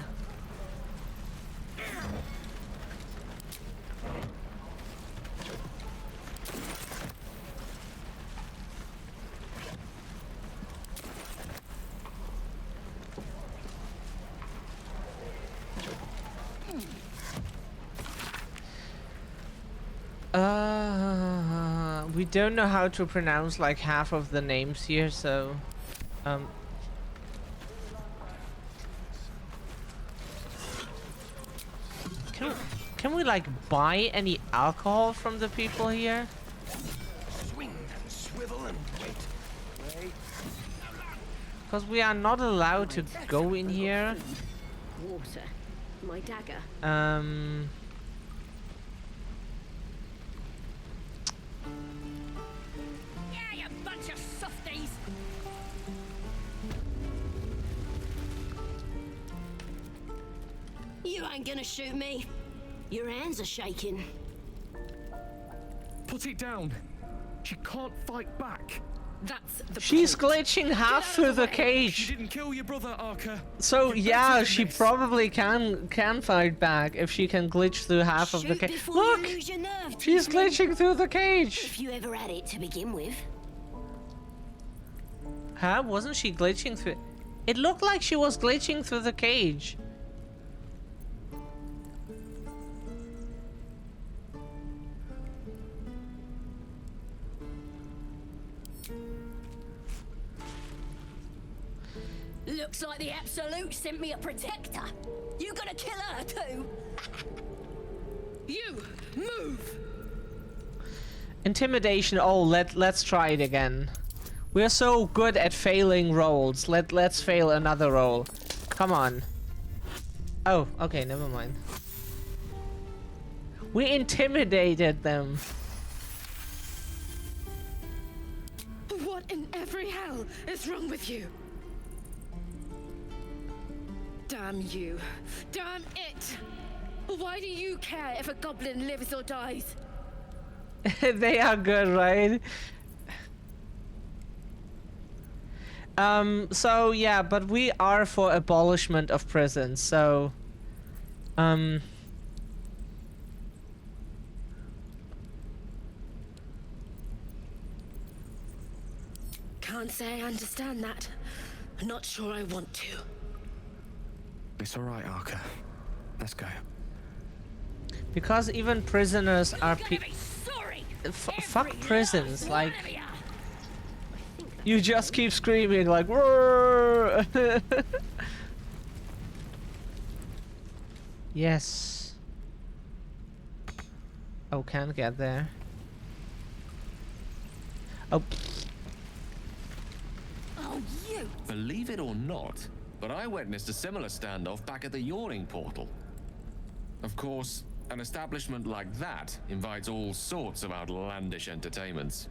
We don't know how to pronounce like half of the names here, so can we like buy any alcohol from the people here? Swing and swivel and wait. Because we are not allowed to go in here. Water. My dagger. Yeah, you bunch of softies! You ain't gonna shoot me. Your hands are shaking. Put it down. She can't fight back. That's the She's glitching half through the cage. She didn't kill your brother, Arca. So yeah, she probably can fight back if she can glitch through half of the cage. Look, she's glitching through the cage. If you ever had it to begin with. Huh? Wasn't she glitching through? It looked like she was glitching through the cage. Looks like the Absolute sent me a protector. You gonna gonna kill her too? You move. Intimidation. Oh, let's try it again. We're so good at failing rolls. Let's fail another roll. Come on. Oh, okay, never mind. We intimidated them. What in every hell is wrong with you? Damn you. Damn it. Why do you care if a goblin lives or dies? They are good, right? So yeah, but we are for abolishment of prisons, so Can't say I understand that. Not sure I want to. It's alright, Arca. Let's go. because even prisoners are fuck prisons, like you just keep screaming like "Roar!" Yes. Oh, can't get there. Oh. Oh, you! Believe it or not, but I witnessed a similar standoff back at the Yawning Portal. Of course, an establishment like that invites all sorts of outlandish entertainments.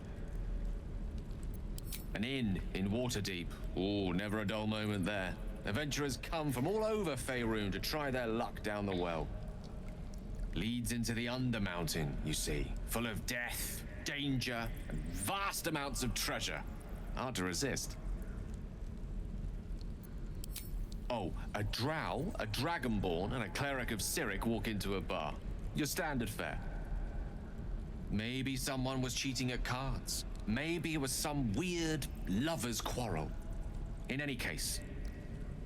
An inn in Waterdeep. Oh, never a dull moment there. Adventurers come from all over Faerun to try their luck down the well. Leads into the Undermountain, you see, full of death, danger, and vast amounts of treasure. Hard to resist. Oh, a drow, a dragonborn, and a cleric of Cyric walk into a bar. Your standard fare. Maybe someone was cheating at cards. Maybe it was some weird lover's quarrel. In any case,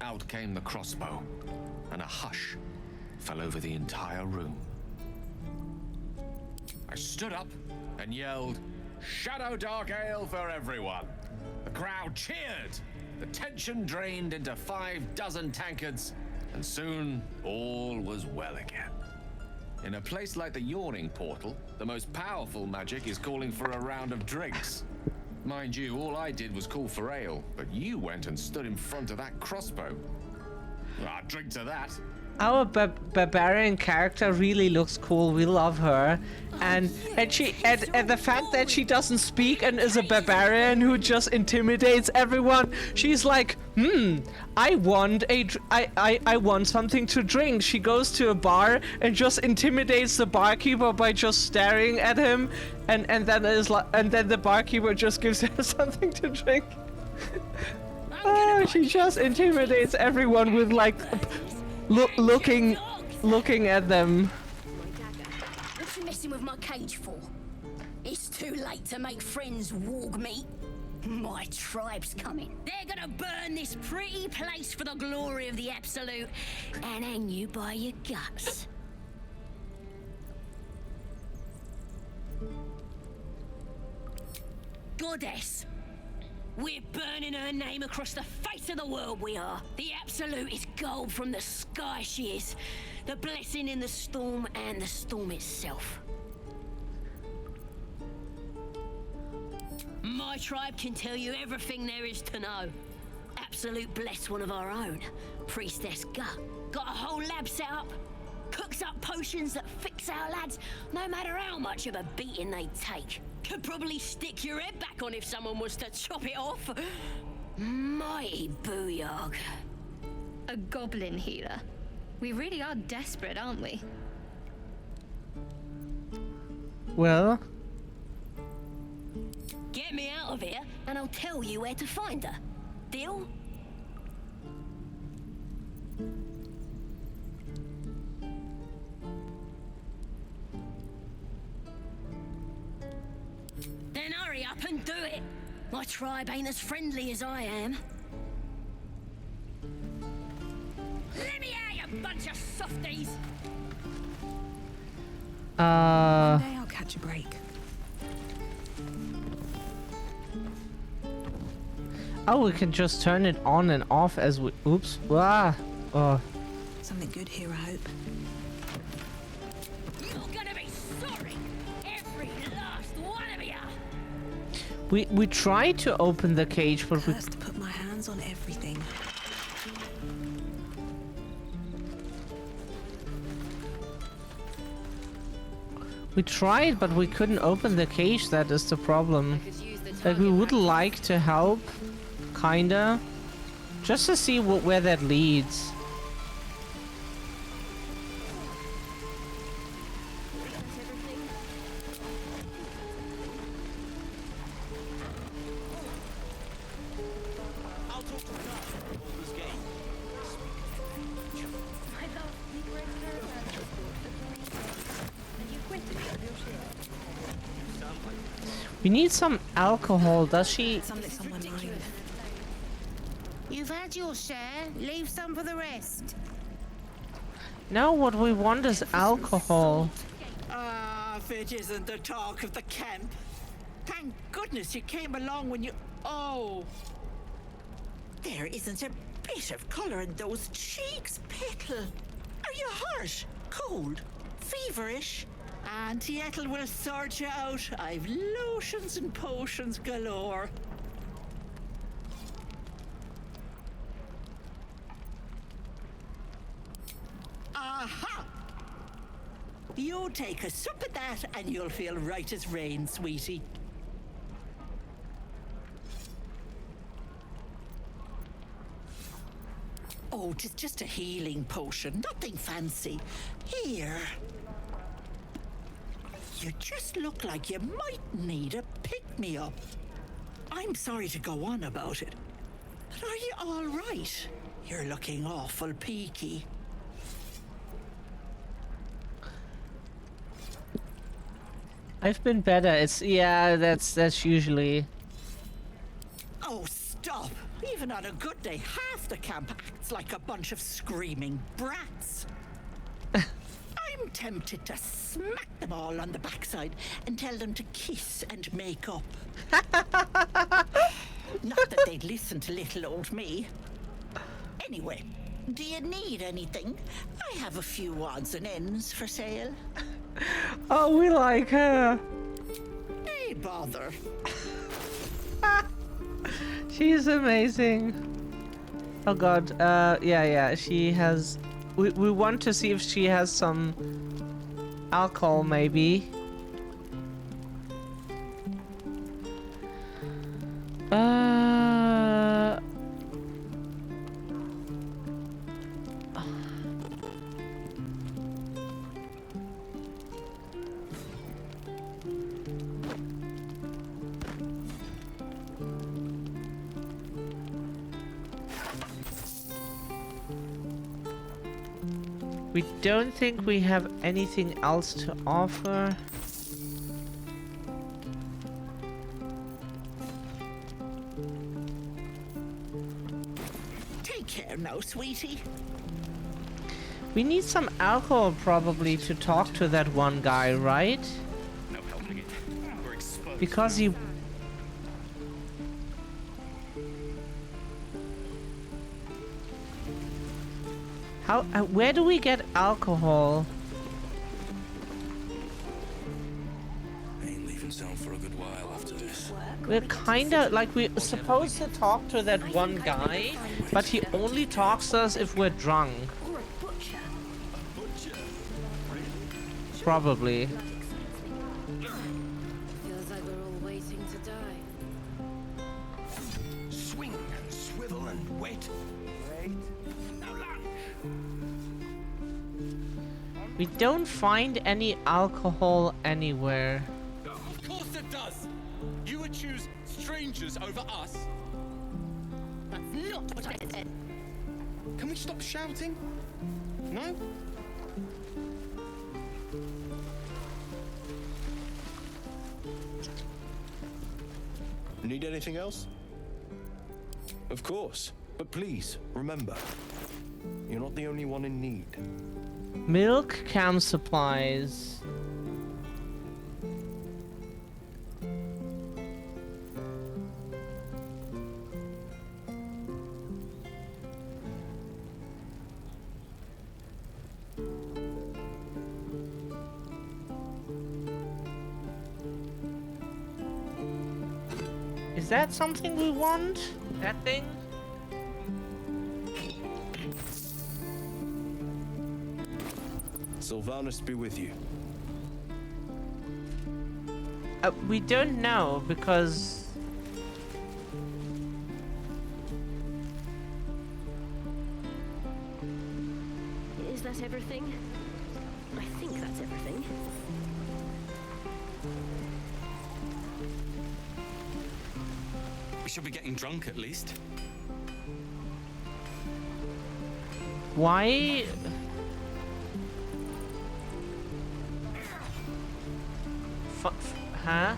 out came the crossbow, and a hush fell over the entire room. I stood up and yelled, "Shadow Dark Ale for everyone!" The crowd cheered. The tension drained into 6 tankards, and soon all was well again. In a place like the Yawning Portal, the most powerful magic is calling for a round of drinks. Mind you, all I did was call for ale, but you went and stood in front of that crossbow. I'll drink to that. Our barbarian character really looks cool. We love her, and she and the fact that she doesn't speak and is a barbarian who just intimidates everyone. She's like, I want something to drink. She goes to a bar and just intimidates the barkeeper by just staring at him, and then the barkeeper just gives her something to drink. Oh, she just intimidates everyone with like. Looking at them. What you messing with my cage for? It's too late to make friends, warg meat. My tribe's coming. They're gonna burn this pretty place for the glory of the Absolute and hang you by your guts. Goddess. We're burning her name across the face of the world, we are. The Absolute is gold from the sky, she is. The blessing in the storm and the storm itself. My tribe can tell you everything there is to know. Absolute bless one of our own. Priestess Gut. Got a whole lab set up. Cooks up potions that fix our lads, no matter how much of a beating they take. Could probably stick your head back on if someone was to chop it off. Mighty booyog. A goblin healer. We really are desperate, aren't we? Well. Get me out of here, and I'll tell you where to find her. Deal? Then hurry up and do it. My tribe ain't as friendly as I am. Let me out, you bunch of softies! One day I'll catch a break. Oh, we can just turn it on and off as we. Oops. Ah. Oh. Something good here, I hope. You're gonna be sorry, every last one of you. We tried to open the cage, but we... Hurts to put my hands on everything. We tried, but we couldn't open the cage. That is the problem. Like, we would like to help, kinda, just to see where that leads. We need some alcohol. Does she? You've had your share. Leave some for the rest. No, what we want is alcohol. Ah, if it isn't the talk of the camp. Thank goodness you came along when you... Oh! There isn't a bit of colour in those cheeks, Petal. Are you hurt? Cold? Feverish? Auntie Ethel will sort you out. I've lotions and potions galore. Aha! You take a sup of that and you'll feel right as rain, sweetie. Oh, 'tis just a healing potion, nothing fancy. Here. You just look like you might need a pick-me-up. I'm sorry to go on about it, but are you all right? You're looking awful peaky. I've been better. It's yeah. That's usually. Oh, stop! Even on a good day, half the camp acts like a bunch of screaming brats. I'm tempted to smack them all on the backside and tell them to kiss and make up. Not that they'd listen to little old me. Anyway, do you need anything? I have a few odds and ends for sale. Oh, we like her. Hey, bother. She's amazing. Oh god. Yeah. She has. We want to see if she has some alcohol, maybe. We don't think we have anything else to offer. Take care now, sweetie. We need some alcohol probably to talk to that one guy, right? No helping it. We're exposed. Because he... How, where do we get alcohol? I ain't leaving town for a good while after this. We're kinda like we're supposed to talk to that one guy, but he only talks to us if we're drunk. Or a butcher. A butcher? Probably. Feels like we're all waiting to die. Swing and swivel and wait. Wait. Now lunge. We don't find any alcohol anywhere. Of course it does. You would choose strangers over us. That's not what I said. Can we stop shouting? No? Need anything else? Of course. But please, remember, you're not the only one in need. Milk, camp supplies. that something we want? That thing? Sylvanus be with you. We don't know because... Is that everything? I think that's everything. We should be getting drunk at least. Why? Huh?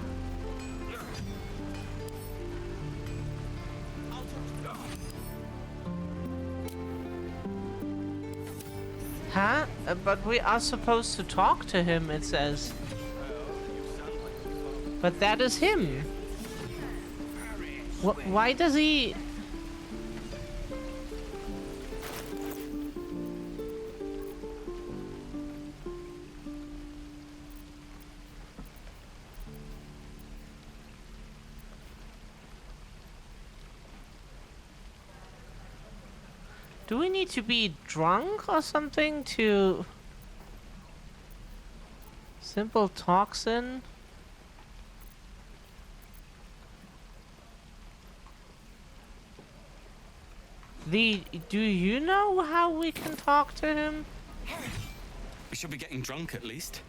Huh? But we are supposed to talk to him, it says. But that is him. Why does he... Do we need to be drunk or something to... Simple toxin? Do you know how we can talk to him? We should be getting drunk at least.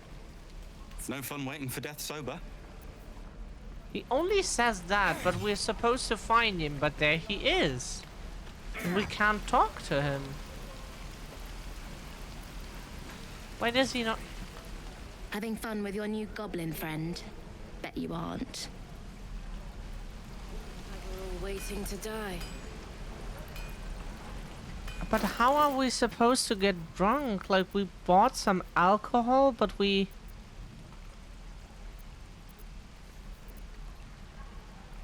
No fun waiting for death sober. He only says that, but we're supposed to find him, but there he is. And we can't talk to him. Why does he not... Having fun with your new goblin friend? Bet you aren't. We're all waiting to die. But how are we supposed to get drunk? Like, we bought some alcohol, but we...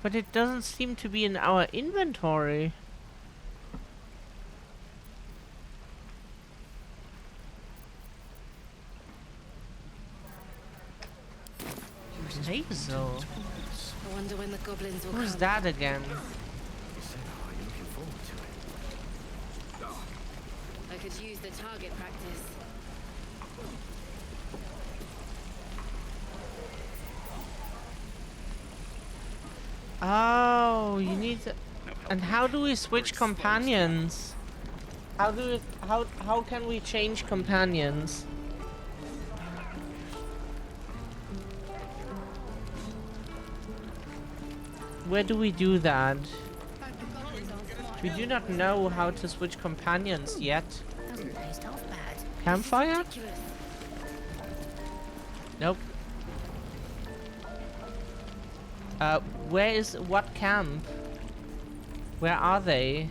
But it doesn't seem to be in our inventory. Hazel. I wonder when the goblins will Who's come. that again? I could use the target practice. Oh, you need to... And how do we switch companions? How can we change companions? Where do we do that? We do not know how to switch companions yet. Doesn't taste half bad. Campfire? Nope. Where is... what camp? Where are they?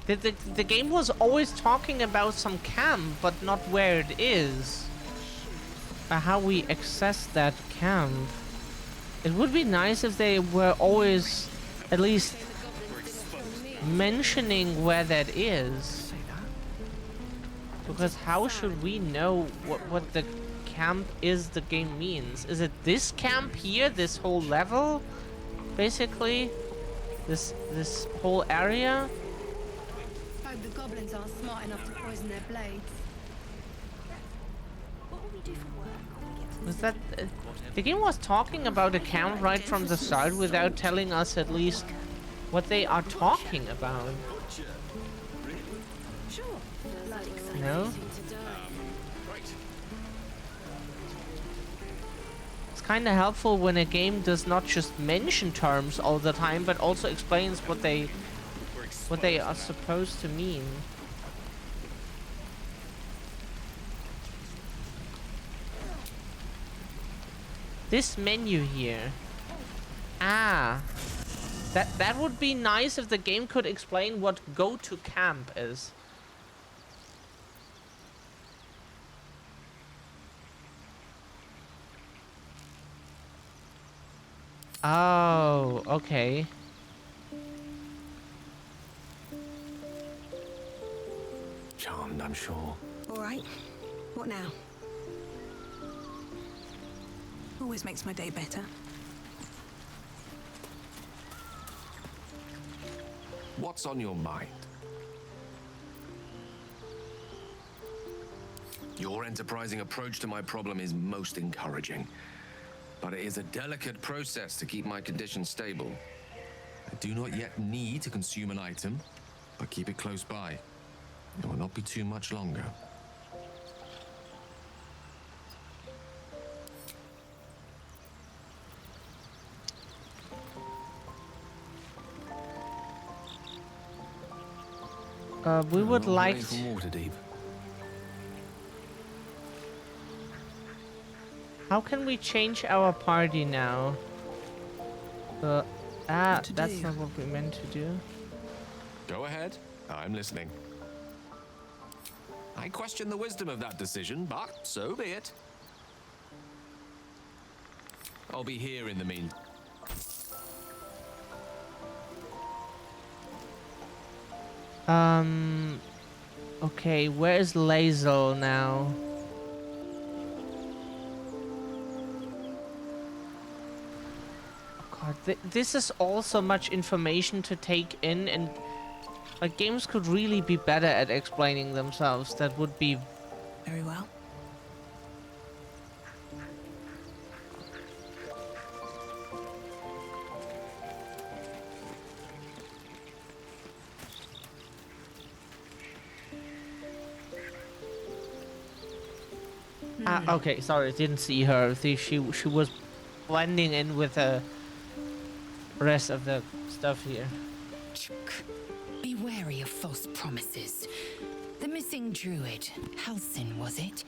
The game was always talking about some camp, but not where it is. How we access that camp. It would be nice if they were always at least mentioning where that is. Because how should we know what the camp is the game means? Is it this camp here, this whole level? Basically? This whole area? Hope the goblins aren't smart enough to poison their blades. What will we do for work when we get to Was that... the game was talking about a camp right from the start without telling us at least what they are talking about. Sure. No? It's kind of helpful when a game does not just mention terms all the time, but also explains what they are supposed to mean. This menu here. Ah. That would be nice if the game could explain what go to camp is. Oh, okay. Charmed, I'm sure. All right. What now? Always makes my day better. what's on your mind? Your enterprising approach to my problem is most encouraging, but it is a delicate process to keep my condition stable. I do not yet need to consume an item, but keep it close by. It will not be too much longer. We would like from Waterdeep. How can we change our party now? That's not what we meant to do. Go ahead. I'm listening. I question the wisdom of that decision, but so be it. I'll be here in the meantime. Okay, where is Lazel now? Oh God, this is all so much information to take in, and like games could really be better at explaining themselves. That would be very well. Okay, sorry, didn't see her. She was blending in with the rest of the stuff here. Be wary of false promises. The missing druid, Halsin, was it?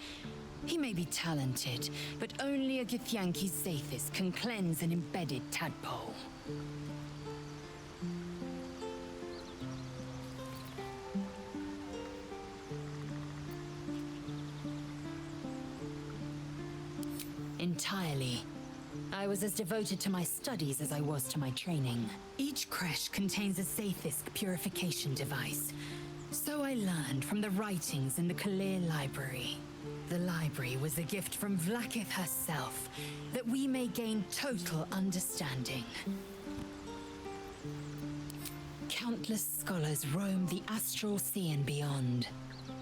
He may be talented, but only a Githyanki Zathis can cleanse an embedded tadpole. Entirely. I was as devoted to my studies as I was to my training. Each creche contains a Zathis purification device. So I learned from the writings in the Kalir library. The library was a gift from Vlaakith herself, that we may gain total understanding. Countless scholars roam the astral sea and beyond,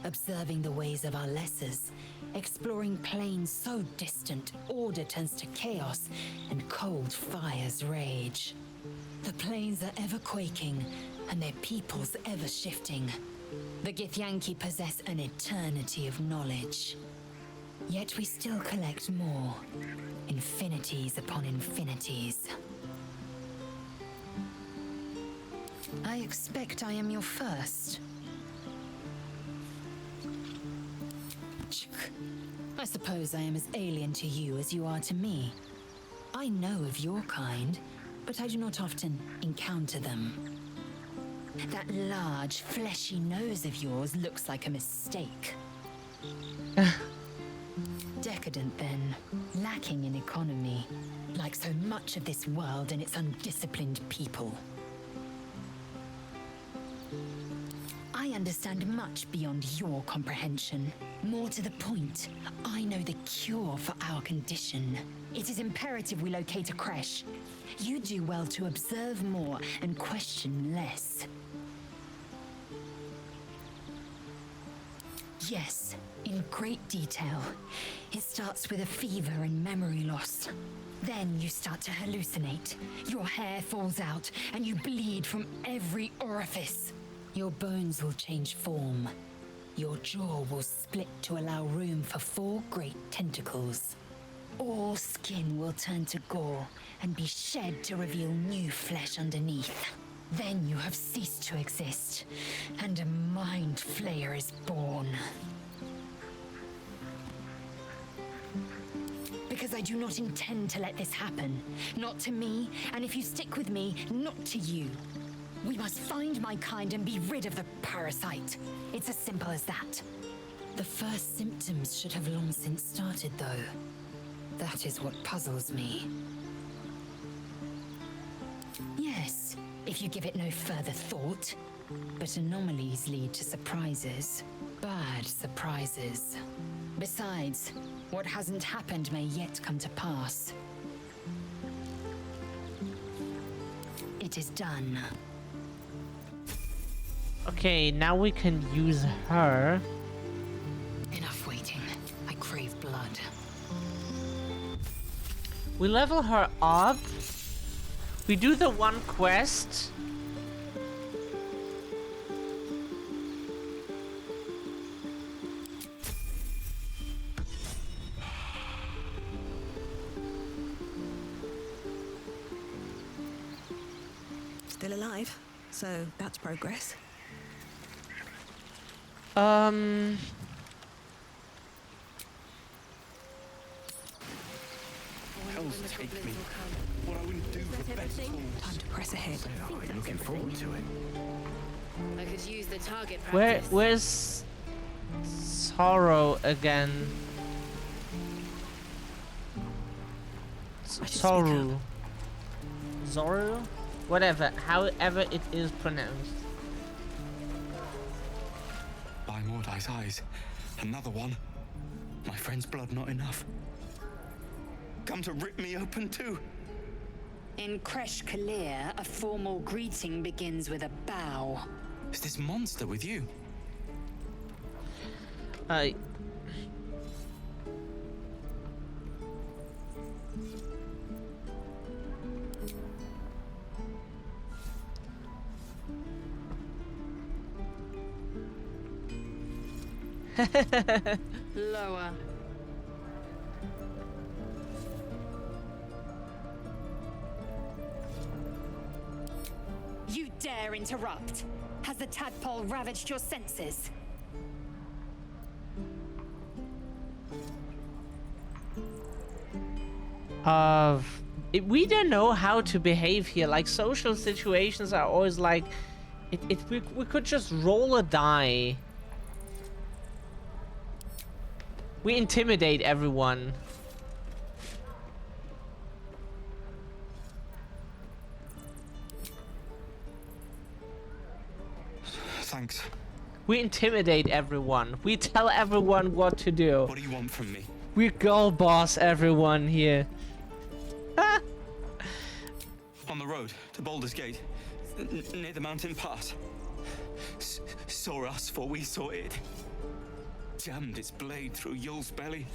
observing the ways of our lessers, exploring planes so distant, order turns to chaos, and cold fires rage. The planes are ever quaking, and their peoples ever shifting. The Githyanki possess an eternity of knowledge. Yet we still collect more. Infinities upon infinities. I expect I am your first. I suppose I am as alien to you as you are to me. I know of your kind, but I do not often encounter them. That large, fleshy nose of yours looks like a mistake. Decadent, then. Lacking in economy. Like so much of this world and its undisciplined people. I understand much beyond your comprehension. More to the point, I know the cure for our condition. It is imperative we locate a creche. You do well to observe more and question less. Yes, in great detail. It starts with a fever and memory loss. Then you start to hallucinate. Your hair falls out and you bleed from every orifice. Your bones will change form. Your jaw will split to allow room for 4 great tentacles. All skin will turn to gore and be shed to reveal new flesh underneath. Then you have ceased to exist, and a mind flayer is born. Because I do not intend to let this happen. Not to me, and if you stick with me, not to you. We must find my kind and be rid of the parasite. It's as simple as that. The first symptoms should have long since started, though. That is what puzzles me. Yes, if you give it no further thought. But anomalies lead to surprises. Bad surprises. Besides, what hasn't happened may yet come to pass. It is done. Okay, now we can use her. Enough waiting. I crave blood. We level her up. We do the one quest. Still alive, so that's progress. Hell's take me. What I wouldn't do for best cause. Time to press ahead. I'm looking forward to it. I could use the target practice. Where's Sorrow again? Sorrow. Zorro? Whatever, however it is pronounced. By Mordai's eyes, another one. My friend's blood not enough. Come to rip me open too. In Kresh Kalir, a formal greeting begins with a bow. Is this monster with you? Lower. You dare interrupt? Has the tadpole ravaged your senses? We don't know how to behave here. Like, social situations are always like, we could just roll a die. We intimidate everyone. Thanks. We intimidate everyone. We tell everyone what to do. What do you want from me? We girl boss everyone here. On the road to Baldur's Gate, near the mountain pass. Saw us, for we saw it. Jammed its blade through Yul's belly,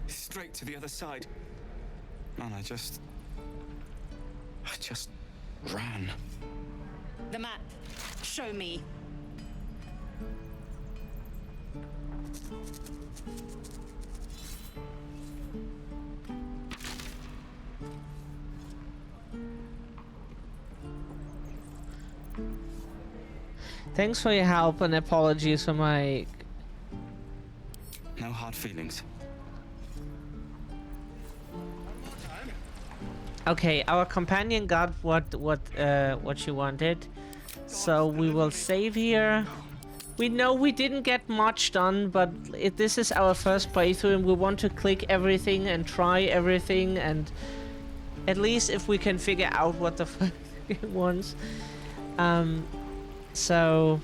straight to the other side. Man, I just ran. The map. Show me. Thanks for your help and apologies for my... No hard feelings. Okay, our companion got what she wanted, so we will save here. We know we didn't get much done, but this is our first playthrough and we want to click everything and try everything, and at least if we can figure out what the fuck it wants. So